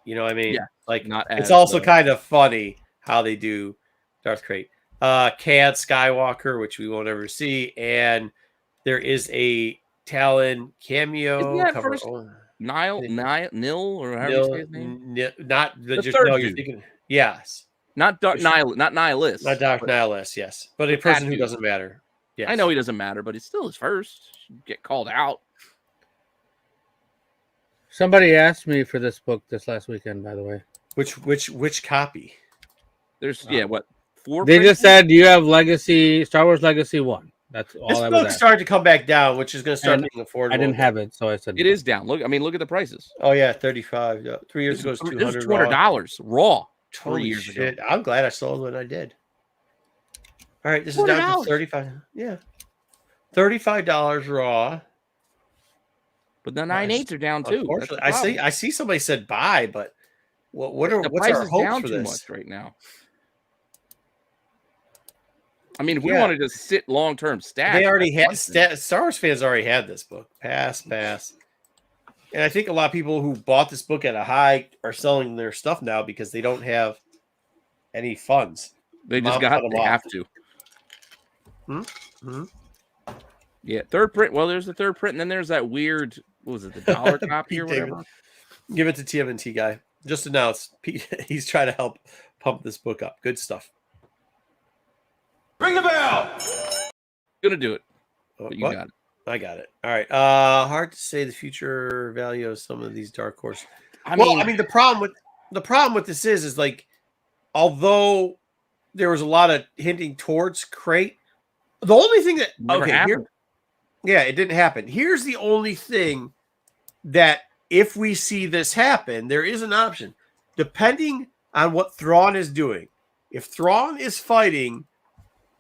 You know what I mean? Yeah. Like, Not it's also kind of funny how they do Darth Crate. Cad Skywalker, which we won't ever see, and there is a Talon cameo. Isn't that cover. first Nil, or however you say his name? Not the just third no. dude. You're thinking, yes, not Nihilist, not Dark Nihilist. Yes, but a person who dude. doesn't matter. Yes. I know he doesn't matter, but it's still his first. Should get called out. Somebody asked me for this book this last weekend, by the way. Which copy? There's what 4? They just said, "Do you have Legacy Star Wars Legacy 1?" That's all This I book was. started to come back down, which is going to start being affordable. I didn't have it, so I said it is down. Look at the prices. Oh yeah, 35. 3 years ago, it was $200 raw. 3 Holy years shit! ago. I'm glad I sold when I did. All right, this is down to 35. Yeah, $35 raw. But the 9.8s are down too. Unfortunately, I see somebody said buy, but what's our hopes down for too this much right now? I mean, if we wanted to sit long term stack, they already had Star Wars fans already had this book. Pass. And I think a lot of people who bought this book at a high are selling their stuff now because they don't have any funds. They just have to. Hmm? Yeah, third print. Well, there's the third print, and then there's that weird. What was it? The dollar copy or whatever. Give it to TMNT guy. Just announced he's trying to help pump this book up. Good stuff. Ring the bell. Gonna do it. But you got it. I got it. All right. Hard to say the future value of some of these dark horse. I mean, the problem with this is like, although there was a lot of hinting towards Crate, the only thing that it didn't happen. Here's the only thing that if we see this happen, there is an option, depending on what Thrawn is doing. If Thrawn is fighting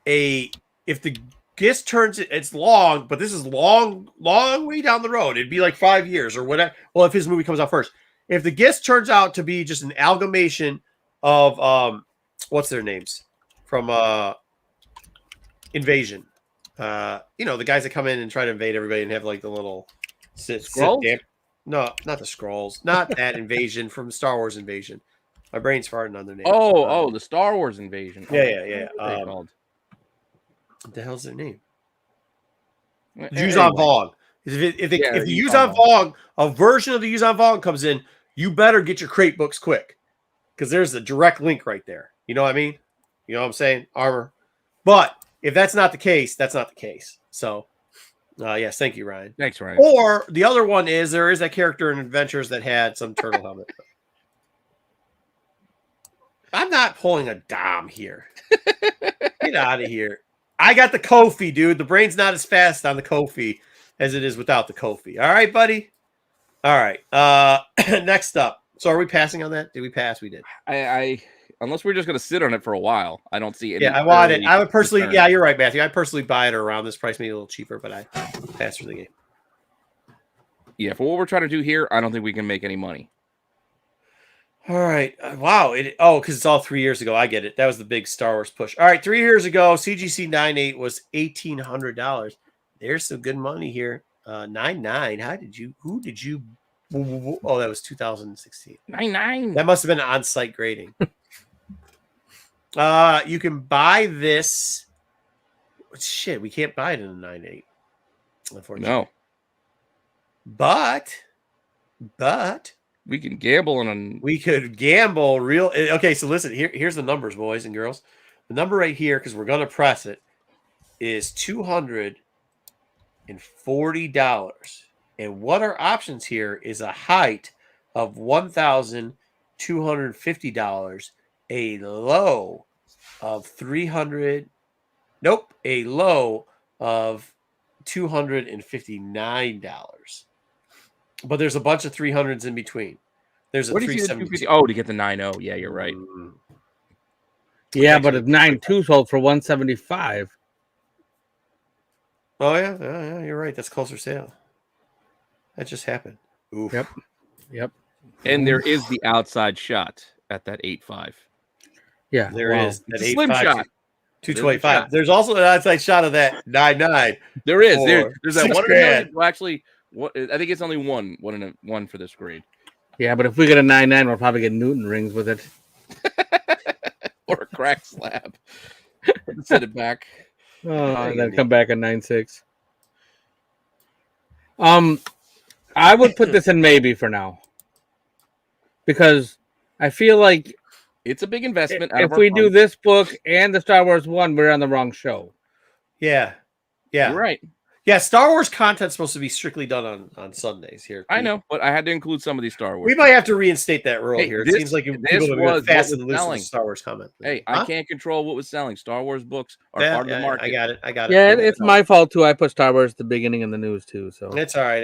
if the Gist turns it's long, but this is long way down the road. It'd be like 5 years or whatever. Well, if his movie comes out first, if the Gist turns out to be just an amalgamation of what's their names from Invasion, the guys that come in and try to invade everybody and have like the little Skrulls? No, not the Skrulls, not that Invasion from Star Wars Invasion. My brain's farting on their names. The Star Wars Invasion. Yeah. What are they called? What the hell's their name? Anyway. Yuzan Vong. If the Yuzan Vong, a version of the Yuzan Vong comes in, you better get your Crate books quick, because there's a direct link right there. You know what I mean? You know what I'm saying? Armor. But if that's not the case, that's not the case. So, yes, thank you, Ryan. Thanks, Ryan. Or the other one is there is that character in Adventures that had some turtle helmet. I'm not pulling a dom here. Get out of here. I got the Kofi, dude. The brain's not as fast on the Kofi as it is without the Kofi. All right, buddy? All right. Next up. So are we passing on that? Did we pass? We did. I unless we're just going to sit on it for a while, I don't see it. Yeah, I want it. I would personally, yeah, you're right, Matthew. I'd personally buy it around this price, maybe a little cheaper, but I pass for the game. Yeah, for what we're trying to do here, I don't think we can make any money. All right. Wow. Because it's all 3 years ago. I get it. That was the big Star Wars push. All right. 3 years ago, CGC 9.8 was $1,800. There's some good money here. 9.9. Who did you? Oh, that was 2016. 9.9. That must have been on-site grading. You can buy this. Shit, we can't buy it in a 9.8. Unfortunately. No. But we can gamble on. We could gamble real. Okay, so listen. Here's the numbers, boys and girls. The number right here, because we're gonna press it, is $240. And what our options here is a height of 1,000 $250. A low of $300. Nope, a low of $259. But there's a bunch of 300s in between. There's a What do you see the 370. 250? Oh, to get the 9.0. Yeah, you're right. Yeah, but a 9.2 sold for 175. Oh yeah, you're right. That's closer sale. That just happened. Oof. Yep. And there is the outside shot at that 8.5. Yeah, There it is. It's That a slim 8.5, shot. 225. There's also an outside shot of that 9.9. There is. For There's that $6 one. grand. Well, actually, I think it's only one for this grade. Yeah, but if we get a 9.9, we'll probably get Newton rings with it. Or a crack slab. Set it back. Oh, and then come back at 9.6. I would put this in maybe for now, because I feel like It's a big investment. if we do this book and the Star Wars one, we're on the wrong show. Yeah. You're right. Yeah, Star Wars content's supposed to be strictly done on Sundays here. I know, but I had to include some of these Star Wars. We might have to reinstate that rule Hey, here. It this- seems like this people have was been fast what and was loose with selling. the Star Wars comment. Hey, Huh? I can't control what was selling. Star Wars books are Yeah, part of the market. I got it. Yeah, it's my fault too. I put Star Wars at the beginning in the news too. So It's all right.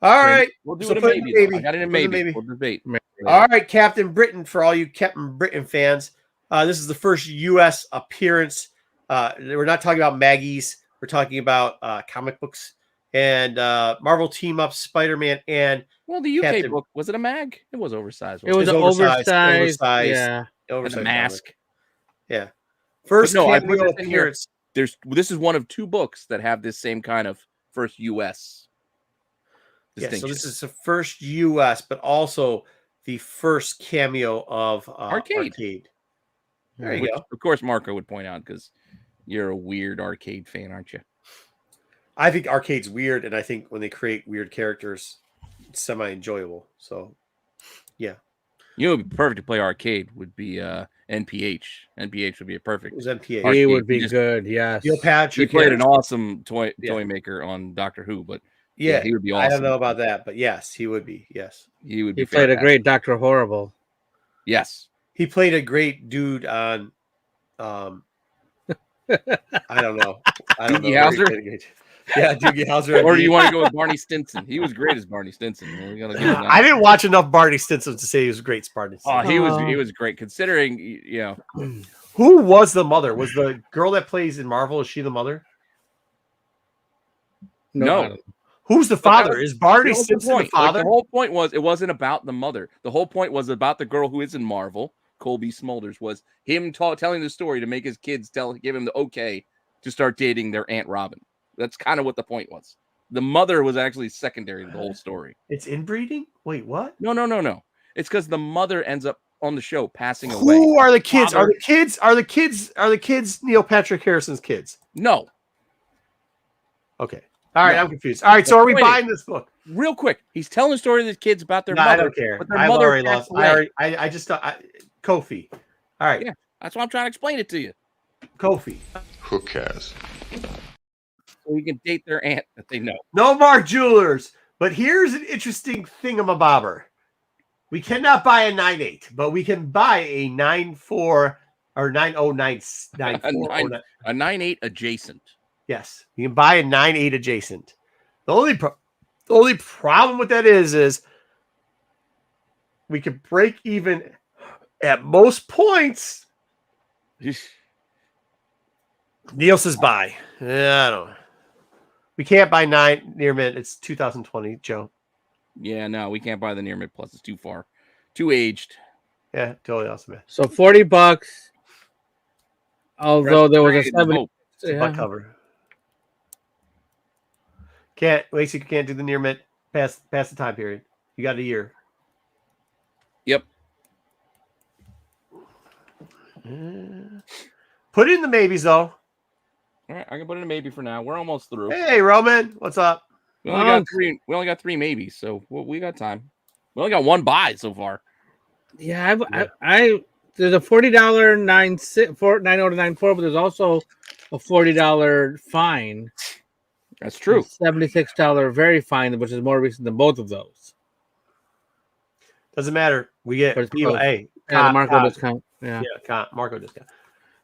All right. We'll do So it in put it in maybe. maybe. I got it in Put it in maybe. maybe. We'll debate. All right, Captain Britain, for all you Captain Britain fans. This is the first U.S. appearance. We're not talking about Maggie's. We're talking about comic books and Marvel Team Up, Spider-Man, and Well, the UK Captain- book, was it a mag? It was oversized. it was It's an oversized, oversized. Yeah, and oversized a mask. Yeah. First But no, I put cameo this in here. appearance. This is one of two books that have this same kind of first US Yeah, distinction. so this is the first U.S., but also the first cameo of Arcade. There you Which, go. of course, Marco would point out because you're a weird Arcade fan, aren't you? I think Arcade's weird, and I think when they create weird characters, it's semi-enjoyable. So, yeah. You know, would be perfect to play Arcade would be NPH. NPH would be a It perfect. was MPA. he Arcade, would be you just- good. Yes, Neil He Patrick. played an yeah. awesome toy Yeah. maker on Doctor Who, but Yeah, he would be I awesome. don't know about that, but yes, he would be. Yes. He would be. he played a fantastic. great Dr. Horrible. Yes. He played a great dude on I don't know. I don't Doogie know. Howser? Yeah, Doogie Howser. Or do you want to go with Barney Stinson? He was great as Barney Stinson. We gotta give him that. I didn't watch enough Barney Stinson to say he was a great Barney Oh, Stinson. he was great considering Who was the mother? Was the girl that plays in Marvel, is she the mother? No. I don't- Who's the But that father? was- Is Barney that was the Stinson the point. Like, father? the whole point was it wasn't about the mother. The whole point was about the girl who is in Marvel, Colby Smulders, was him telling the story to make his kids give him the okay to start dating their Aunt Robin. That's kind of what the point was. The mother was actually secondary to the whole story. It's inbreeding? Wait, what? No. It's because the mother ends up on the show passing away. Who are the kids? Father- Are the kids Neil Patrick Harrison's kids? No. Okay. All right, No. I'm confused. All right, so The are we point buying this book? Real quick, he's telling the story to the kids about their No, mother. I don't care. But their I've mother already passed lost. away. I just Kofi. All right, Yeah. That's why I'm trying to explain it to you. Kofi. Who cares? So we can date their aunt that they know. No Mark Jewelers. But here's an interesting thingamabobber. We cannot buy a 9.8, but we can buy a 9.4 or 9.09. A 9.8 adjacent. Yes, you can buy a 9.8 adjacent. The only problem with that is we can break even at most points. Neil says buy. I don't know. We can't buy 9 near mid. It's 2020, Joe. Yeah, no, we can't buy the near mid plus. It's too far. Too aged. Yeah, totally awesome, man. So $40. Although there was a 70. Hope. It's a butt cover. Lacey can't do the near mid past the time period. You got a year. Yep. Put it in the maybes though. All right, I can put it in maybe for now. We're almost through. Hey Roman, what's up? We only got three maybes, so we got time. We only got one buy so far. Yeah, I there's a $40 9.0 to 9.4, but there's also a $40 fine. That's true. $76 very fine, which is more recent than both of those. Doesn't matter. We get But it's people. close. Hey, Yeah, the Marco discount. Yeah. Marco discount.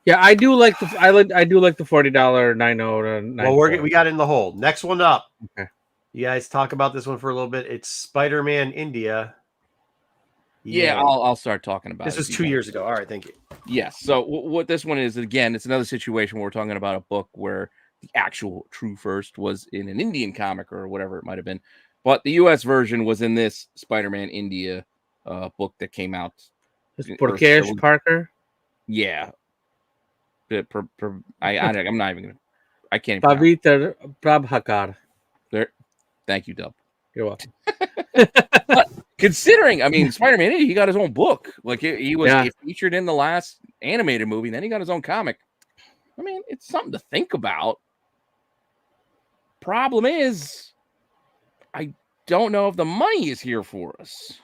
Yeah, I do like the I do like the $40 90 to 9. Well, we got it in the hole. Next one up. Okay. You guys talk about this one for a little bit. It's Spider-Man India. Yeah, I'll start talking about this it. was 2 years ago. All right, thank you. Yes. So what this one is, again, it's another situation where we're talking about a book where the actual true first was in an Indian comic or whatever it might have been, but the U.S. version was in this Spider-Man India book that came out. Porkesh Parker. Yeah. I'm not even gonna. I can't. Pavitra Prabhakar. There. Thank you, Dub. You're welcome. But considering, I mean, Spider-Man, he got his own book. Like he was featured in the last animated movie. Then he got his own comic. I mean, it's something to think about. Problem is, I don't know if the money is here for us.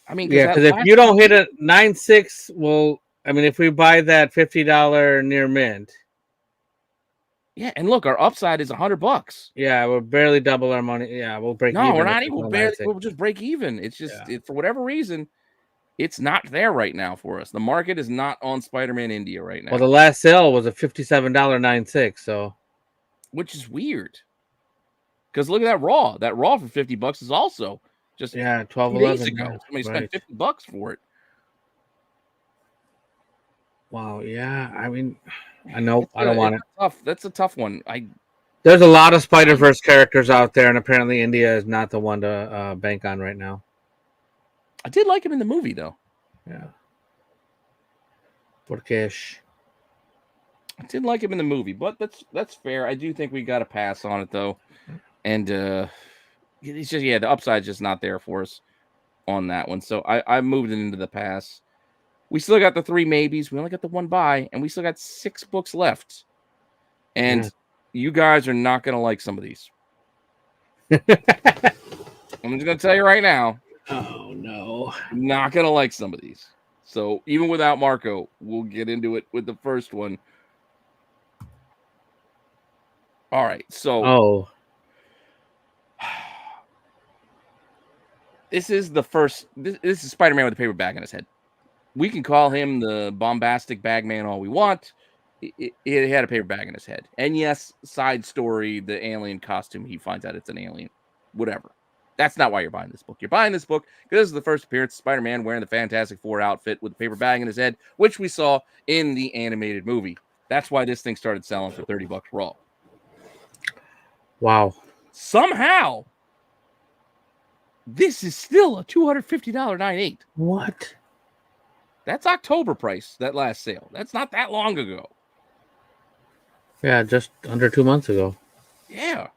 I mean, because if you don't hit a 9.6, well, I mean, if we buy that $50 near mint. Yeah, and look, our upside is $100. Yeah, we'll barely double our money. Yeah, we'll break even. No, we're not even. We'll just break even. It's just for whatever reason, it's not there right now for us. The market is not on Spider-Man India right now. Well, the last sale was a $57 9.6, so which is weird. Because look at that Raw. That Raw for $50 is also just 12 days ago. Somebody spent $50 for it. Wow, yeah. I mean, I know I don't want it. That's a tough one. There's a lot of Spider-Verse characters out there, and apparently India is not the one to bank on right now. I did like him in the movie, though. Yeah. Porkesh. I did like him in the movie, but that's fair. I do think we got to pass on it, though. And it's just, the upside's just not there for us on that one. So I moved it into the pass. We still got the 3 maybes. We only got the 1 buy, and we still got 6 books left. And you guys are not going to like some of these. I'm just going to tell you right now. Oh, no. Not going to like some of these. So even without Marco, we'll get into it with the first one. All right. So. This is the first. This is Spider-Man with a paper bag on his head. We can call him the bombastic bagman all we want. It had a paper bag in his head. And yes, side story, the alien costume, he finds out it's an alien. Whatever. That's not why you're buying this book. You're buying this book because this is the first appearance of Spider-Man wearing the Fantastic Four outfit with a paper bag in his head, which we saw in the animated movie. That's why this thing started selling for $30 raw. Wow. Somehow, this is still a $250 9.8. What? That's October price, that last sale. That's not that long ago. Yeah, just under 2 months ago. Yeah.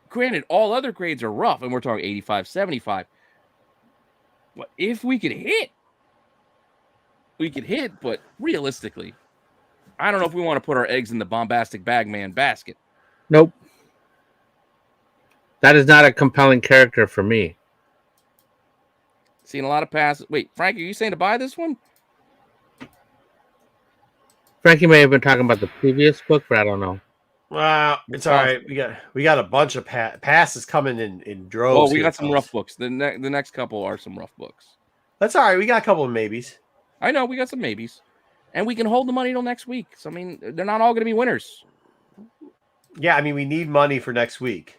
Granted, all other grades are rough, and we're talking 85, 75. But if we could hit, but realistically, I don't know if we want to put our eggs in the bombastic bagman basket. Nope. That is not a compelling character for me. Seen a lot of passes. Wait, Frank, are you saying to buy this one? Frankie may have been talking about the previous book, but I don't know. Well, it's all right. We got a bunch of passes coming in droves. Oh, we got some rough books. The next couple are some rough books. That's all right. We got a couple of maybes. I know we got some maybes, and we can hold the money till next week. So I mean, they're not all going to be winners. Yeah, I mean, we need money for next week.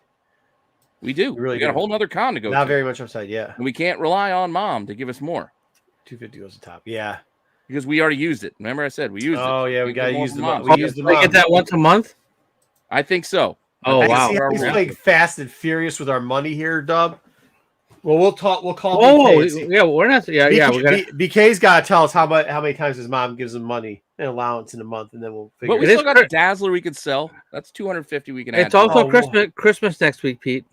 We do. We got a whole nother con to go. Not very much upside, yeah. And we can't rely on Mom to give us more. 250 goes to top, yeah. Because we already used it. Remember I said we used it. Oh, yeah, we got to use the Mom. We get that once a month? I think so. Oh, wow. See how he's playing fast and furious with our money here, Dub? Well, we'll talk. We'll call. Yeah, we're not. Yeah. BK's got to tell us how many times his mom gives him money and allowance in a month, and then we'll figure. But we still got a Dazzler we could sell. That's $250 we can add. It's also Christmas next week, Pete.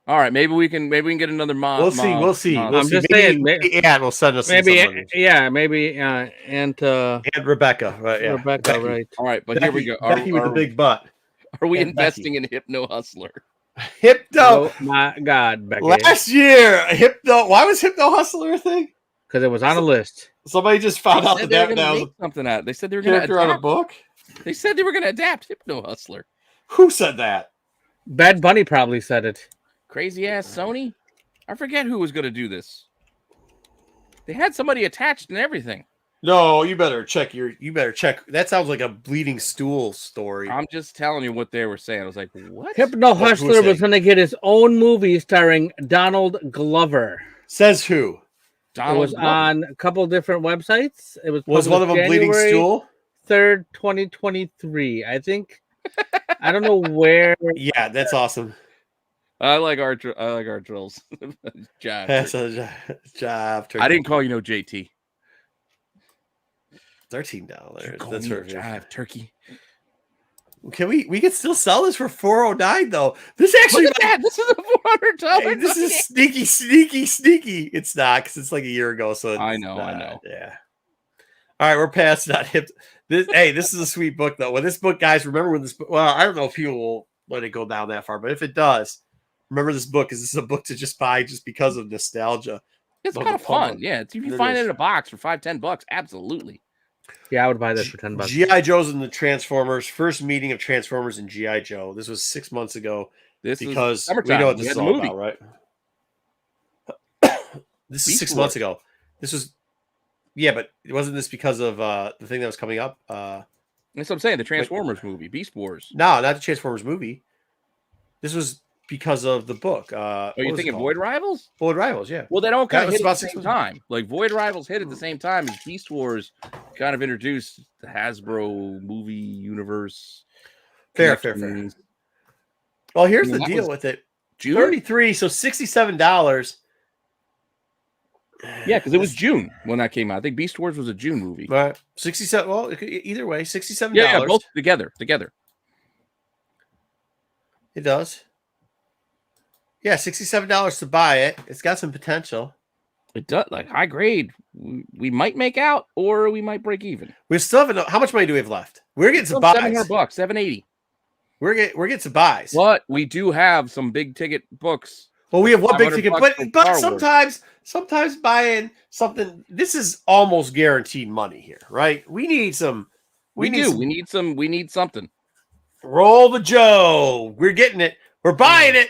All right, maybe we can get another mom. We'll see. I'm just saying. Aunt will send us. Maybe Aunt Rebecca. Right. Yeah. Rebecca. Becky. Right. All right, but Becky, here we go. Becky with the big butt. Are we investing in Hypno Hustler? Hypno. Oh my God, Becky. Last year, Hypno. Why was Hypno Hustler a thing? Because it was on a list. Somebody just found out that was something out. They said they were going to adapt a book. They said they were going to adapt Hypno Hustler. Who said that? Bad Bunny probably said it. Crazy ass Sony. I forget who was going to do this. They had somebody attached and everything. No, you better check. That sounds like a bleeding stool story. I'm just telling you what they were saying. I was like, what? Hypno Who was Hustler was saying? going to get his own movie starring Donald Glover. Says who? It was on a couple different websites. It was one of them bleeding January stool? 3rd, 2023. I think. I don't know where. Yeah, that's awesome. I like our drills. Job. That's a job. I didn't call you no JT. $13. That's perfect. Jive turkey. Can we can still sell this for $409 though? This actually Look at that. This is a $400. Hey, this is sneaky. It's not because it's like a year ago. So I know. Yeah. All right, we're past that. This is a sweet book though. When this book, guys, remember when this book? Well, I don't know if people will let it go down that far, but if it does, remember this book because this is a book to just buy just because of nostalgia. It's kind of fun. Yeah, if you find it in a box for $5-10, absolutely. Yeah, I would buy this for $10. G.I. Joe's and the Transformers. First meeting of Transformers and G.I. Joe. This was 6 months ago. Because we know what this is all about, right? This is 6 months ago. This was, but wasn't this because of the thing that was coming up? That's what I'm saying. The Transformers movie, Beast Wars. No, not the Transformers movie. This was because of the book. Are you thinking Void Rivals? Void Rivals, yeah. Well, they don't kind of hit at the same time. Like Void Rivals hit at the same time as Beast Wars kind of introduced the Hasbro movie universe. Fair. Well, here's the deal with it. June? 33, so $67. Yeah, because it was June when that came out. I think Beast Wars was a June movie. Right. 67. Well, either way, $67. Yeah, both together. It does. Yeah, $67 to buy it. It's got some potential. It does, like high grade. We might make out, or we might break even. We still have how much money do we have left? We're getting some buys. $700, $780. We're getting some buys. But we do have some big ticket books. Well, we have one big ticket, but sometimes buying something. This is almost guaranteed money here, right? We need some. We need something. Roll the Joe. We're getting it. We're buying it.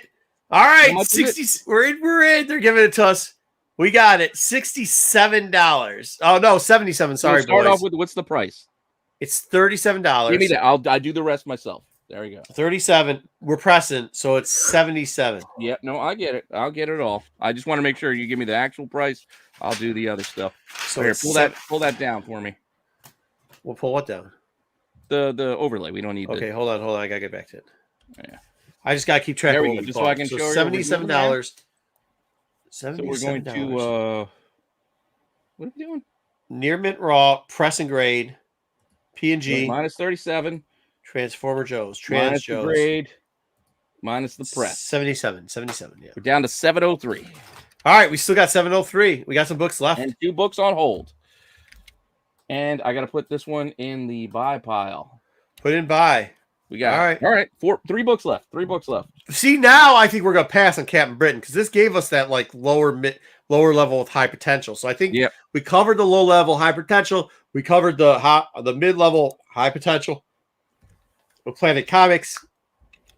All right, 60. We're in. They're giving it to us. We got it. $67. Oh no, 77. Sorry, start off with what's the price? It's $37. Give me that. I'll do the rest myself. There you go. 37. We're pressing, so it's 77. Yeah, no, I get it. I'll get it all. I just want to make sure you give me the actual price. I'll do the other stuff. So here, pull that down for me. We'll pull what down? The overlay. We don't need. Okay, hold on. I gotta get back to it. Yeah. I just gotta keep track of just so I can show you. $77. $77. So we're going to what are we doing? Near mint raw, press and grade, P&G. Minus 37. Transformer Joe's. Minus the grade. Minus the press. 77, yeah. We're down to 703. All right, we still got 703. We got some books left. And 2 books on hold. And I got to put this one in the buy pile. Put in buy. We got all right. 3 books left. 3 books left. See, now I think we're gonna pass on Captain Britain because this gave us that like lower level with high potential. So I think we covered the low level high potential. We covered the mid level high potential. With Planet Comics,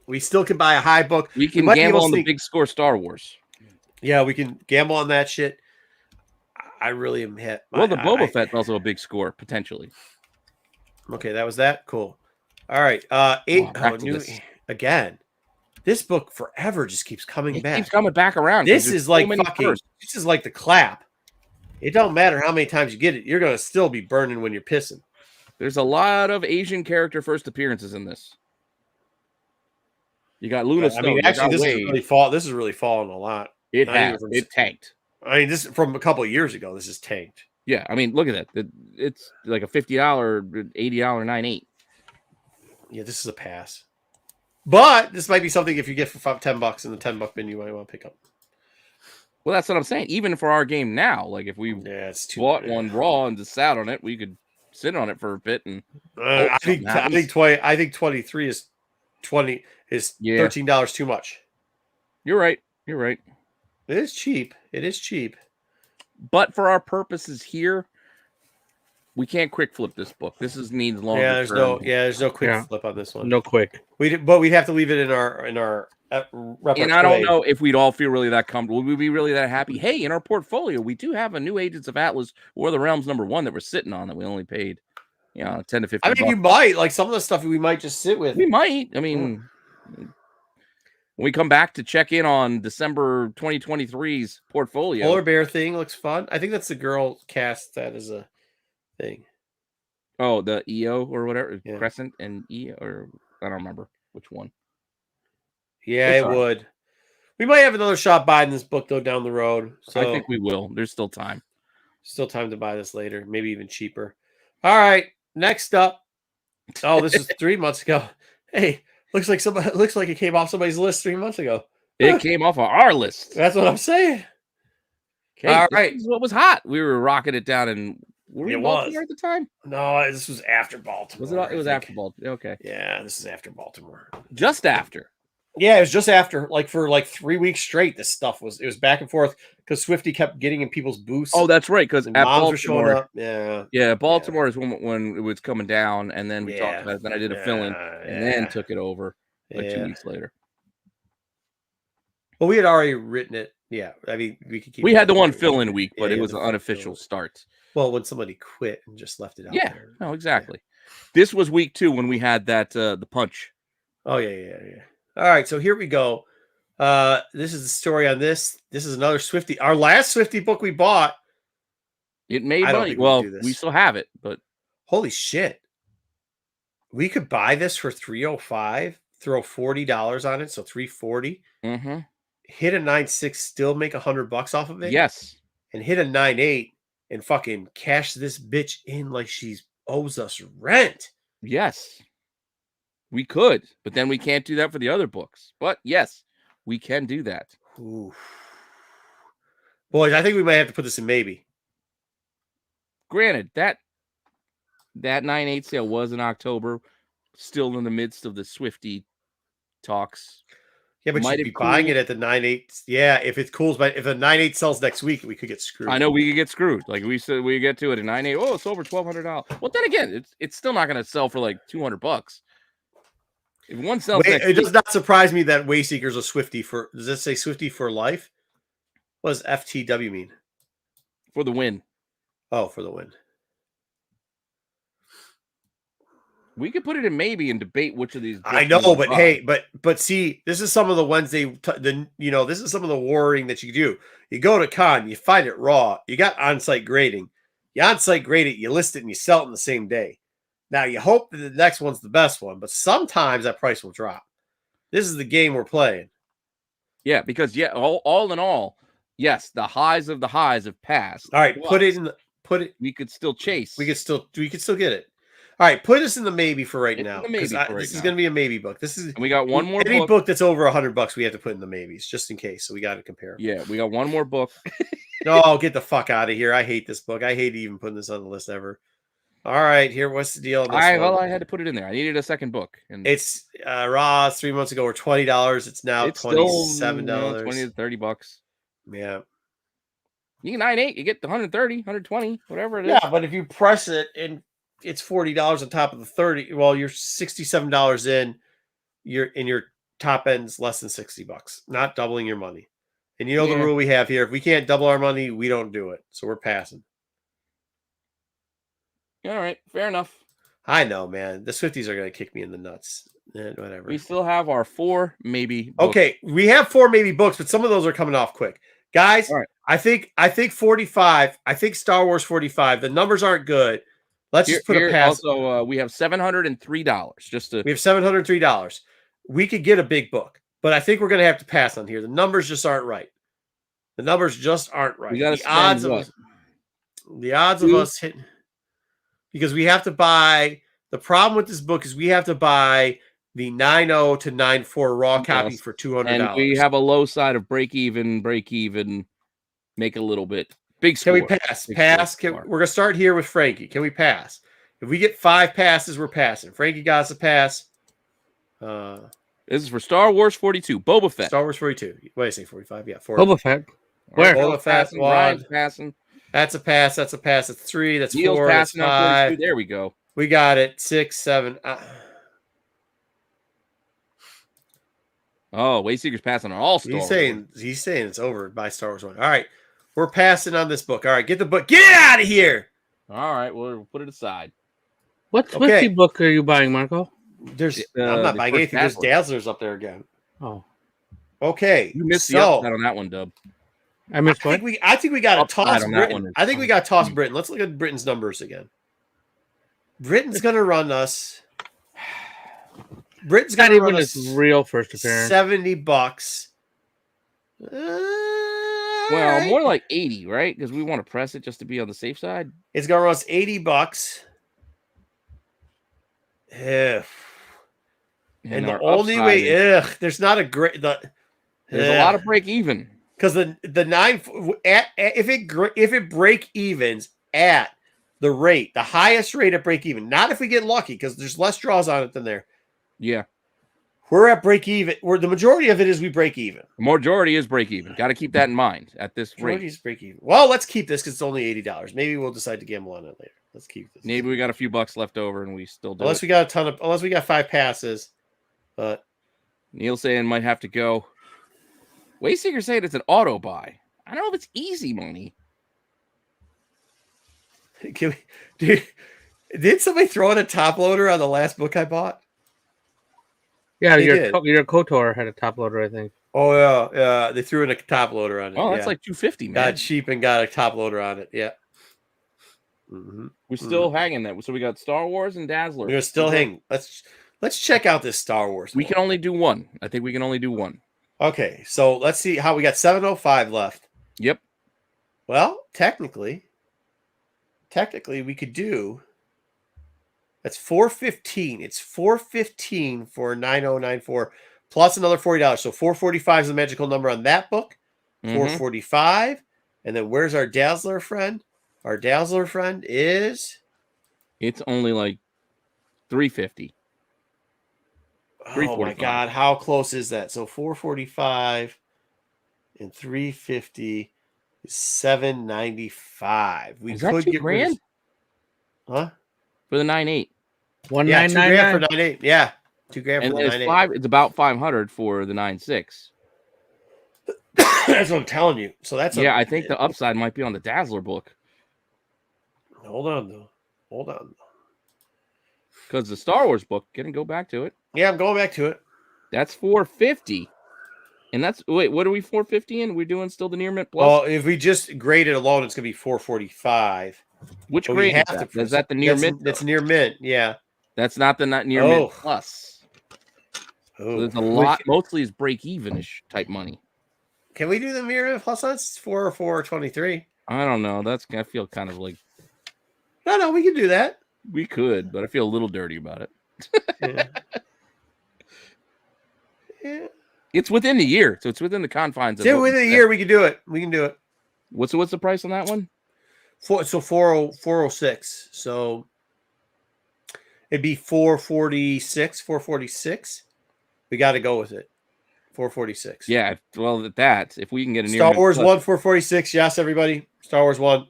we still can buy a high book. We can gamble on the big score Star Wars. Yeah, we can gamble on that shit. I really am hit. Well, the Boba Fett's also a big score potentially. Okay, that was that. Cool. All right. Again. This book forever just keeps coming back. Keeps coming back around. This is like this is like the clap. It don't matter how many times you get it, you're gonna still be burning when you're pissing. There's a lot of Asian character first appearances in this. You got Luna Stone. I mean, actually, this is really falling a lot. It tanked. I mean, this from a couple of years ago. This is tanked. Yeah, I mean, look at that. It's like a $50, $80 9.8. Yeah, this is a pass. But this might be something if you get for $10 in the $10 bin, you might want to pick up. Well, that's what I'm saying. Even for our game now, like if we bought one raw and just sat on it, we could sit on it for a bit. And I think 23 is $13 too much. You're right. It is cheap. But for our purposes here, we can't quick flip this book. This needs longer. Yeah, there's no quick Yeah. flip on this one. No quick. But we'd have to leave it in our repertoire. And I don't know if we'd all feel really that comfortable. Would we be really that happy? Hey, in our portfolio, we do have a new Agents of Atlas War of the Realms #1 that we're sitting on that we only paid, 10 to 15 I mean, you might like some of the stuff we might just sit with. We might. I mean, when we come back to check in on December 2023's portfolio. Polar bear thing looks fun. I think that's the girl cast that is a thing. Oh, the EO or whatever, Yeah. Crescent and EO, or I don't remember which one. Yeah, It's it all right. would. We might have another shot buying this book though down the road. So I think we will. There's still time. still time to buy this later, maybe even cheaper. All right, next up. Oh, this is 3 months ago. Hey, looks like it came off somebody's list 3 months ago. It came off of our list. That's what I'm saying. Okay, all this right. is what was hot. We were rocking it down, and were we It in was. Baltimore at the time? No, this was after Baltimore. Was it? It was I think. after Baltimore. Okay, Yeah, this is after Baltimore. just after. Yeah, it was just after, for 3 weeks straight. This stuff was back and forth because Swifty kept getting in people's booths. Oh, that's right. Because and at moms were showing Baltimore, up. Yeah, yeah, Baltimore is when it was coming down, and then we talked Yeah. about it. Then I did a fill-in, and then took it over like 2 weeks later. Well, we had already written it. Yeah, I mean, we could keep. We had the one going. fill-in week, but Yeah, it was the an unofficial start. Well, when somebody quit and just left it out Yeah, there. no, exactly. This was week 2 when we had that the punch. Oh yeah. All right, so here we go. This is the story on this. This is another Swifty. Our last Swifty book we bought. It made I don't money. think we Well, can do this. we still have it, but Holy shit! We could buy this for $305. Throw $40 on it, so $340. Hit a 9.6, still make $100 off of it. yes, And hit a 9.8 and fucking cash this bitch in like she's owes us rent. yes, we could, but then we can't do that for the other books. But yes, we can do that. Oof. Boys, I think we might have to put this in maybe. Granted, that 9.8 sale was in October, still in the midst of the Swifty talks. Yeah, but Might you'd be have buying cooled. it at the 9.8. Yeah, if it cools, but if a 9.8 sells next week, we could get screwed. I know we could get screwed. Like we said, we get to it at 9.8. Oh, it's over $1,200. Well, then again, it's still not going to sell for like $200. If one sells next It week, does not surprise me that Wayseeker's a Swifty for. Does it say Swifty for life? What does FTW mean? for the win, Oh, for the win. we could put it in maybe and debate which of these. I books we know, wanna but buy. hey, but see, this is some of the Wednesday. This is some of the warring that you do. You go to con, you find it raw. You got on-site grading. You on-site grade it, you list it, and you sell it in the same day. Now you hope that the next one's the best one, but sometimes that price will drop. This is the game we're playing. Yeah, because all in all, yes, the highs of the highs have passed. All right, but put it. We could still chase. We could still get it. All right, put us in the maybe for right It's in now. the maybe 'cause for right this is now. going to be a maybe book. This is And we got one more any book. book that's over $100. We have to put in the maybes just in case. So we got to compare. Yeah, we got one more book. No, get the fuck out of here. I hate this book. I hate even putting this on the list ever. All right, here. What's the deal on this one? I had to put it in there. I needed a second book, and It's raw. 3 months ago, were $20. It's now it's still $27. 20 to $30. Yeah, You get 9.8, you get the 130, 120, whatever it is. yeah. But if you press it and it's $40 on top of the 30, well, you're $67 in. Your top end's less than $60, not doubling your money. And you know the Yeah. rule we have here: if we can't double our money, we don't do it. So we're passing. All right, fair enough. I know, man. The Swifties are going to kick me in the nuts. Whatever. We still have our 4 maybe books. Okay, we have 4 maybe books, but some of those are coming off quick. Guys, All right. I think 45. I think Star Wars 45. The numbers aren't good. Let's just put a pass. Also, we have $703 just to. We have $703. We could get a big book, but I think we're going to have to pass on here. The numbers just aren't right. The numbers just aren't right. We gotta The odds spend of us hitting, because we have to buy. The problem with this book is we have to buy the 9.0 to 9.4 raw copy for $200. And we have a low side of break even, make a little bit. Big score. Can we pass? Big Pass. score. We're going to start here with Frankie. Can we pass? If we get 5 passes, we're passing. Frankie got us a pass. This is for Star Wars 42, Boba Fett. Star Wars 42. What did I say, 45? Yeah, 40. Boba Fett. Where? Boba Fett. Fett, Ryan's passing. That's a pass. That's a pass. That's 3. That's Neil's 4. That's passing on 5. 42. There we go. We got it. 6, 7. Oh, Wayseeker's passing on all Star He's Wars. saying it's over by Star Wars 1. All right. We're passing on this book. All right. Get the book. Get it out of here. All right, we'll put it aside. What Swifty book are you buying, Marco? I'm not buying anything. There's Dazzlers up there again. Oh. Okay. You missed the upside on that one, Dub. I missed what? I think we got to toss on that Britain. one. I think we got to toss Britain. Let's look at Britain's numbers again. Britain's going to run us. Britain's going to run us real first appearance. $70. Well, right. more like 80, right? Because we want to press it just to be on the safe side. It's going to run us $80. Yeah. And the only way, there's not a great. There's a lot of break even because the 9 if it break evens at the rate, the highest rate at break even, not if we get lucky because there's less draws on it than there. Yeah, we're at break even. The majority of it is we break even. The majority is break even. Got to keep that in mind at this rate. Is break even. Well, let's keep this because it's only $80. Maybe we'll decide to gamble on it later. Let's keep this. Maybe we got a few bucks left over and we still do. Unless we got unless we got 5 passes. But Neil saying might have to go. Wayseeker saying it's an auto buy. I don't know if it's easy money. Did somebody throw in a top loader on the last book I bought? Yeah, your KOTOR had a top loader, I think. Oh yeah, they threw in a top loader on it. Oh, that's like $250, man. Got cheap and got a top loader on it. Yeah. Mm-hmm. We're still hanging that. So we got Star Wars and Dazzler. We're still hanging. Let's check out this Star Wars. We can only do one. I think we can only do one. Okay, so let's see how we got 705 left. Yep. Well, technically we could do. That's 415. It's 415 for 9094 plus another $40. So 445 is the magical number on that book. 445. And then where's our Dazzler friend? Our Dazzler friend is. It's only like 350. Oh my God, how close is that? So 445 and 350 is 795. We is that could $2 get grand? Huh? For the 9.8. 1999 for 9.8. Yeah, $2 grand and for the 9.8. It's about 500 for the 9.6. That's what I'm telling you. So that's I think the upside might be on the Dazzler book. Hold on though. Because the Star Wars book, can go back to it. Yeah, I'm going back to it. That's 450. And that's what are we 450 in? We're doing still the near mint plus? Well, if we just grade it alone, it's gonna be 445. Which grade is that? Is that the near mint? That's near mint, yeah. That's not the near mint plus. So there's a lot, mostly is break even-ish type money. Can we do the near mint plus? That's 4 or 423. I don't know. I feel kind of like No, we can do that. We could, but I feel a little dirty about it. Yeah. It's within the year, so it's within the confines of within the year we can do it. We can do it. What's the price on that one? 406. So it'd be 446. We got to go with it. 446. Yeah, well, if we can get a Star Wars 1 446. Yes, everybody. Star Wars 1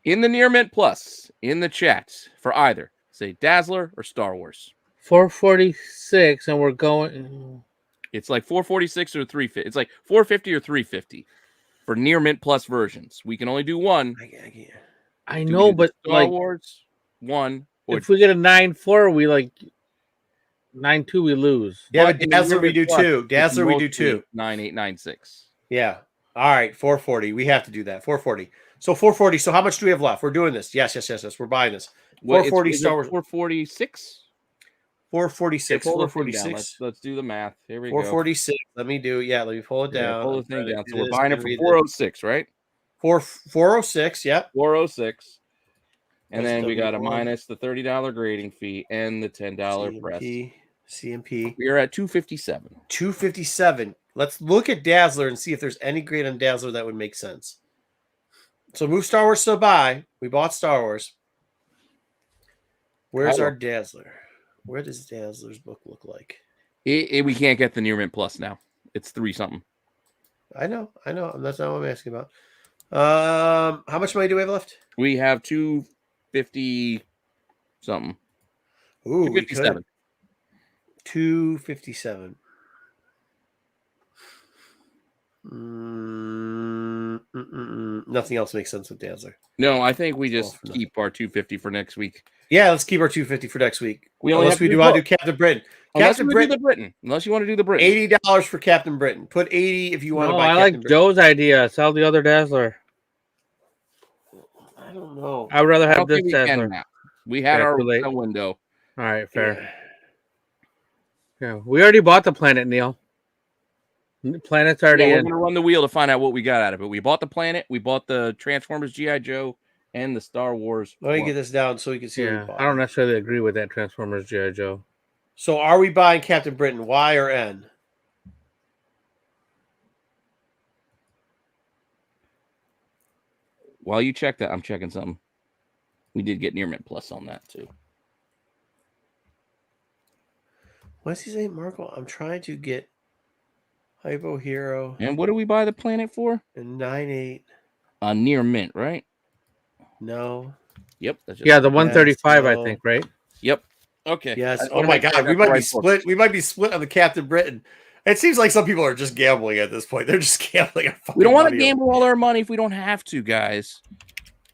in the near mint plus in the chat for either say Dazzler or Star Wars. 446, and we're going. It's like 446 or 350. It's like 450 or 350 for near mint plus versions. We can only do one. I know, but Star Wars 1. If we get a 9.4, we 9.2, we lose. Yeah, but Dazzler we do too. Dazzler we do too. 9896. Yeah. All right, 440. We have to do that. 440. So 440. So how much do we have left? We're doing this. Yes. We're buying this. 440 Star Wars. 446. 446. 446. Let's do the math. Here we go. 446. Let me pull it down. Pull the thing down. So we're buying it for 406, right? 406. Yep. 406. And then we got to minus the $30 grading fee and the $10 press. CMP. We are at 257. 257. Let's look at Dazzler and see if there's any grade on Dazzler that would make sense. So move Star Wars to buy. We bought Star Wars. Where's our Dazzler? Where does Dazzler's book look like? We can't get the near mint plus now. It's 3 something. I know. That's not what I'm asking about. How much money do we have left? We have 250 something. Ooh, we could. 257. 257. Nothing else makes sense with Dazzler. No, I think we just Well, keep our 250 for next week. Yeah, let's keep our 250 for next week. Unless we do want to do Captain Britain. Unless Captain we Britain. do the Britain. Unless you want to do the Britain. $80 for Captain Britain. Put 80 if you want to No, buy I Captain like Britain. Joe's idea. Sell the other Dazzler. I don't know. I would rather I have don't this think we can Dazzler. now. We had Yeah, our too late. window. All right, fair. Yeah, we already bought the planet, Neil. The planet's already Yeah, we're in. going to run the wheel to find out what we got out of it. We bought the planet. We bought the Transformers G.I. Joe and the Star Wars. Let me get this down so we can see what we Yeah, bought. I don't necessarily agree with that Transformers G.I. Joe. So are we buying Captain Britain, Y or N? While you check that, I'm checking something. We did get Near Mint Plus on that, too. What does he say, Marco? I'm trying to get Hypo Hero And what do we buy the planet for? and 9.8. Near Mint, right? No. Yep. That's just, Yeah, the 135, no. I think, right? Yep. Okay. Yes. I Oh wanna my make sure I God. got We the might be right split. books. We might be split on the Captain Britain. It seems like some people are just gambling at this point. They're just gambling. We don't want to gamble all our money if we don't have to, guys.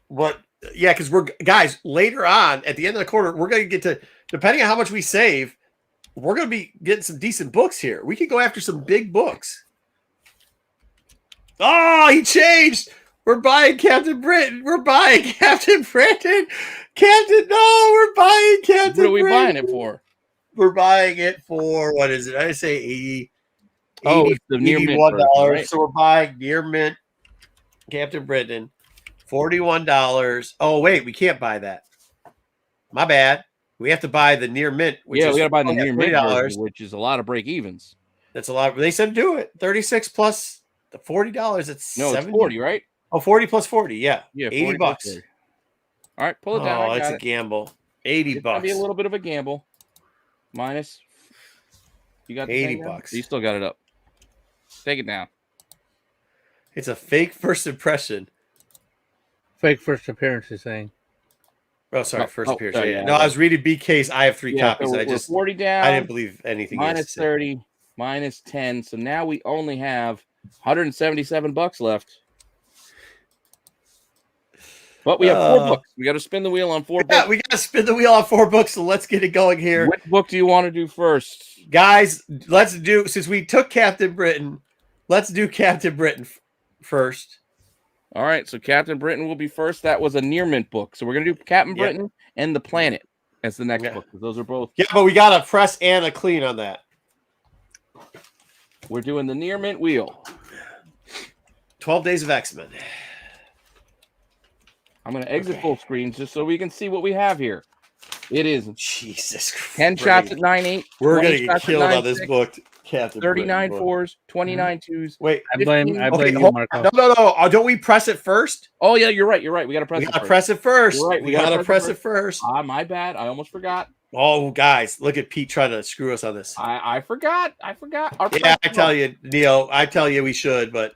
What? Yeah, because we're guys later on at the end of the quarter, we're going to get to, depending on how much we save, we're going to be getting some decent books here. We could go after some big books. Oh, he changed. We're buying Captain Britain. We're buying Captain Britain. Captain, no, we're buying Captain What are we Britain. buying it for? We're buying it for, what is it? I say 80. Oh, it's the near mint version, $81. right? So we're buying near mint Captain Britain. $41. Oh, wait, we can't buy that. My bad. We have to buy the near mint. Which Yeah, is we got to buy the near mint $20. version, which is a lot of break evens. That's a lot. They said do it. 36 plus the $40. It's No, 70. it's 40, right? Oh, 40 plus 40. Yeah. Yeah, 80 40 bucks. plus 40. All right, pull it down. Oh, I it's got a it. gamble. 80 It's gonna bucks. be a little bit of a gamble. Minus. You got the 80 thing now? bucks. You still got it up. Take it down. It's a fake first impression. Fake first appearance, he's saying. Oh, sorry, Oh, first oh, appearance. sorry, yeah. yeah, No, I was reading BK's. I have 3 Yeah, copies. so I we're just 40 down. I didn't believe anything. he has Minus to say. 30, minus 10. So now we only have $177 left. But we have 4 books. We got to spin the wheel on 4 Yeah, books. we got to spin the wheel on 4 books, so let's get it going here. Which book do you want to do first? Guys, let's do, since we took Captain Britain, let's do Captain Britain first. All right, so Captain Britain will be first. That was a near mint book. So we're going to do Captain Yeah. Britain and the Planet as the next Yeah. book. 'Cause those are both. Yeah, but we got a press and a clean on that. We're doing the near mint wheel. 12 Days of X-Men. I'm going to exit full screen just so we can see what we have here. It is Jesus Christ. 10 shots at 9.8. We're 20 going to get shots at killed on this 9.6, book, Captain 39 Britain book. fours, 29 twos. Wait. I blame 15. you, hold Marco. on. No. Don't we press it first? Oh, yeah, you're right. You're right. We got to press We it got to first. press it first. You're right, We got to press it first. My bad. I almost forgot. Oh, guys, look at Pete trying to screw us on this. I forgot. Our Yeah, I press tell you, Neil, I tell you we should, but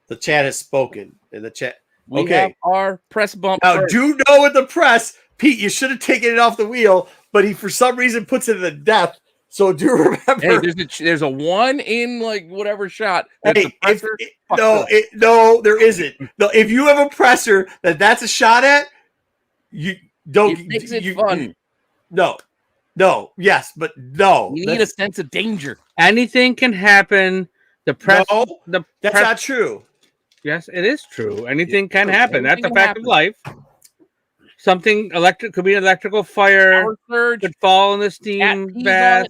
the chat has spoken. In the chat. We Okay. have our press bump. Now, first. do know with the press, Pete, you should have taken it off the wheel, but he for some reason puts it in the death. So do remember. Hey, there's a 1 in like whatever shot. That's Hey, the presser. no, there isn't. No, if you have a presser that's a shot at, you don't. It makes it fun. Yes, but no. You need a sense of danger. Anything can happen. The press. No, the that's press, not true. Yes, it is true. Anything can true. happen. That's a Anything fact of life. Something electric could be an electrical fire. Power surge. Could fall in the steam peas bath.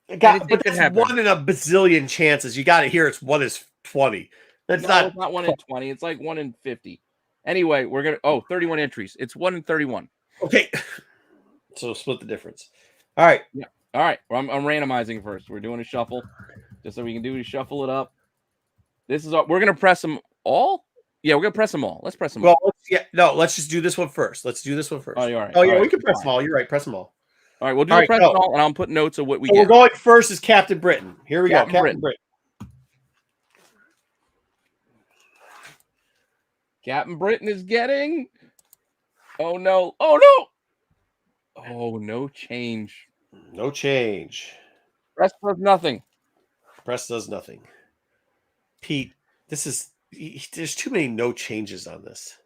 on God, Anything but can that's happen. 1 in a bazillion chances. You got to hear it's 1 is 20. That's No, it's not 1 in 20. It's like 1 in 50. Anyway, we're going to 31 entries. It's 1 in 31. okay. So split the difference. All right. Yeah. All right. Well, I'm randomizing first. We're doing a shuffle just so we can shuffle it up. This is we're going to press them all. Yeah, we're going to press them all. Let's press them all. Well, let's just do this one first. Let's do this one first. Oh, you're right. Oh, yeah, All we right, can press fine. them all. You're right. Press them all. All right, we'll do All the right, press go. all, and I'll put notes of what we So get. we're going first is Captain Britain. Here we Captain go. Captain Britain. Captain Britain is getting. Oh no! Oh no! Oh, no change. No change. Rest does nothing. Press does nothing. Pete, there's too many no changes on this.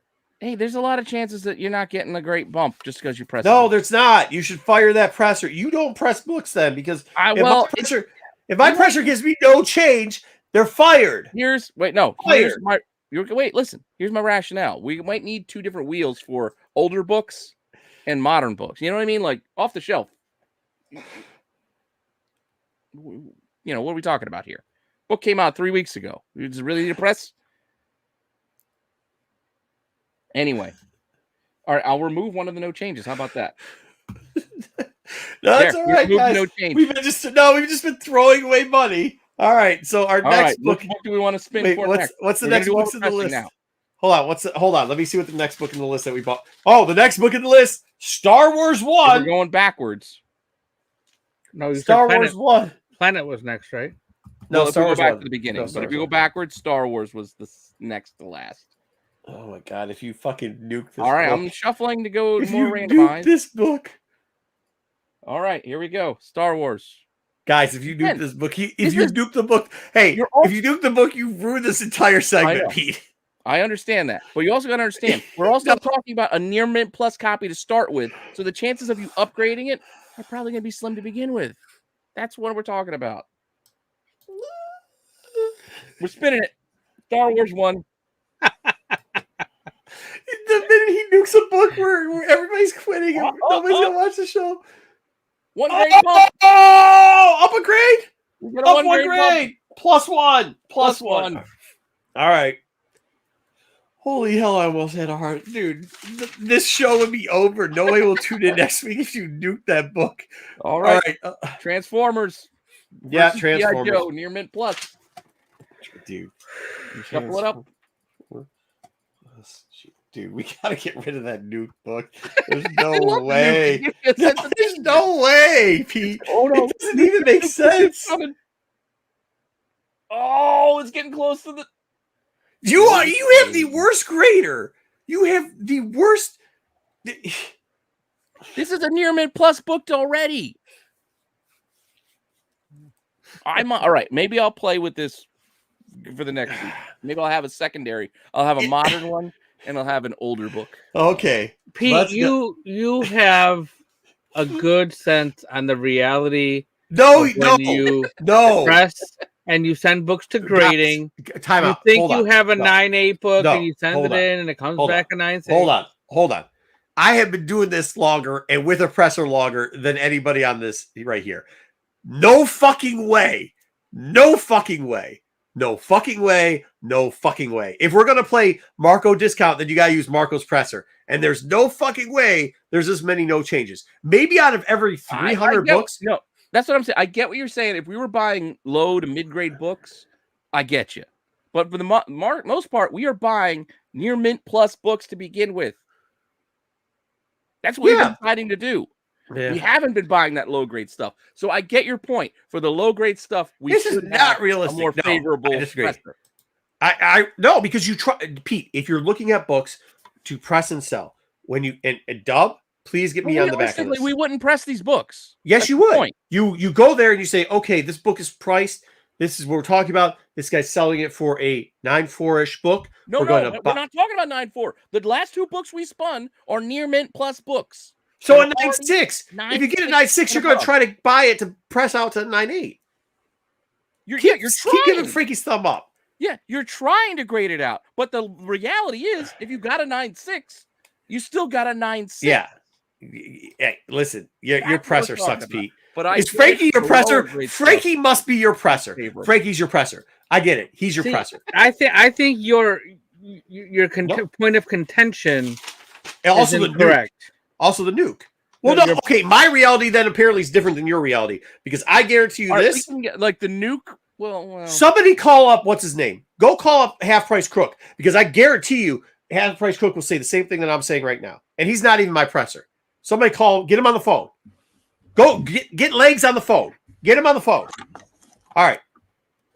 Hey, there's a lot of chances that you're not getting a great bump just because you press. No, it. there's not. You should fire that presser. You don't press books then, because if my presser gives me no change, they're fired. Here's my rationale. We might need two different wheels for older books and modern books. You know what I mean? Like off the shelf. You know, what are we talking about here? Book came out 3 weeks ago. You just really need to press. Anyway. All right, I'll remove one of the no changes. How about that? No, that's all right, guys. No change. We've just been throwing away money. All right, so our next book. What book do we want to spin for next? What's the next book in the list? Now. Hold on. Let me see what the next book in the list that we bought. Oh, the next book in the list, Star Wars 1. We're going backwards. No, Star Wars 1. Planet was next, right? No, well, Star Wars back 1. to the beginning. No, but if you go backwards, Star Wars was the next to last. Oh my god! If you fucking nuke this. All right, book. I'm shuffling to go If more you randomized. Nuke this book. All right, here we go. Star Wars. Guys, if you nuke this book, nuke the book, if you nuke the book, you ruin this entire segment, Pete. I understand that, but you also got to understand we're also talking about a near mint plus copy to start with, so the chances of you upgrading it are probably going to be slim to begin with. That's what we're talking about. We're spinning it. Star Wars 1. The minute he nukes a book where everybody's quitting and nobody's gonna watch the show. One grade bump. Oh, up a grade. Up one grade. Plus one. Plus one. one. All right. Holy hell! I almost had a heart, dude. This show would be over. Nobody will tune in next week if you nuke that book. All right. Transformers. Yeah, Transformers. Joe, near mint plus. Dude, shuffle it up. Dude, we gotta get rid of that nuke book. There's no way. There's no way, Pete. Oh no, it doesn't even make sense. Oh, it's getting close to the. You have the worst grader. You have the worst. This is a near mint plus booked already. All right. Maybe I'll play with this for the next week. Maybe I'll have a secondary. I'll have a modern one. And I'll have an older book. Okay. Pete, you have a good sense on the reality. No. Press and you send books to grading. Time out. You think you have a 9.8 book and you send it in and it comes back a 9.6. Hold on. I have been doing this longer and with a presser longer than anybody on this right here. No fucking way. No fucking way. No fucking way. No fucking way. If we're going to play Marco discount, then you got to use Marco's presser. And there's no fucking way there's this many no changes. Maybe out of every 300 books. No, that's what I'm saying. I get what you're saying. If we were buying low to mid-grade books, I get you. But for the most part, we are buying near mint plus books to begin with. That's what we've been deciding to do. Yeah. We haven't been buying that low grade stuff, so I get your point. For the low grade stuff, this is not realistic. A more favorable. I disagree. I no, because you try, Pete. If you're looking at books to press and sell, when you and Dub, please get me on the back of this. We wouldn't press these books. Yes, that's you would. Point. You go there and you say, okay, this book is priced. This is what we're talking about. This guy's selling it for a 9.4-ish book. No, we're not talking about 9.4. The last two books we spun are near mint plus books. So a 9.6. If you get a 9.6, you're going to try to buy it to press out to 9.8. You're trying. Keep giving Freaky's thumb up. Yeah, you're trying to grade it out. But the reality is, if you got a 9.6, you still got a 9.6. Yeah. Hey, listen, your presser sucks, Pete. But is Frankie your presser? Frankie must be your presser. Frankie's your presser. I get it. He's your presser. I think your point of contention also is incorrect. Also the nuke. Well, no, okay. My reality then apparently is different than your reality because I guarantee you this. We can get, like the nuke. Well, somebody call up what's his name. Go call up Half Price Crook because I guarantee you Half Price Crook will say the same thing that I'm saying right now, and he's not even my presser. Somebody get him on the phone. Go get Legs on the phone. Get him on the phone. All right.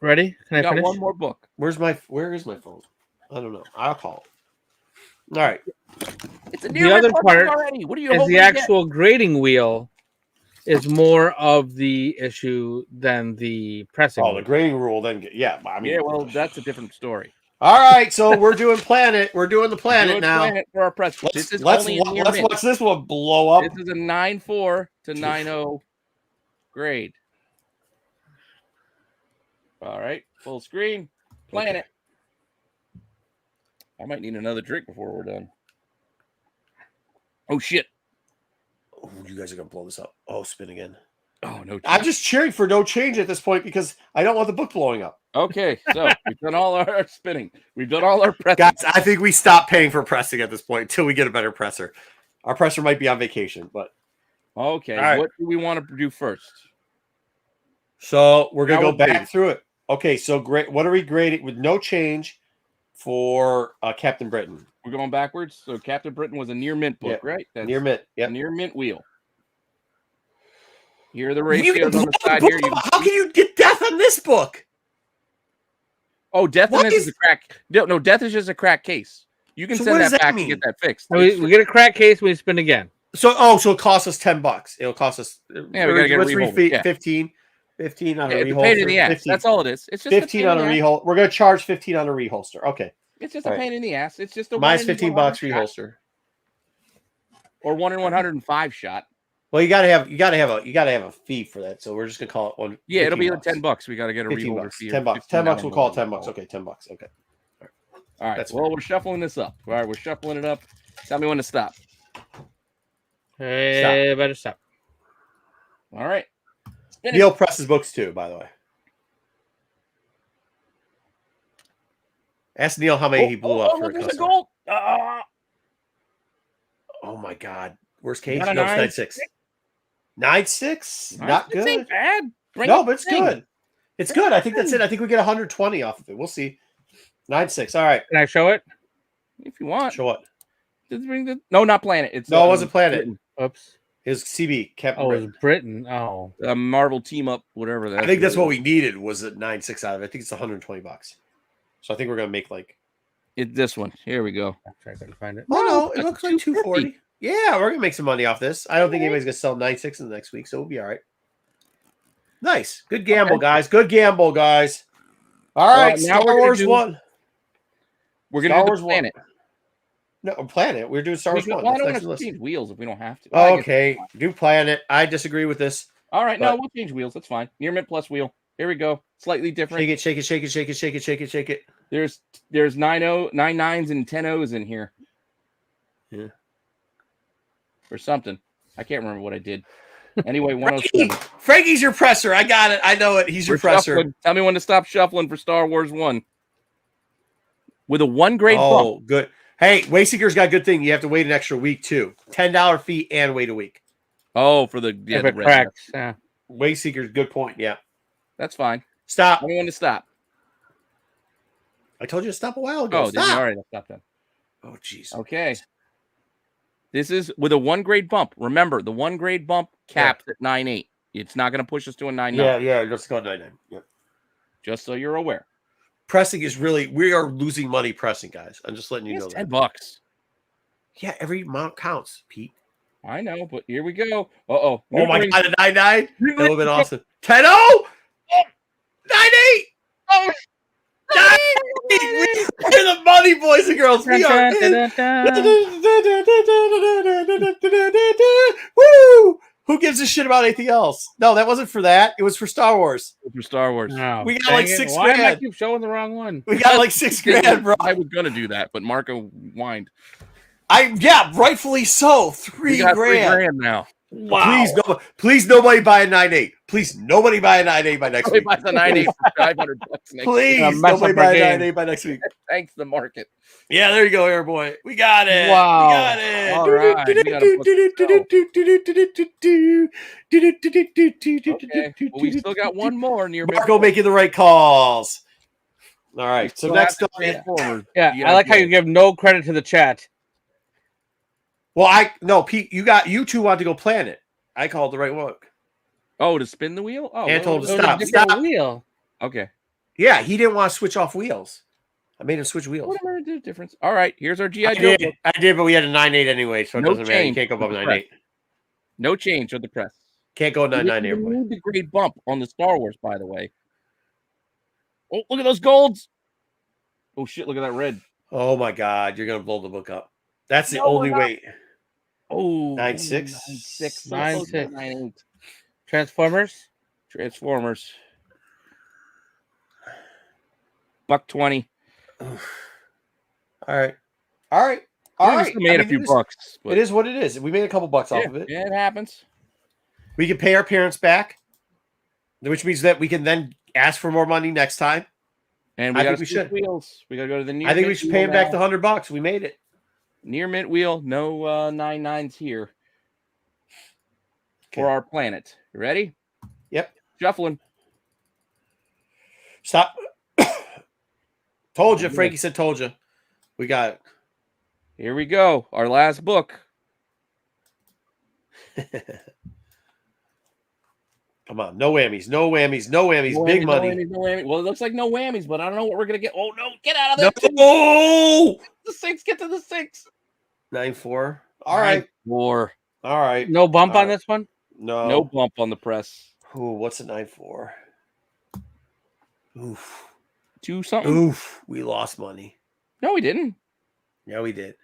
Ready? Can I got finish? One more book. Where is my phone? I don't know. I'll call. All right. It's a The near other mint part already. What are you is hoping the to get? actual grading wheel is more of the issue than the pressing. Oh, the wheel. grading rule then. I mean, Yeah, well, that's a different story. all right. So we're doing Planet. We're doing the Planet Doing now. Planet for our press. This is Let's only a near mint. watch this one blow up. This is a 9.4 to 9.0 grade. All right, full screen. Planet. Okay. I might need another drink before we're done. Oh shit! Oh, you guys are gonna blow this up. Oh, spin again. Oh no! I'm just cheering for no change at this point because I don't want the book blowing up. Okay, so we've done all our spinning. We've done all our pressing. Guys, I think we stop paying for pressing at this point until we get a better presser. Our presser might be on vacation, but okay. All right. What do we want to do first? so we're gonna Now go we're back grading. through it. Okay, so great. What are we grading with no change for Captain Britain? We're going backwards. So Captain Britain was a near mint book, right? That's Near mint. a Yep. near mint wheel. Here are the You ratios can on the blow side the here. book up. How can you get death on this book? Oh, death What in this is- is a crack. No, death is just a crack case. You can So send what does that that back mean? and get that fixed. We get a crack case, we spin again. So it costs us $10. It'll cost us. Yeah, we gotta get a let's reholder, read yeah. 15 on a It's a pain in the reholster. ass. 15, That's all it is. It's just 15 on a reholder. reholster. We're gonna charge 15 on a reholster. Okay, It's just a All right. pain in the ass. It's just a minus 1 in $15 100 shot reholster. or 1 in 105 shot. Well, you gotta have a fee for that. So we're just gonna call it one. Yeah, it'll be $15. $10. We got to get a 15 reholder bucks. fee. of 10 bucks. 15 $10. We'll call it down $10. the Okay, $10. Okay. All right. That's Well, fair. we're shuffling this up. All right, we're shuffling it up. Tell me when to stop. Hey, better stop. All right. Spin it. Neil presses books too, by the way. Ask Neil how many he blew up for a look, there's a customer. gold. Oh my god. Worst You case? got a No, it's 9.6. 9.6? Not This ain't good. bad. Bring No, it but it's thing. good. It's good. I think that's it. I think we get 120 off of it. We'll see. 9.6. All right. Can I show it? If you want. Show what? Just bring the... No, not Planet. It's No, it wasn't Planet. Britain. Oops. His CB Captain Oh, it Britain. was Britain. Oh. Marvel team up, whatever that. I think that's what we needed was a 9.6 out of it. I think it's 120 bucks. So I think we're gonna make like. It's this one. Here we go. I'm trying to find it. Oh no, it that's looks like 240. Yeah, we're gonna make some money off this. I don't think anybody's gonna sell 9.6 in the next week, so we'll be all right. Nice, good gamble, guys. Good gamble, guys. All right, now Star we're gonna Wars do- 1. We're Star gonna do Wars the 1. Planet. No, Planet. We're doing Star Wars 1. Well, I That's don't next want on to the list. change wheels if we don't have to. Oh, I guess okay, that's fine. do Planet. I disagree with this. All right, no, But- we'll change wheels. That's fine. Near mint plus wheel. Here we go. Slightly different. Shake it, shake it, shake it, shake it, shake it, shake it, shake it. There's 9 9s and 10 O's in here. Yeah. Or something. I can't remember what I did. Anyway, 107. Frankie's your presser. I got it. I know it. He's your We're presser. shuffling. Tell me when to stop shuffling for Star Wars 1. With a 1 grade bump. Oh, good. Hey, Wayseeker's got a good thing. You have to wait an extra week too. $10 fee and wait a week. Oh, for the If the it red. cracks. Yeah. Wayseeker's good point. Yeah. That's fine. Stop. Tell me when to stop. I told you to stop a while ago. Oh, did you? Stop. All right, I'll stop then. Oh, jeez. Okay. This is with a 1 grade bump. Remember, the 1 grade bump caps at 9.8. It's not going to push us to a 9.9. Yeah. Let's go 9.9. Yeah. Just so you're aware. Pressing is really, we are losing money pressing, guys. I'm just letting you It's know that. $10. Yeah, every amount counts, Pete. I know, but here we go. Uh-oh. Oh my New God, a 9.9? That New would have been green- awesome. 10-0? 9.8? Oh, 9.8! We're the money boys and girls. We are. Woo! Who gives a shit about anything else? No, that wasn't for that. It was for Star Wars. for Star Wars. No, We got dang like it. 6 Why am I grand. keep showing the wrong one? We got like 6 grand, bro. I was going to do that, but Marco whined. Yeah, rightfully so. We 3 got grand. 3 grand now. Wow. Please, nobody buy a 9.8. Please, nobody buy a 9.8 by next Somebody week. buys a 9.8 for $500 next week. Please, Gonna mess nobody up buy our a game. 9.8 by next week. Thanks the market. Yeah, there you go, air boy. We got it. Wow. We got it. All right, we got a book Okay. Well, we still got one more near Marco making the right calls. All right. So Still next have up, Transformers. Yeah, I like how you give no credit to the chat. no, Pete, you two want to go Planet. I called the right one. Oh, to spin the wheel? Oh, And told well, to It was a stop. different Stop. wheel. Okay. Yeah, he didn't want to switch off wheels. I made him switch wheels. What am I do difference? All right, here's our GI I Joe. did, but we had a 9.8 anyway, so it No doesn't matter. You change can't go above with the 9.8. No change on the press. Can't go 9.9 We everybody. need the grade bump on the Star Wars, by the way. Oh, look at those golds. Oh shit! Look at that red. Oh my God, you're gonna blow the book up. That's the No, only we're not. way. Oh, 9.6? 9.6, 9.6. 9.8. Transformers. Transformers. $1.20. All right. All right. All We right. still made a few bucks. But It is what it is. We made a couple bucks off of it. Yeah, it happens. We can pay our parents back, which means that we can then ask for more money next time. And I we got think we should. wheels. We got to go to the near. I think we should pay him back the $100. We made it. Near mint wheel. No 9.9s here for Okay. our planet. You ready? Yep. Shuffling. Stop. Told you. Frankie said told you. We got it. Here we go. Our last book. Come on. No whammies. No whammies. No whammies. No Big whammies, money. No whammies, no whammies. Well, it looks like no whammies, but I don't know what we're going to get. Oh, no. Get out of there. No. The 6. Get to the 6. 9.4. All right. 9.4. All right. No bump All on right. this one. No bump on the press. Ooh, what's a 9.4? Oof. 2 something. Oof. We lost money. No, we didn't. Yeah, we did.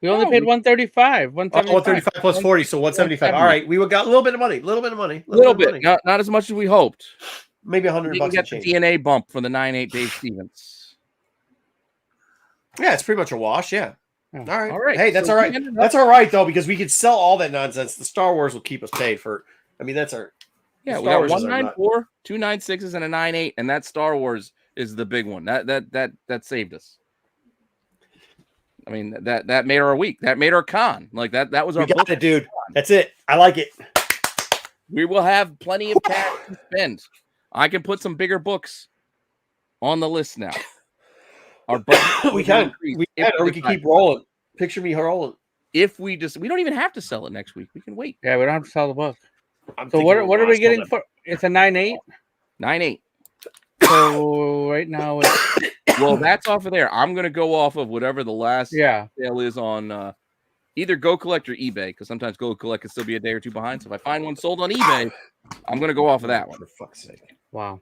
We only No, paid 135. 135 plus 40, so 175. All right, we got a little bit of money. A little bit of money. A little bit. Money. Not as much as we hoped. Maybe We $100 didn't and get the change. DNA bump for the 9.8 Dave Stevens. Yeah, it's pretty much a wash. Yeah. Yeah. All right. All right, Hey, that's so all we right. ended up- That's all right though, because we could sell all that nonsense. The Star Wars will keep us paid for. I mean, that's our. Yeah, we Star got Wars is our 194, 2 9.6s, and a 9.8, and that Star Wars is the big one. That saved us. I mean, that made our week. That made our con. Like that was our We got book. it, dude. That's it. I like it. We will have plenty of cash to spend. I can put some bigger books on the list now. Our budget We will can. increase We if can, or we can decide keep rolling. Picture me rolling. If we don't even have to sell it next week. We can wait. Yeah, we don't have to sell the book. I'm So thinking what we'll are we lost getting all for? It's a 9.8. 9.8. So right now it's Well, that's off of there. I'm gonna go off of whatever the last yeah. sale is on either Go Collect or eBay, because sometimes Go Collect can still be a day or two behind. So if I find one sold on eBay, I'm gonna go off of that one. For fuck's sake. Wow.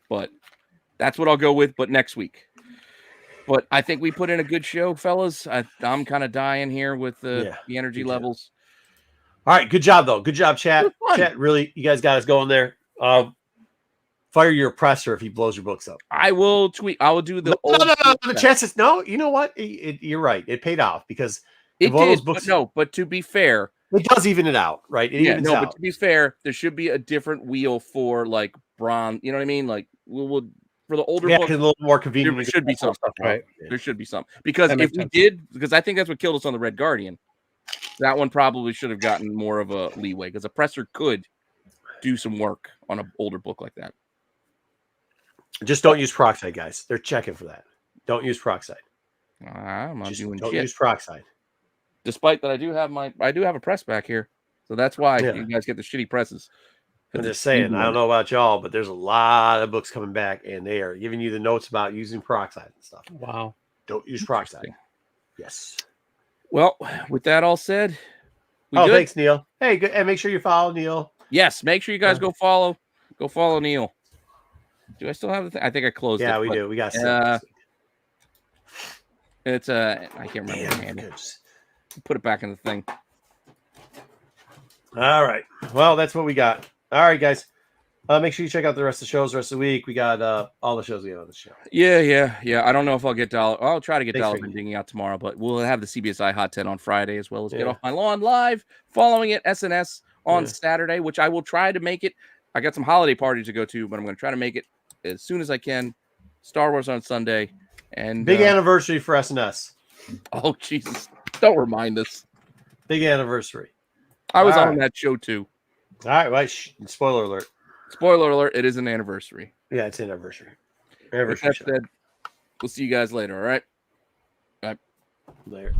But that's what I'll go with. But next week. But I think we put in a good show, fellas. I'm kind of dying here with the energy good job. levels. All right, good job though. Good job, chat. It was fun. Chat, really, you guys got us going there. Fire your oppressor if he blows your books up. I will tweet. I will do the No. The old chat says no. You know what? You're right. It paid off because It one of those did, books- but no. But to be fair, it does even it out, right? It evens no. out. But to be fair, there should be a different wheel for like bronze. You know what I mean? Like we'll for the older Yeah, books, a little more convenient. there should be some stuff, right? There should be some because That if makes we sense. did, because I think that's what killed us on the Red Guardian. That one probably should have gotten more of a leeway because a presser could do some work on an older book like that. Just don't use peroxide, guys. They're checking for that. Don't use peroxide. I'm not Just doing don't shit. use peroxide. Despite that, I do have a press back here, so that's why Yeah. you guys get the shitty presses. I'm just saying. I don't know about y'all, but there's a lot of books coming back, and they are giving you the notes about using peroxide and stuff. Wow. Don't use peroxide. Yes. Well, with that all said, we Oh, good? thanks, Neil. Hey, good. And make sure you follow Neil. Yes, make sure you guys Yeah. go follow Neil. Do I still have the thing? I think I closed it. Yeah, we but do. We got It's I can't remember the handle. Put it back in the thing. All right. Well, that's what we got. All right, guys. Make sure you check out the rest of the shows, the rest of the week. We got all the shows we have on the show. Yeah. I don't know if I'll get Dollar. I'll try to get Thanks, Dollar Ricky. Dinging out tomorrow, but we'll have the CBSI Hot 10 on Friday as well as Get Yeah. Off My Lawn live, following it SNS on Yeah. Saturday, which I will try to make it. I got some holiday parties to go to, but I'm going to try to make it as soon as I can. Star Wars on Sunday. And Big anniversary for SNS. oh, Jesus. Don't remind us. Big anniversary. I was All on right. that show too. All right. Well, spoiler alert. Spoiler alert, it is an anniversary. Yeah, it's an anniversary. With Anniversary that show. said, we'll see you guys later, all right? Later.